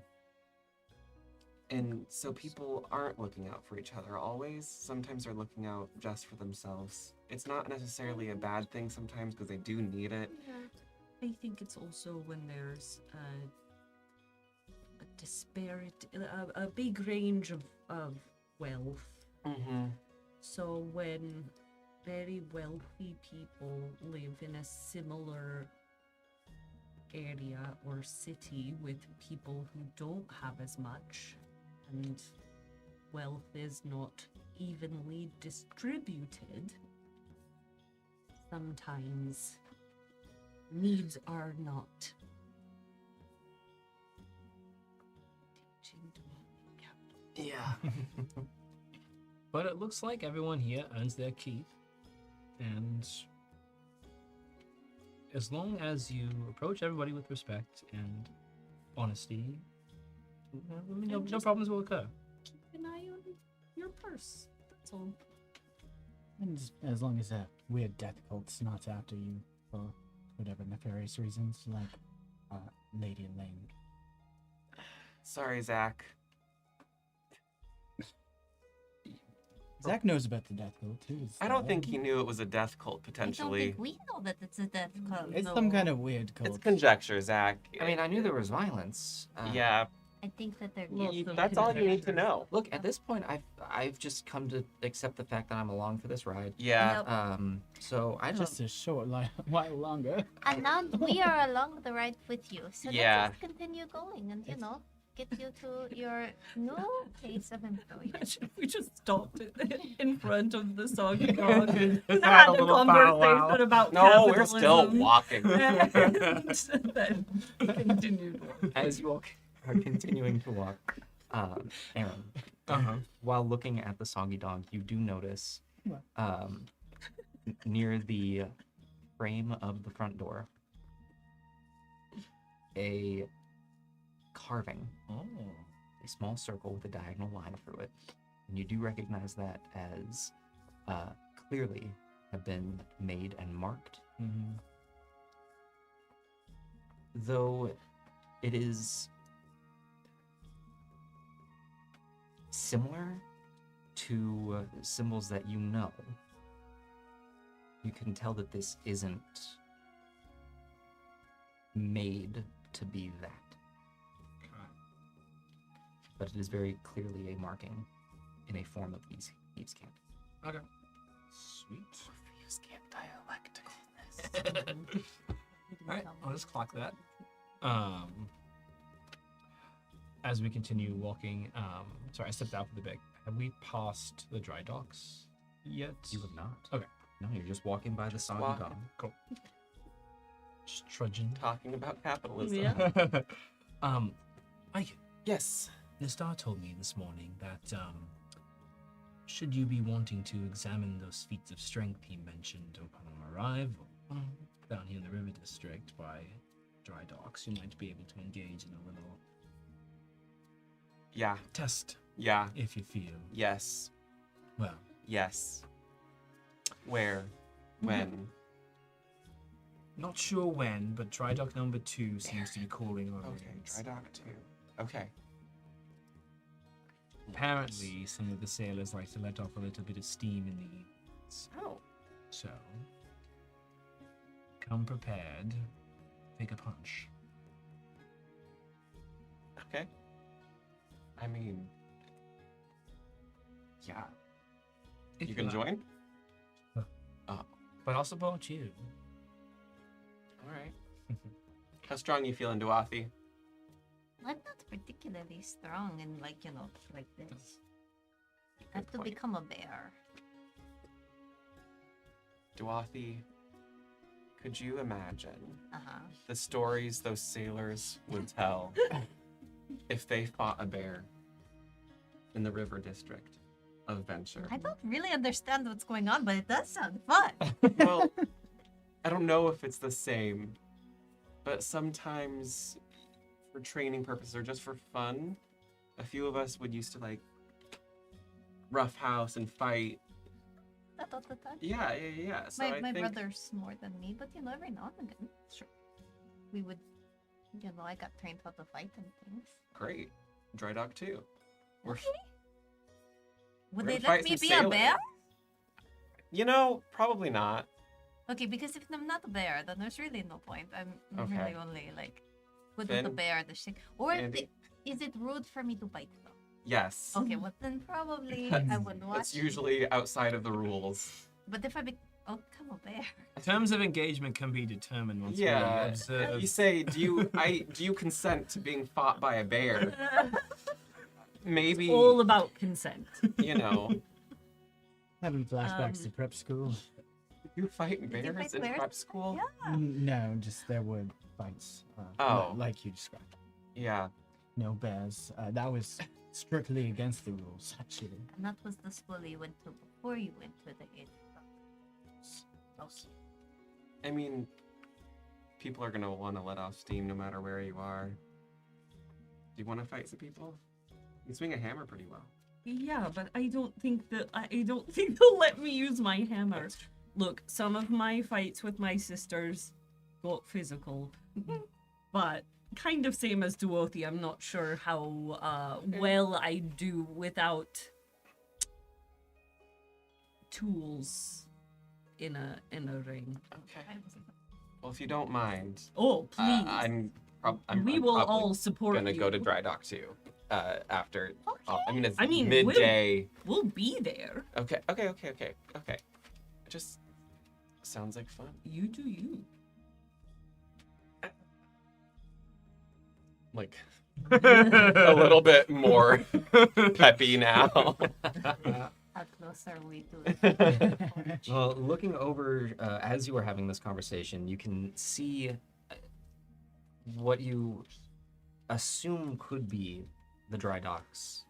Speaker 2: And so people aren't looking out for each other always. Sometimes they're looking out just for themselves. It's not necessarily a bad thing sometimes because they do need it.
Speaker 5: I think it's also when there's a disparity, a big range of wealth.
Speaker 2: Mm-hmm.
Speaker 5: So when very wealthy people live in a similar area or city with people who don't have as much, and wealth is not evenly distributed, sometimes needs are not.
Speaker 2: Yeah.
Speaker 6: But it looks like everyone here earns their keep, and as long as you approach everybody with respect and honesty No problems will occur.
Speaker 5: Keep an eye on your purse. That's all.
Speaker 4: And as long as a weird death cult's not after you for whatever nefarious reasons, like Lady Elaine.
Speaker 2: Sorry, Zach.
Speaker 4: Zach knows about the death cult too.
Speaker 2: I don't think he knew it was a death cult,
Speaker 3: I don't
Speaker 2: potentially.
Speaker 3: think we know that it's a death cult.
Speaker 4: It's some kind of weird cult.
Speaker 2: It's conjecture, Zach.
Speaker 1: I mean, I knew there was violence.
Speaker 2: Yeah,
Speaker 3: I think that they're
Speaker 5: Well,
Speaker 3: guilty.
Speaker 2: that's all you need to know.
Speaker 1: Look, at this point, I've just come to accept the fact that I'm along for this ride.
Speaker 2: Yeah.
Speaker 3: Yep.
Speaker 1: So I don't.
Speaker 4: Just a short while longer.
Speaker 3: And now we are along the ride with you. So
Speaker 2: Yeah.
Speaker 3: let's just continue going and, get you to your new place of employment.
Speaker 5: Imagine if we just stopped in front of the soggy dog and
Speaker 6: Just
Speaker 5: had
Speaker 6: had a
Speaker 5: a
Speaker 6: little
Speaker 5: conversation
Speaker 6: powwow.
Speaker 5: about
Speaker 2: No, we're still
Speaker 5: capitalism.
Speaker 2: walking.
Speaker 5: And then continued.
Speaker 1: As you all are continuing to walk, Aaron, while looking at the soggy dog, you do notice
Speaker 4: What?
Speaker 1: near the frame of the front door a carving, a small circle with a diagonal line through it. And you do recognize that as clearly have been made and marked, though it is similar to symbols that you know. You can tell that this isn't made to be that. But it is very clearly a marking in a form of thieves' camp.
Speaker 6: Okay. Sweet.
Speaker 1: Thieves' camp dialecticalness.
Speaker 6: Alright, I'll just clock that. As we continue walking, sorry, I stepped out for the bit. Have we passed the dry docks yet?
Speaker 1: You have not.
Speaker 6: Okay.
Speaker 1: No, you're just walking by the soggy
Speaker 2: walking.
Speaker 1: dog.
Speaker 6: Cool. Just trudging.
Speaker 2: Talking about capitalism.
Speaker 5: Yeah.
Speaker 6: Mike,
Speaker 2: Yes.
Speaker 6: the star told me this morning that, should you be wanting to examine those feats of strength he mentioned upon arrival down here in the river district by dry docks, you might be able to engage in a little
Speaker 2: Yeah.
Speaker 6: test
Speaker 2: Yeah.
Speaker 6: if you feel,
Speaker 2: Yes.
Speaker 6: well,
Speaker 2: Yes. Where? When?
Speaker 6: not sure when, but dry dock number 2 seems to be calling our
Speaker 2: Okay.
Speaker 6: names.
Speaker 2: Dry dock 2. Okay.
Speaker 6: Apparently, some of the sailors like to let off a little bit of steam in the evenings.
Speaker 2: Oh.
Speaker 6: So, come prepared. Take a punch.
Speaker 2: Okay. I mean, yeah.
Speaker 6: If
Speaker 2: You can
Speaker 6: like.
Speaker 2: join?
Speaker 6: But I'll support you.
Speaker 2: All right. How strong you feeling, Duathi?
Speaker 3: I'm not particularly strong and like this. I have
Speaker 2: Good
Speaker 3: to
Speaker 2: point.
Speaker 3: become a bear.
Speaker 2: Duathi, could you imagine
Speaker 3: Uh-huh.
Speaker 2: the stories those sailors would tell if they fought a bear in the river district of Venture?
Speaker 3: I don't really understand what's going on, but it does sound fun.
Speaker 2: Well, I don't know if it's the same, but sometimes for training purposes or just for fun, a few of us would used to like roughhouse and fight.
Speaker 3: Not all the time.
Speaker 2: Yeah. So
Speaker 3: my
Speaker 2: I think
Speaker 3: brother's more than me, but every now and again, sure. We would, I got trained how to fight and things.
Speaker 2: great. Dry dock too. We're,
Speaker 3: Okay. Would
Speaker 2: we're
Speaker 3: they
Speaker 2: gonna
Speaker 3: let
Speaker 2: fight
Speaker 3: me
Speaker 2: some
Speaker 3: be a
Speaker 2: sailors.
Speaker 3: bear?
Speaker 2: Probably not.
Speaker 3: Okay, because if I'm not a bear, then there's really no point. I'm
Speaker 2: Okay.
Speaker 3: really only like good with the
Speaker 2: Finn?
Speaker 3: bear, the shit. Or
Speaker 2: Andy?
Speaker 3: is it rude for me to bite though?
Speaker 2: Yes.
Speaker 3: Okay, well then probably I would watch.
Speaker 2: That's usually outside of the rules.
Speaker 3: But if I become a bear,
Speaker 6: Terms of engagement can be determined once we
Speaker 2: Yeah.
Speaker 6: observe.
Speaker 2: You say, do you consent to being fought by a bear? Maybe,
Speaker 5: All about consent.
Speaker 2: you know,
Speaker 4: Having flashbacks to prep school.
Speaker 2: you fight
Speaker 3: you
Speaker 2: bears
Speaker 3: fight
Speaker 2: in
Speaker 3: bears?
Speaker 2: prep school?
Speaker 3: Yeah.
Speaker 4: No, just there were fights.
Speaker 2: Oh.
Speaker 4: Like you described.
Speaker 2: Yeah.
Speaker 4: No bears. That was strictly against the rules, actually.
Speaker 3: and that was the school you went to before you went to the gate. Okay.
Speaker 2: I mean, people are gonna want to let off steam no matter where you are. Do you want to fight some people? You swing a hammer pretty well.
Speaker 5: Yeah, but I don't think they'll let me use my hammer.
Speaker 2: That's true.
Speaker 5: Look, some of my fights with my sisters got physical, but kind of same as Duothi. I'm not sure how well I do without tools in a ring.
Speaker 2: Okay. Well, if you don't mind,
Speaker 5: Oh, please. We will
Speaker 2: probably
Speaker 5: all support
Speaker 2: gonna
Speaker 5: you.
Speaker 2: go to dry dock too. After,
Speaker 3: Okay.
Speaker 2: it's
Speaker 5: I mean,
Speaker 2: midday.
Speaker 5: We'll be there.
Speaker 2: Okay. It just sounds like fun.
Speaker 5: You do you.
Speaker 2: Like a little bit more peppy now.
Speaker 3: How close are we to it?
Speaker 1: Well, looking over as you are having this conversation, you can see what you assume could be the dry docks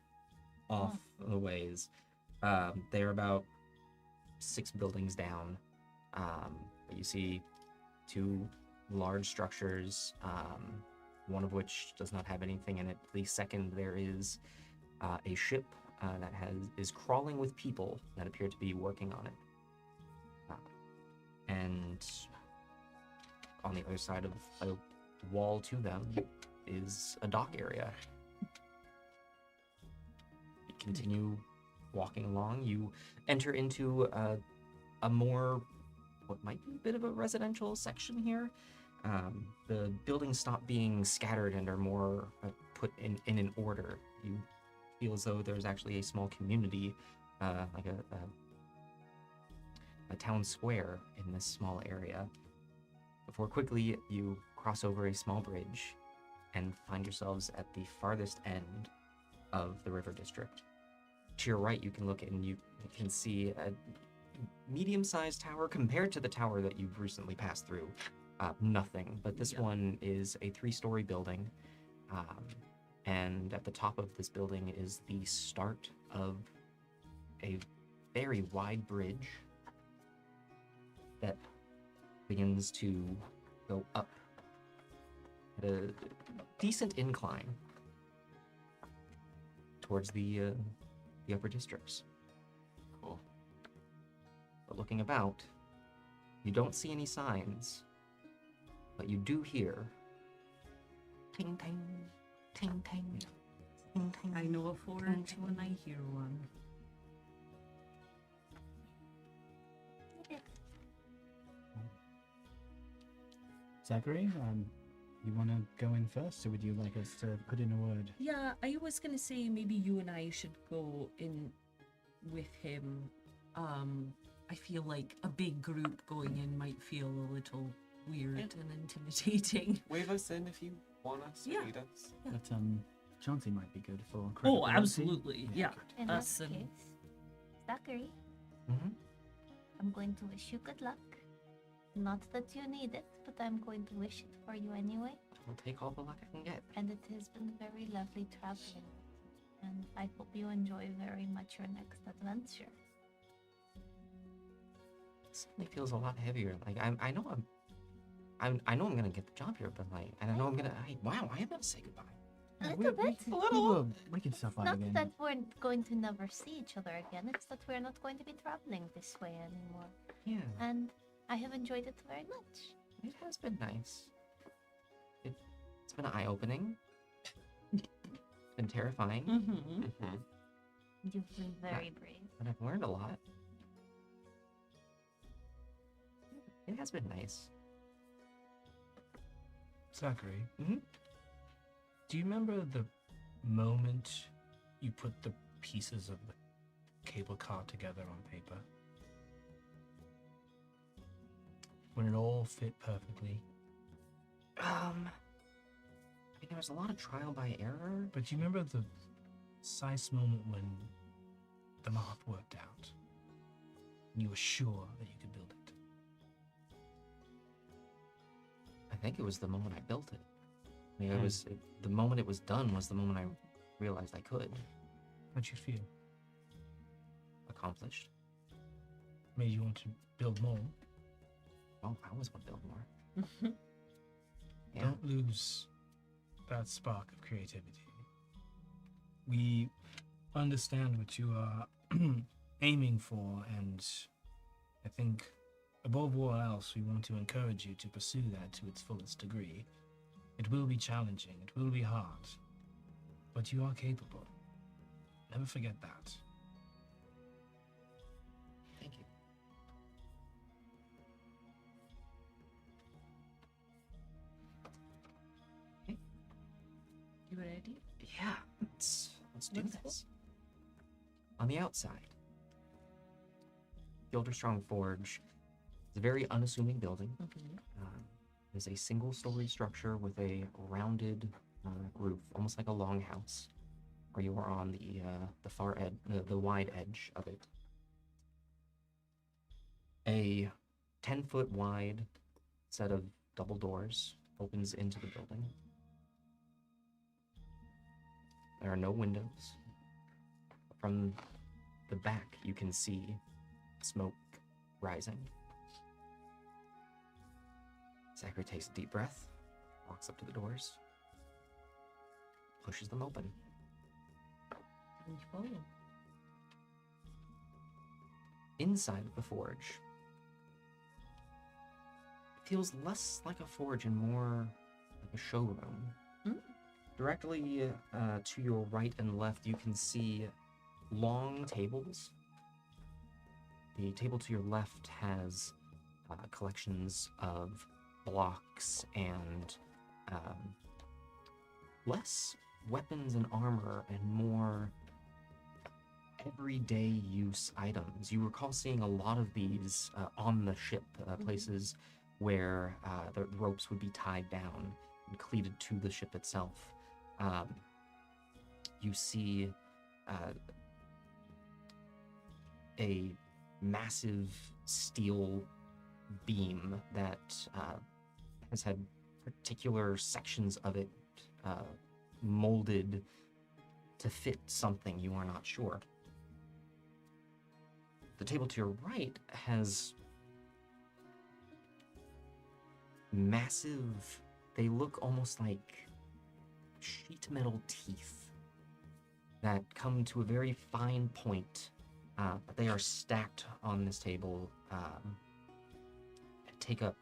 Speaker 1: off the ways. They're about 6 buildings down. But you see 2 large structures, one of which does not have anything in it. The second, there is a ship that is crawling with people that appear to be working on it. And on the other side of a wall to them is a dock area. You continue walking along. You enter into a more, what might be a bit of a residential section here. The buildings stop being scattered and are more put in an order. You feel as though there's actually a small community, like a town square in this small area. Before quickly you cross over a small bridge and find yourselves at the farthest end of the river district. To your right, you can look and you can see a medium-sized tower compared to the tower that you've recently passed through. Nothing, but this one is a 3-story building, and at the top of this building is the start of a very wide bridge that begins to go up at a decent incline towards the upper districts.
Speaker 2: Cool.
Speaker 1: But looking about, you don't see any signs, but you do hear ting ting, ting ting, ting ting.
Speaker 5: I know a forge when I hear one.
Speaker 4: Zachary, you want to go in first, or would you like us to put in a word?
Speaker 5: Yeah, I was gonna say maybe you and I should go in with him. I feel like a big group going in might feel a little weird and intimidating.
Speaker 2: Wave us in if you want us to
Speaker 5: Yeah.
Speaker 2: lead us.
Speaker 4: But Chauncey might be good for critical
Speaker 5: Oh,
Speaker 4: ability.
Speaker 5: absolutely. Yeah.
Speaker 3: In
Speaker 5: Us
Speaker 3: that
Speaker 5: and
Speaker 3: case, Zachary,
Speaker 1: Mm-hmm.
Speaker 3: I'm going to wish you good luck. Not that you need it, but I'm going to wish it for you anyway.
Speaker 1: I'll take all the luck I can get.
Speaker 3: And it has been very lovely traveling. And I hope you enjoy very much your next adventure.
Speaker 1: It suddenly feels a lot heavier. Like I know I'm gonna get the job here, but like, and I know I'm gonna. Wow, I am gonna say goodbye.
Speaker 3: A little bit.
Speaker 4: We can stuff out
Speaker 3: Not
Speaker 4: again.
Speaker 3: that we're going to never see each other again. It's that we're not going to be traveling this way anymore.
Speaker 1: Yeah,
Speaker 3: And I have enjoyed it very much.
Speaker 1: it has been nice. It's been eye-opening. It's been terrifying,
Speaker 5: Mm-hmm.
Speaker 2: Mm-hmm.
Speaker 3: You've been very brave.
Speaker 1: but I've learned a lot. It has been nice.
Speaker 6: Zachary,
Speaker 1: Mhm.
Speaker 6: do you remember the moment you put the pieces of the cable car together on paper? When it all fit perfectly?
Speaker 1: I mean, there was a lot of trial by error.
Speaker 6: But do you remember the precise moment when the math worked out? And you were sure that you could build it?
Speaker 1: I think it was the moment I built it. I mean, the moment it was done was the moment I realized I could.
Speaker 6: How'd you feel?
Speaker 1: Accomplished.
Speaker 6: Made you want to build more?
Speaker 1: Well, I always want to build more. Yeah.
Speaker 6: Don't lose that spark of creativity. we understand what you are aiming for, and I think above all else, we want to encourage you to pursue that to its fullest degree. It will be challenging, it will be hard, but you are capable. Never forget that.
Speaker 1: Thank you.
Speaker 5: You ready?
Speaker 1: Yeah, let's do
Speaker 5: Let's go.
Speaker 1: this. On the outside, Gilderstrong Forge is a very unassuming building. It is a single-story structure with a rounded roof, almost like a longhouse, where you are on the far edge, the wide edge of it. A 10-foot wide set of double doors opens into the building. There are no windows. From the back, you can see smoke rising. Zachary takes a deep breath, walks up to the doors, pushes them open.
Speaker 5: We follow.
Speaker 1: Inside of the forge, it feels less like a forge and more like a showroom. Directly to your right and left, you can see long tables. The table to your left has collections of blocks and less weapons and armor and more everyday use items. You recall seeing a lot of these on the ship, places where the ropes would be tied down and cleated to the ship itself. You see a massive steel beam that has had particular sections of it molded to fit something, you are not sure. The table to your right has massive, they look almost like sheet metal teeth that come to a very fine point, but they are stacked on this table and take up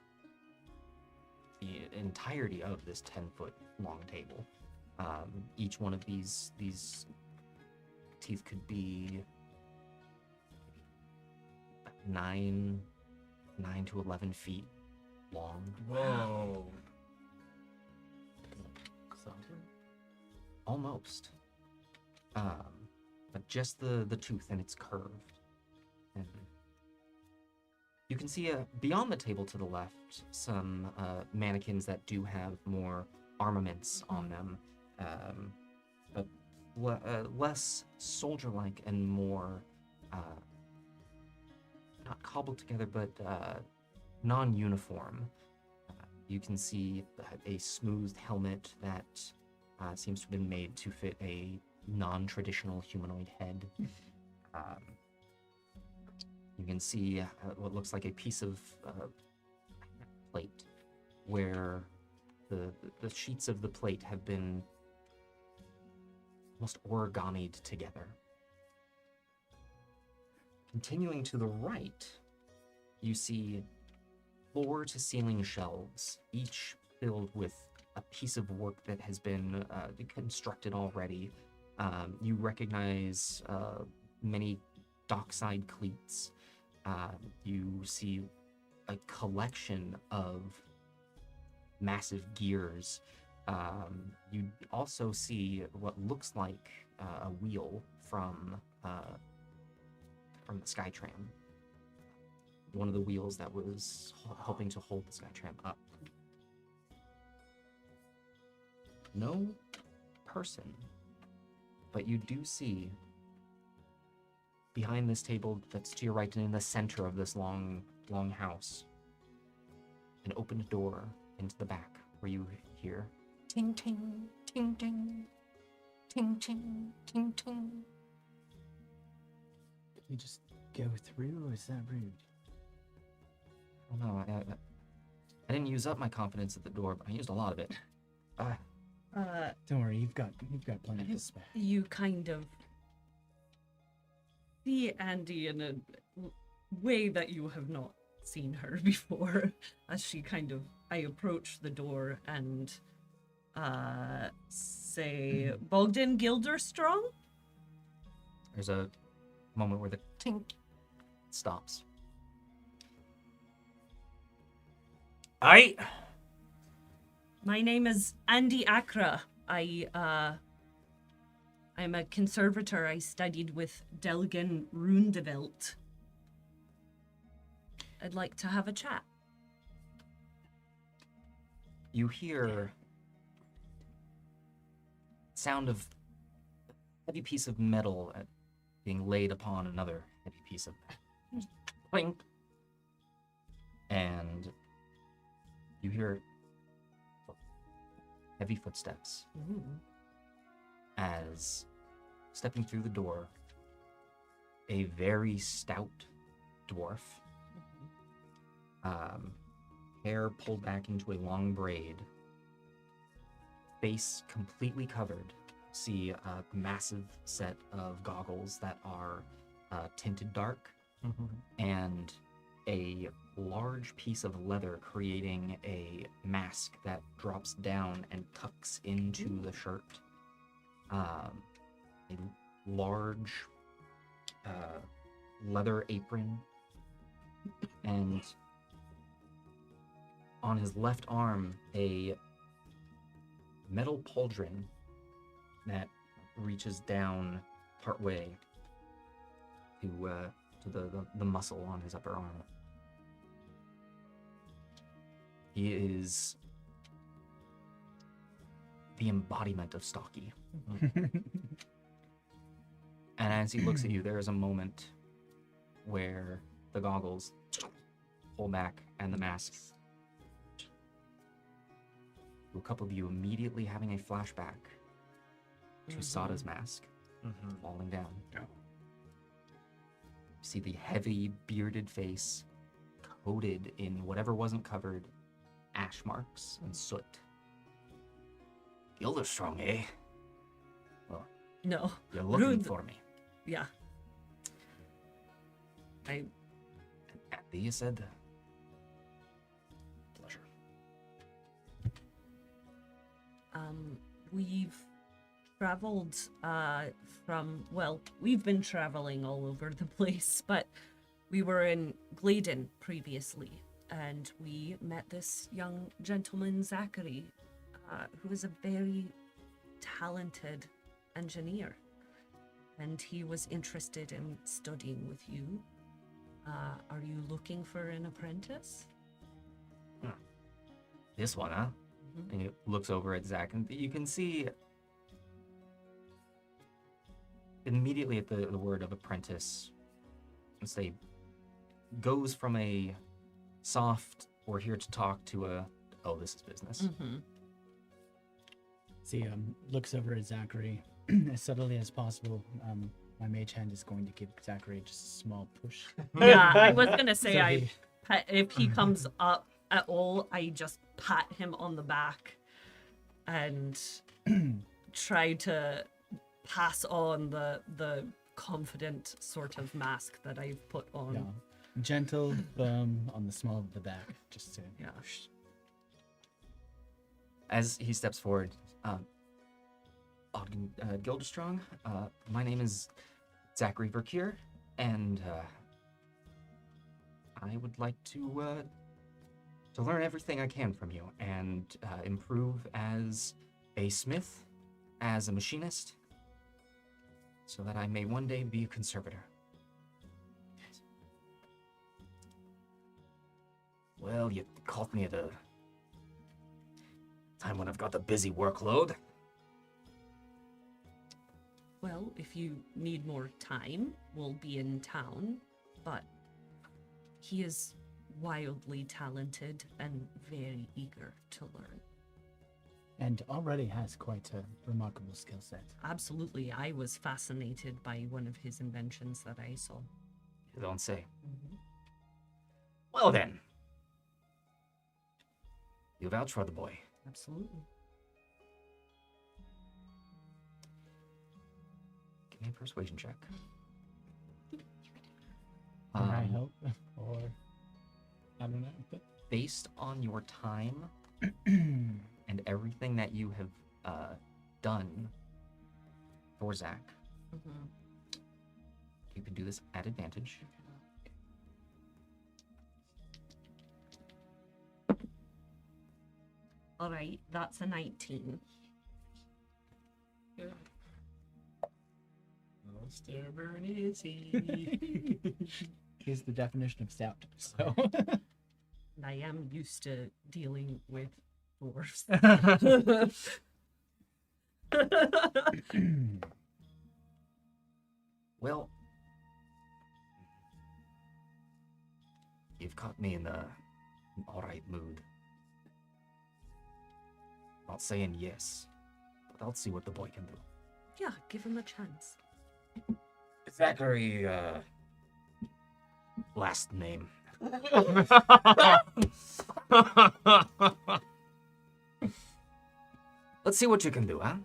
Speaker 1: the entirety of this 10-foot long table. Each one of these teeth could be 9 to 11 feet long.
Speaker 6: Whoa.
Speaker 1: Almost. But just the tooth, and it's curved. And you can see beyond the table to the left some mannequins that do have more armaments on them, but less soldier-like and more not cobbled together, but non-uniform. You can see a smoothed helmet that seems to have been made to fit a non-traditional humanoid head. You can see what looks like a piece of plate where the sheets of the plate have been almost origamied together. Continuing to the right, you see floor-to-ceiling shelves, each filled with a piece of work that has been constructed already. You recognize many dockside cleats. You see a collection of massive gears. You also see what looks like a wheel from the Skytram. One of the wheels that was helping to hold the Skytram up. No person, but you do see behind this table that's to your right and in the center of this long house, an opened door into the back where you hear ting ting ting ting ting ting ting ting.
Speaker 4: You just go through, or is that rude?
Speaker 1: I don't know. I didn't use up my confidence at the door, but I used a lot of it.
Speaker 4: Don't worry, you've got plenty to spare.
Speaker 5: You kind of see Andy in a way that you have not seen her before, as she I approach the door and say, Bogdan Gilderstrong?
Speaker 1: There's a moment where the tink stops. Aye.
Speaker 5: My name is Andy Accra. I'm a conservator. I studied with Delgan Rundevelt. I'd like to have a chat.
Speaker 1: You hear sound of a heavy piece of metal being laid upon another heavy piece of metal. Clink. And you hear heavy footsteps as, stepping through the door, a very stout dwarf, hair pulled back into a long braid, face completely covered. See a massive set of goggles that are tinted dark, and a large piece of leather creating a mask that drops down and tucks into the shirt. A large leather apron, and on his left arm, a metal pauldron that reaches down partway to the muscle on his upper arm. He is the embodiment of stocky. And as he looks at you, there is a moment where the goggles pull back and the mask. To a couple of you immediately having a flashback to Sada's mask falling down. You see the heavy bearded face coated in whatever wasn't covered, ash marks and soot. Gilderstrong, eh? Well,
Speaker 5: No.
Speaker 1: you're looking
Speaker 5: Rude.
Speaker 1: for me.
Speaker 5: Yeah.
Speaker 1: Andy, you said? Pleasure.
Speaker 5: We've traveled we've been traveling all over the place, but we were in Gladen previously, and we met this young gentleman, Zachary, who is a very talented engineer, and he was interested in studying with you. Are you looking for an apprentice?
Speaker 1: This one, huh? And he looks over at Zach, and you can see immediately at the word of apprentice, let's say, goes from a soft, we're here to talk, to a, oh, this is business.
Speaker 4: See, looks over at Zachary as subtly as possible. My mage hand is going to give Zachary just a small push.
Speaker 5: Yeah, I was gonna say
Speaker 4: So
Speaker 5: if he comes up at all, I just pat him on the back and try to pass on the confident sort of mask that I've put on.
Speaker 4: Yeah, gentle on the small of the back, just to.
Speaker 5: Yeah.
Speaker 1: As he steps forward, Gilderstrong, my name is Zachary Verkeer, and I would like to learn everything I can from you and improve as a smith, as a machinist, so that I may one day be a conservator. Well, you caught me at a time when I've got a busy workload.
Speaker 5: Well, if you need more time, we'll be in town, but he is wildly talented and very eager to learn.
Speaker 4: And already has quite a remarkable skill set.
Speaker 5: Absolutely, I was fascinated by one of his inventions that I saw.
Speaker 1: You don't say. Well then. You vouch for the boy.
Speaker 5: Absolutely.
Speaker 1: Give me a persuasion check.
Speaker 4: Can I help? Or I don't know. But
Speaker 1: Based on your time and everything that you have done for Zach,
Speaker 5: Mhm.
Speaker 1: you can do this at advantage.
Speaker 5: All right, that's a 19.
Speaker 6: Stubborn is he?
Speaker 4: here's the definition of stout. So
Speaker 5: And I am used to dealing with dwarves.
Speaker 1: Well, you've caught me in the alright mood. Not saying yes, but I'll see what the boy can do.
Speaker 5: Yeah, give him a chance.
Speaker 1: Zachary, last name. Let's see what you can do, huh?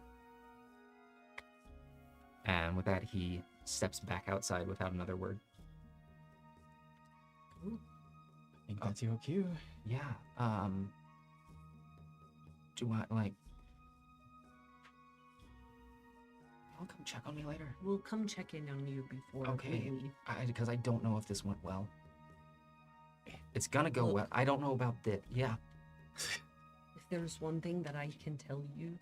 Speaker 1: And with that, he steps back outside without another word.
Speaker 4: I think that's your cue.
Speaker 1: Yeah, do I, like... I'll come check on me later.
Speaker 5: We'll come check in on you before
Speaker 1: Okay.
Speaker 5: we leave.
Speaker 1: Because I don't know if this went well. It's gonna go
Speaker 5: Look.
Speaker 1: well. I don't know about that. Yeah.
Speaker 5: If there's one thing that I can tell you,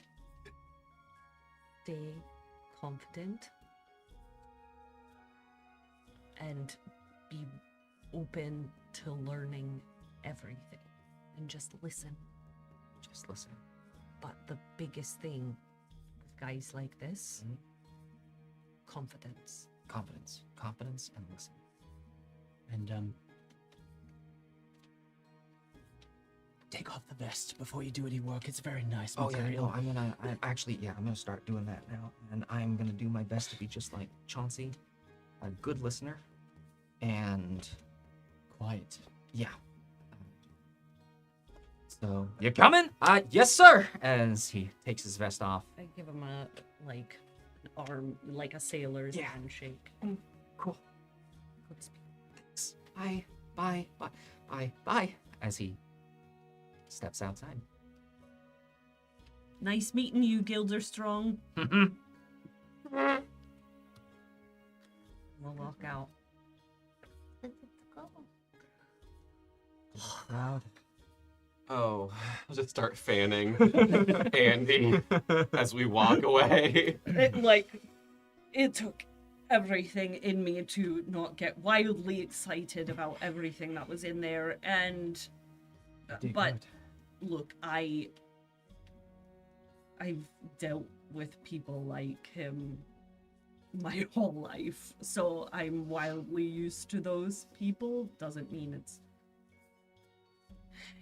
Speaker 5: stay confident and be open to learning everything and just listen.
Speaker 1: Just listen.
Speaker 5: But the biggest thing with guys like this,
Speaker 1: Mhm.
Speaker 5: confidence.
Speaker 1: Confidence. Confidence and listen.
Speaker 4: And take off the vest before you do any work. It's very nice
Speaker 1: Oh yeah,
Speaker 4: material.
Speaker 1: no, I'm gonna start doing that now, and I'm gonna do my best to be just like Chauncey, a good listener, and
Speaker 4: Quiet.
Speaker 1: yeah. So you coming? Yes, sir. As he takes his vest off.
Speaker 5: I give him an arm, like a sailor's
Speaker 1: Yeah.
Speaker 5: handshake.
Speaker 1: Cool.
Speaker 5: Godspeed.
Speaker 1: Thanks. Bye. Bye. Bye. Bye. Bye. As he steps outside.
Speaker 5: Nice meeting you, Gilderstrong. We'll walk out.
Speaker 3: Let's go.
Speaker 4: Loud.
Speaker 2: Oh, I'll just start fanning Andy as we walk away.
Speaker 5: It took everything in me to not get wildly excited about everything that was in there, and
Speaker 4: You did
Speaker 5: but
Speaker 4: good.
Speaker 5: look, I've dealt with people like him my whole life, so I'm wildly used to those people. Doesn't mean it's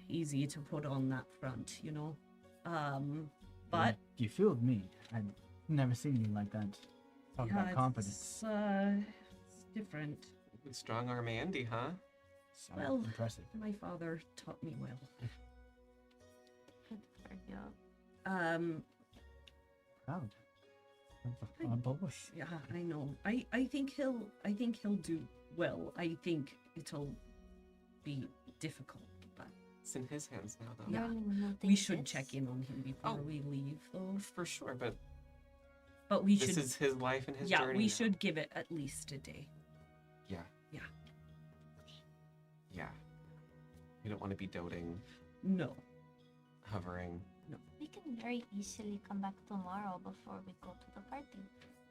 Speaker 5: easy to put on that front, you know. But
Speaker 4: You fooled me. I'd never seen you like that. Talk about confidence.
Speaker 5: It's different.
Speaker 2: Strong arm Andy, huh?
Speaker 4: So
Speaker 5: Well-
Speaker 4: impressive.
Speaker 5: My father taught me well.
Speaker 3: Good for you.
Speaker 4: Proud. On both.
Speaker 5: Yeah, I know. I think he'll do well. I think it'll be difficult, but
Speaker 2: It's in his hands now, though.
Speaker 5: Yeah.
Speaker 3: Learning new
Speaker 5: we
Speaker 3: things
Speaker 5: should
Speaker 3: is-
Speaker 5: check in on him before
Speaker 2: Oh.
Speaker 5: we leave, though.
Speaker 2: For sure, but
Speaker 5: But we
Speaker 2: this
Speaker 5: should,
Speaker 2: is his life and his
Speaker 5: yeah,
Speaker 2: journey.
Speaker 5: we
Speaker 2: now.
Speaker 5: should give it at least a day.
Speaker 2: Yeah.
Speaker 5: Yeah.
Speaker 2: Yeah. You don't want to be doting,
Speaker 5: No,
Speaker 2: hovering.
Speaker 3: We can very easily come back tomorrow before we go to the party.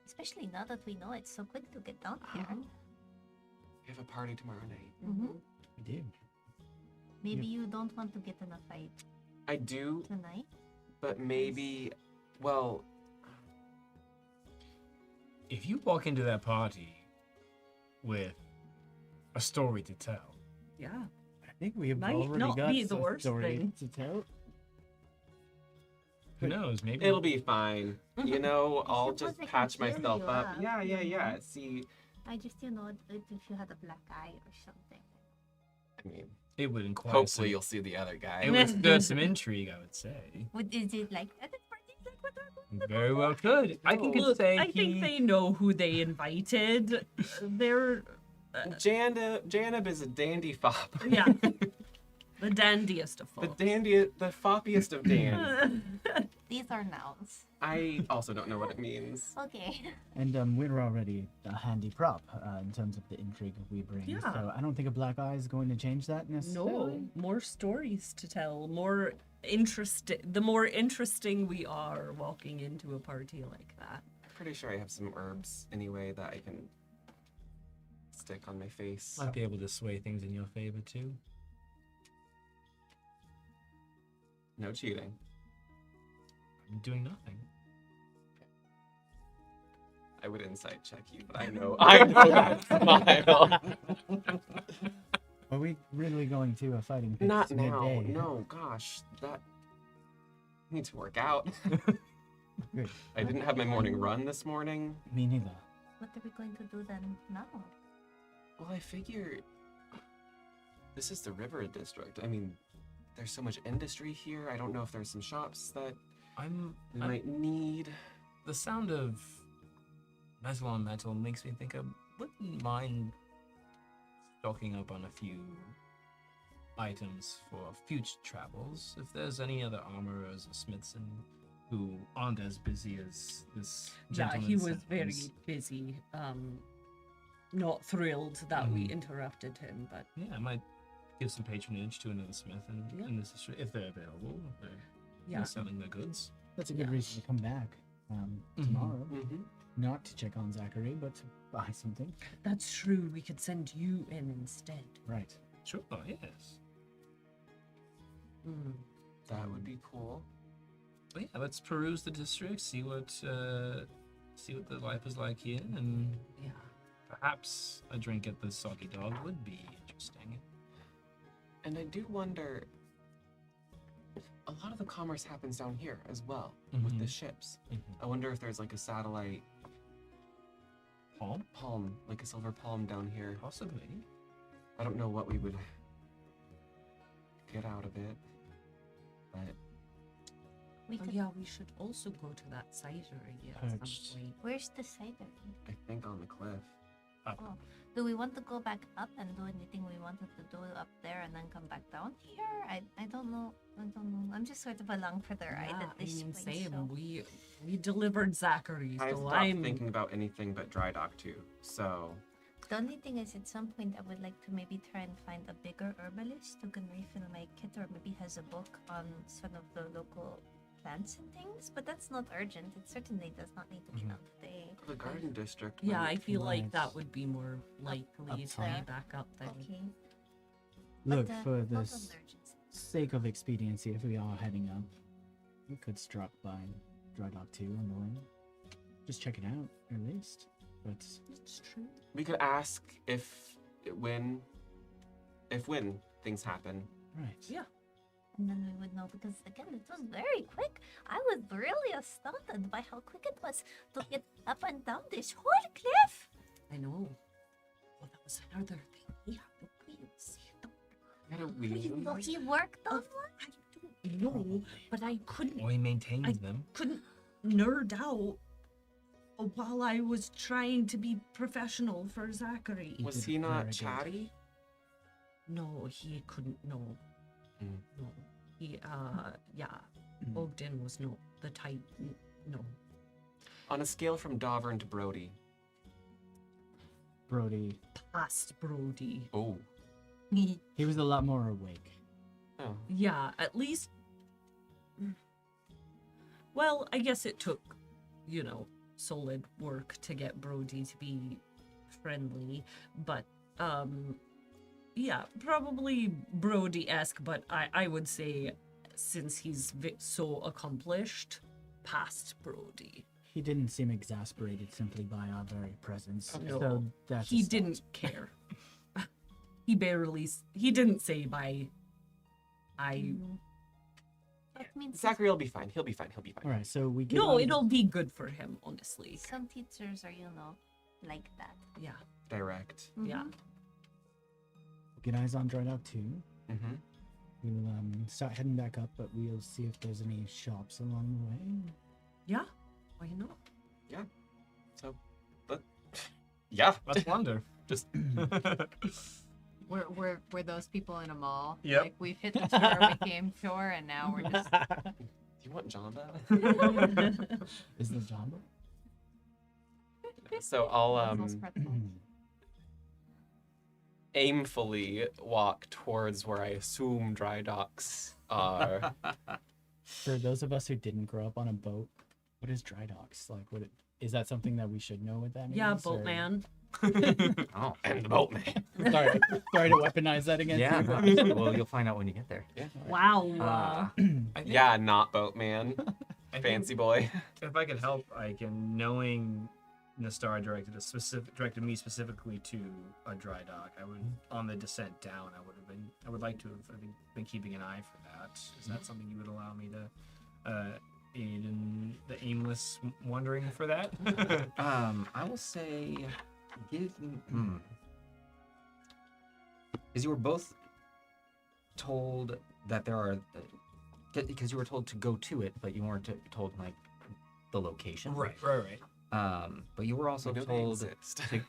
Speaker 3: Especially now that we know it's so quick to get down here.
Speaker 2: We have a party tomorrow night.
Speaker 5: Mm-hmm.
Speaker 4: We did.
Speaker 3: Maybe you don't want to get in a fight
Speaker 2: I do,
Speaker 3: tonight.
Speaker 2: but maybe, well,
Speaker 6: If you walk into that party with a story to tell,
Speaker 5: Yeah.
Speaker 4: I think we have
Speaker 5: Might
Speaker 4: already
Speaker 5: not
Speaker 4: got
Speaker 5: be the
Speaker 4: some
Speaker 5: worst
Speaker 4: story
Speaker 5: thing.
Speaker 4: to tell.
Speaker 6: who knows? Maybe
Speaker 2: it'll be fine. You know, I'll
Speaker 3: suppose
Speaker 2: just
Speaker 3: I can
Speaker 2: patch
Speaker 3: cheer
Speaker 2: myself
Speaker 3: you
Speaker 2: up.
Speaker 3: up,
Speaker 2: Yeah, yeah,
Speaker 3: you
Speaker 2: yeah.
Speaker 3: know?
Speaker 2: See,
Speaker 3: I just, if you had a black eye or something.
Speaker 2: I mean,
Speaker 6: it would inquire.
Speaker 2: hopefully you'll see the other guy.
Speaker 6: It would stir some intrigue, I would say.
Speaker 3: Is it like, at this party, like, what happened?
Speaker 6: Very well could. I can
Speaker 5: Look,
Speaker 6: say
Speaker 5: I think they know who they invited. They're
Speaker 2: Janib is a dandy fop.
Speaker 5: yeah, the dandiest of
Speaker 2: The
Speaker 5: folks.
Speaker 2: the foppiest of dans.
Speaker 3: These are nouns.
Speaker 2: I also don't know what it means.
Speaker 3: Okay.
Speaker 4: And we're already a handy prop in terms of the intrigue we bring.
Speaker 5: Yeah.
Speaker 4: So I don't think a black eye is going to change that necessarily.
Speaker 5: No, more stories to tell. More interesting. The more interesting we are walking into a party like that.
Speaker 2: Pretty sure I have some herbs anyway that I can stick on my face.
Speaker 6: might be able to sway things in your favor too.
Speaker 2: No cheating.
Speaker 6: I'm doing nothing.
Speaker 2: I would insight check you, but I know that smile.
Speaker 4: Are we really going to a fighting pit
Speaker 2: Not now.
Speaker 4: midday?
Speaker 2: No, gosh, that I need to work out.
Speaker 4: Good.
Speaker 2: I didn't have my morning run this morning.
Speaker 4: Me neither.
Speaker 3: What are we going to do then now?
Speaker 2: Well, I figured this is the river district. I mean, there's so much industry here. I don't know if there's some shops that we might need.
Speaker 6: The sound of metal on metal makes me think I wouldn't mind stocking up on a few items for future travels. If there's any other armorers or smiths who aren't as busy as this
Speaker 5: Yeah,
Speaker 6: gentleman.
Speaker 5: he was very
Speaker 6: sounds.
Speaker 5: busy. Not thrilled that we
Speaker 6: Mhm.
Speaker 5: interrupted him, but
Speaker 6: Yeah, I might give some patronage to another smith
Speaker 5: Yeah.
Speaker 6: in this district if they're available. If they're
Speaker 5: yeah.
Speaker 6: selling their goods.
Speaker 4: That's a good
Speaker 5: Yeah.
Speaker 4: reason to come back
Speaker 6: Mhm.
Speaker 4: tomorrow.
Speaker 2: Mm-hmm.
Speaker 4: Not to check on Zachary, but to buy something.
Speaker 5: That's true. We could send you in instead.
Speaker 4: Right.
Speaker 6: Sure, yes.
Speaker 5: Mm.
Speaker 2: That would be cool.
Speaker 6: But yeah, let's peruse the district, see what the life is like here, and
Speaker 5: Yeah.
Speaker 6: perhaps a drink at the Soggy Dog would be interesting.
Speaker 2: And I do wonder, a lot of the commerce happens down here as well with the
Speaker 6: Mhm.
Speaker 2: ships. I wonder if there's like a satellite
Speaker 6: Palm?
Speaker 2: palm, like a silver palm down here.
Speaker 6: Possibly.
Speaker 2: I don't know what we would get out of it, but
Speaker 3: We
Speaker 5: Oh
Speaker 3: could.
Speaker 5: yeah, we should also go to that cidery at
Speaker 4: Perched.
Speaker 5: some point.
Speaker 3: Where's the cider?
Speaker 2: I think on the cliff.
Speaker 3: Oh, do we want to go back up and do anything we wanted to do up there and then come back down here? I don't know. I don't know. I'm just sort of along for the ride
Speaker 5: Yeah,
Speaker 3: at this point.
Speaker 5: same.
Speaker 3: So.
Speaker 5: We delivered Zachary,
Speaker 2: I've
Speaker 5: so
Speaker 2: stopped
Speaker 5: I'm
Speaker 2: thinking about anything but dry dock too. So
Speaker 3: The only thing is, at some point, I would like to maybe try and find a bigger herbalist who can refill my kit, or maybe has a book on some of the local plants and things. But that's not urgent. It certainly does not need to be done today.
Speaker 2: the garden district.
Speaker 5: yeah,
Speaker 2: might-
Speaker 5: I feel like that
Speaker 4: Right.
Speaker 5: would be more likely to
Speaker 3: there.
Speaker 5: be back up there.
Speaker 3: Okay.
Speaker 4: Look,
Speaker 3: But,
Speaker 4: for
Speaker 3: not
Speaker 4: the
Speaker 3: of urgency.
Speaker 4: sake of expediency, if we are heading up, we could stop by Dry Dock 2 on the way. Just check it out, at least. But
Speaker 5: It's true.
Speaker 2: We could ask if when things happen.
Speaker 4: right.
Speaker 5: Yeah.
Speaker 3: And then we would know, because again, it was very quick. I was really astounded by how quick it was to get up and down this whole cliff.
Speaker 5: I know. Well, that was another thing. He had the wheels.
Speaker 2: Had a
Speaker 3: I
Speaker 2: wheel.
Speaker 3: didn't know he worked on one.
Speaker 5: I don't know, but I couldn't
Speaker 6: Or he maintains them.
Speaker 5: nerd out while I was trying to be professional for Zachary.
Speaker 2: Was
Speaker 4: did
Speaker 2: he not
Speaker 4: very good.
Speaker 2: chatty?
Speaker 5: No, he couldn't. No,
Speaker 2: Mm.
Speaker 5: no. He, yeah.
Speaker 4: Mm.
Speaker 5: Ogden was not the type. No.
Speaker 2: On a scale from Davern to Brody.
Speaker 4: Brody,
Speaker 5: Past Brody.
Speaker 2: Oh.
Speaker 4: he was a lot more awake.
Speaker 2: Oh.
Speaker 5: Yeah, at least. Well, I guess it took, solid work to get Brody to be friendly, but yeah, probably Brody-esque, but I would say since he's so accomplished, past Brody.
Speaker 4: He didn't seem exasperated simply by our very presence.
Speaker 5: No.
Speaker 4: So that's a
Speaker 5: He
Speaker 4: start.
Speaker 5: didn't care. He didn't say by
Speaker 3: That means
Speaker 2: Zachary will be fine. He'll be fine. He'll be fine.
Speaker 4: All right, so we get
Speaker 5: No,
Speaker 4: on-
Speaker 5: it'll be good for him, honestly.
Speaker 3: some teachers are, like that.
Speaker 5: Yeah.
Speaker 2: Direct.
Speaker 5: Yeah.
Speaker 3: Mhm.
Speaker 4: get eyes on Dry Dock 2.
Speaker 2: Mm-hmm.
Speaker 4: We'll start heading back up, but we'll see if there's any shops along the way.
Speaker 5: Yeah. Why not?
Speaker 2: So, but yeah,
Speaker 6: Let's wander.
Speaker 2: just
Speaker 7: We're those people in a mall.
Speaker 6: Yep.
Speaker 7: Like we've hit the shore, we came shore, and now we're just.
Speaker 2: do you want Jamba?
Speaker 4: Is this Jamba?
Speaker 2: So I'll
Speaker 7: Brussels pretzel.
Speaker 2: aimfully walk towards where I assume dry docks are.
Speaker 4: For those of us who didn't grow up on a boat, what is dry docks? Like, is that something that we should know what that means?
Speaker 5: Yeah,
Speaker 4: or-
Speaker 5: boatman.
Speaker 1: Oh,
Speaker 2: And the boatman.
Speaker 4: Sorry to weaponize that against
Speaker 1: yeah.
Speaker 4: you.
Speaker 1: No, well, you'll find out when you get there.
Speaker 5: Wow.
Speaker 1: Uh,
Speaker 6: I think,
Speaker 2: Yeah, not boatman.
Speaker 6: I think
Speaker 2: Fancy boy.
Speaker 6: if I could help, I can. Knowing Nastar directed me specifically to a dry dock. I would, on the descent down, I would like to have been keeping an eye for that. Is that something you would allow me to aid in the aimless wandering for that?
Speaker 1: I will say, give me. Because you were both told that there are, because you were told to go to it, but you weren't told like the location.
Speaker 6: right.
Speaker 1: But you were also
Speaker 2: We know they
Speaker 1: told
Speaker 2: exist.
Speaker 1: to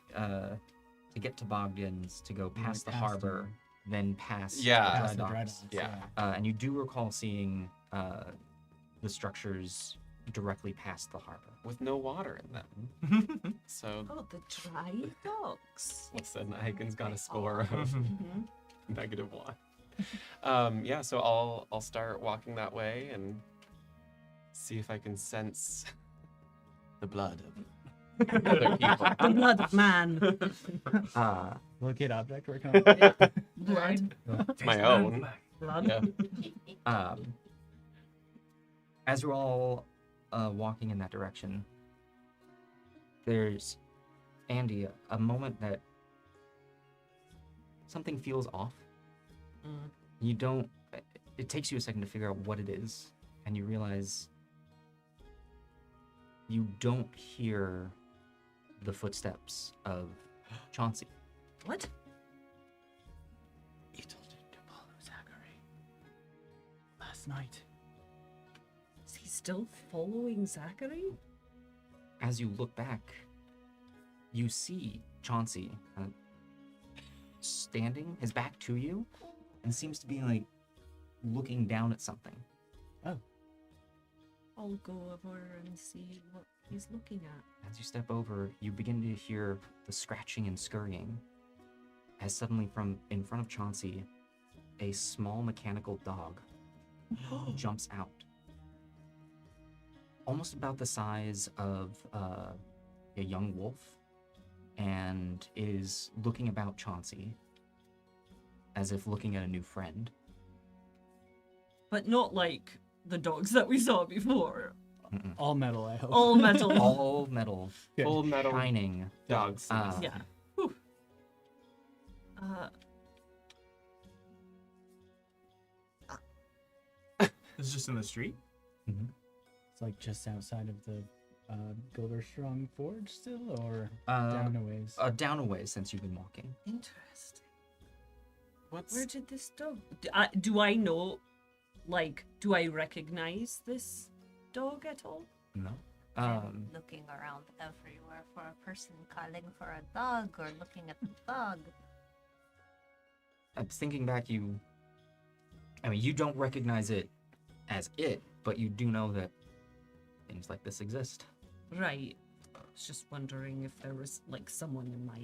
Speaker 1: get to Bogdan's, to go past the
Speaker 4: past
Speaker 1: harbor,
Speaker 4: them.
Speaker 1: then past
Speaker 2: Yeah.
Speaker 1: the
Speaker 4: Past the
Speaker 1: dry
Speaker 4: dry
Speaker 1: docks.
Speaker 4: docks,
Speaker 2: Yeah.
Speaker 1: And you do recall seeing the structures directly past the harbor.
Speaker 2: With no water in them. So
Speaker 5: Oh, the dry docks.
Speaker 2: listen, Hagen's got a score of
Speaker 5: Mm-hmm.
Speaker 2: -1. Yeah, so I'll start walking that way and see if I can sense the blood of other people.
Speaker 5: The blood of man.
Speaker 4: Locate object work on.
Speaker 5: Blood.
Speaker 2: My own.
Speaker 5: Blood.
Speaker 2: Yeah.
Speaker 1: As you're all walking in that direction, there's, Andy, a moment that something feels off.
Speaker 5: Mm.
Speaker 1: You don't, it takes you a second to figure out what it is, and you realize you don't hear the footsteps of Chauncey.
Speaker 5: What?
Speaker 4: You told him to follow Zachary. Last night.
Speaker 5: Is he still following Zachary?
Speaker 1: As you look back, you see Chauncey standing, his back to you, and seems to be like looking down at something.
Speaker 5: I'll go over and see what he's looking at.
Speaker 1: As you step over, you begin to hear the scratching and scurrying. As suddenly from in front of Chauncey, a small mechanical dog jumps out. Almost about the size of a young wolf, and is looking about Chauncey as if looking at a new friend.
Speaker 5: But not like the dogs that we saw before.
Speaker 1: Mm-mm.
Speaker 4: All metal, I hope.
Speaker 5: All metal.
Speaker 1: All metal,
Speaker 2: Full metal
Speaker 1: shining.
Speaker 2: dogs.
Speaker 5: Yeah. Whew.
Speaker 6: This is just in the street.
Speaker 4: It's like just outside of the Gilderstrong Forge still, or
Speaker 1: Uh,
Speaker 4: down a ways?
Speaker 1: Down a ways since you've been walking.
Speaker 5: Interesting.
Speaker 2: What's
Speaker 5: Where did this dog? Do I know? Like, do I recognize this dog at all?
Speaker 1: No.
Speaker 3: I'm looking around everywhere for a person calling for a dog or looking at the dog.
Speaker 1: I'm thinking back, you don't recognize it as it, but you do know that things like this exist.
Speaker 5: Right. I was just wondering if there was like someone in my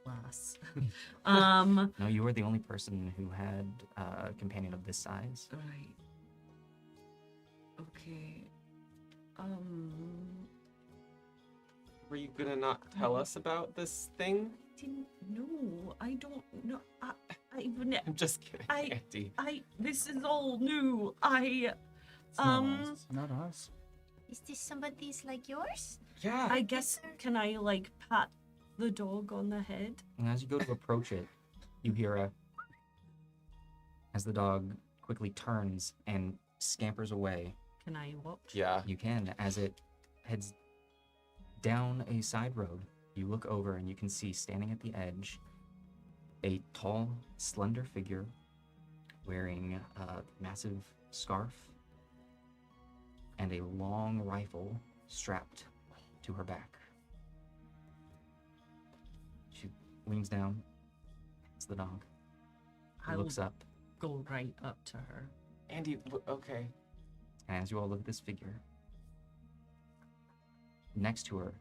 Speaker 5: class.
Speaker 1: No, you were the only person who had a companion of this size.
Speaker 5: Right. Okay.
Speaker 2: Were you gonna not tell us about this thing?
Speaker 5: Didn't know. I don't know.
Speaker 2: I'm just kidding, Auntie.
Speaker 5: This is all new.
Speaker 4: It's not us.
Speaker 3: Is this somebody's like yours?
Speaker 2: Yeah.
Speaker 5: I guess, can I like pat the dog on the head?
Speaker 1: And as you go to approach it, you hear as the dog quickly turns and scampers away.
Speaker 5: Can I watch?
Speaker 2: Yeah.
Speaker 1: You can, as it heads down a side road. You look over and you can see, standing at the edge, a tall, slender figure wearing a massive scarf and a long rifle strapped to her back. She leans down, pets the dog,
Speaker 5: I
Speaker 1: looks
Speaker 5: will
Speaker 1: up,
Speaker 5: go right up to her.
Speaker 2: Andy, okay.
Speaker 1: and as you all look at this figure, next to her,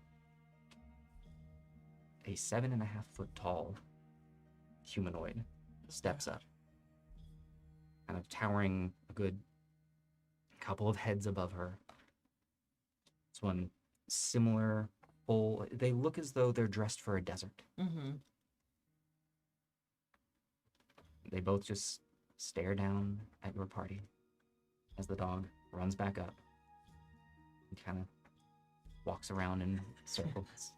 Speaker 1: a 7.5-foot tall humanoid steps up, kind of towering a good couple of heads above her. This one, similar, full. They look as though they're dressed for a desert.
Speaker 5: Mm-hmm.
Speaker 1: They both just stare down at your party as the dog runs back up and kind of walks around in circles.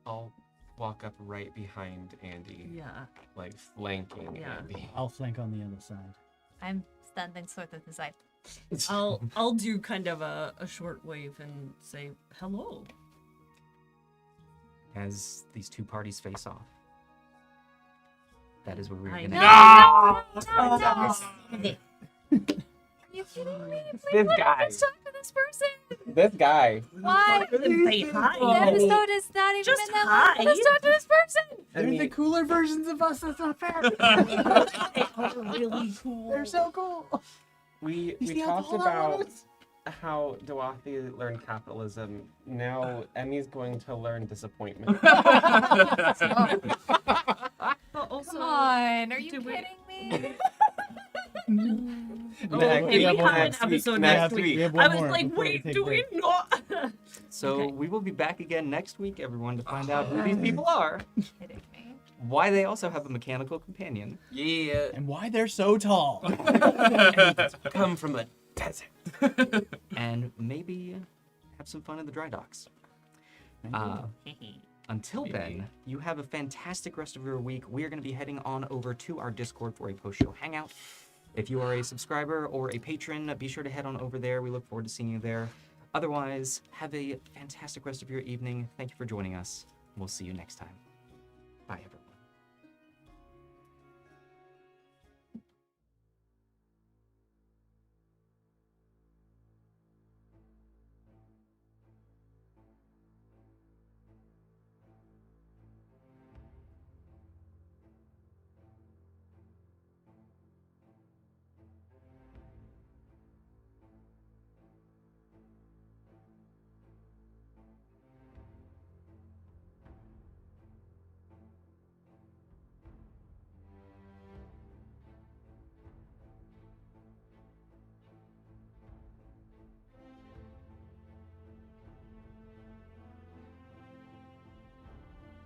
Speaker 2: I'll walk up right behind Andy,
Speaker 5: Yeah.
Speaker 2: like flanking
Speaker 5: Yeah.
Speaker 2: Andy.
Speaker 4: I'll flank on the other side.
Speaker 3: I'm standing sort of beside.
Speaker 5: I'll do kind of a short wave and say hello.
Speaker 1: As these two parties face off, that is where we're
Speaker 5: I
Speaker 1: going to
Speaker 5: know.
Speaker 3: You kidding me?
Speaker 2: This guy.
Speaker 3: Let's talk to this person.
Speaker 2: This guy.
Speaker 3: Why?
Speaker 5: Say
Speaker 3: The
Speaker 5: hi.
Speaker 3: episode is not even
Speaker 5: Just
Speaker 3: been that long.
Speaker 5: hi.
Speaker 3: Let's talk to this person.
Speaker 2: I
Speaker 4: They're
Speaker 2: mean,
Speaker 4: the cooler versions of us. That's not fair.
Speaker 5: They are really cool.
Speaker 4: They're so cool.
Speaker 2: we
Speaker 4: You see how
Speaker 2: talked
Speaker 4: tall that one
Speaker 2: about
Speaker 4: is?
Speaker 2: how Dothraki learned capitalism. Now Emmy's going to learn disappointment.
Speaker 5: But also,
Speaker 7: Come on, are you
Speaker 5: do we-
Speaker 7: kidding me?
Speaker 5: Oh,
Speaker 2: Next-
Speaker 5: okay, we have an
Speaker 2: next week,
Speaker 5: episode
Speaker 2: next
Speaker 5: next week.
Speaker 2: week.
Speaker 4: We have
Speaker 5: I
Speaker 4: one
Speaker 5: was
Speaker 4: more
Speaker 5: like,
Speaker 4: before we
Speaker 5: wait,
Speaker 4: take
Speaker 5: do we
Speaker 4: break.
Speaker 5: not?
Speaker 1: So
Speaker 5: Okay.
Speaker 1: we will be back again next week, everyone, to find out who these people are,
Speaker 7: Kidding me?
Speaker 1: why they also have a mechanical companion,
Speaker 2: Yeah.
Speaker 4: And why they're so tall.
Speaker 2: Come from a desert.
Speaker 1: and maybe have some fun in the dry docks. Until then, you have a fantastic rest of your week. We are going to be heading on over to our Discord for a post-show hangout. If you are a subscriber or a patron, be sure to head on over there. We look forward to seeing you there. Otherwise, have a fantastic rest of your evening. Thank you for joining us. We'll see you next time. Bye, everyone.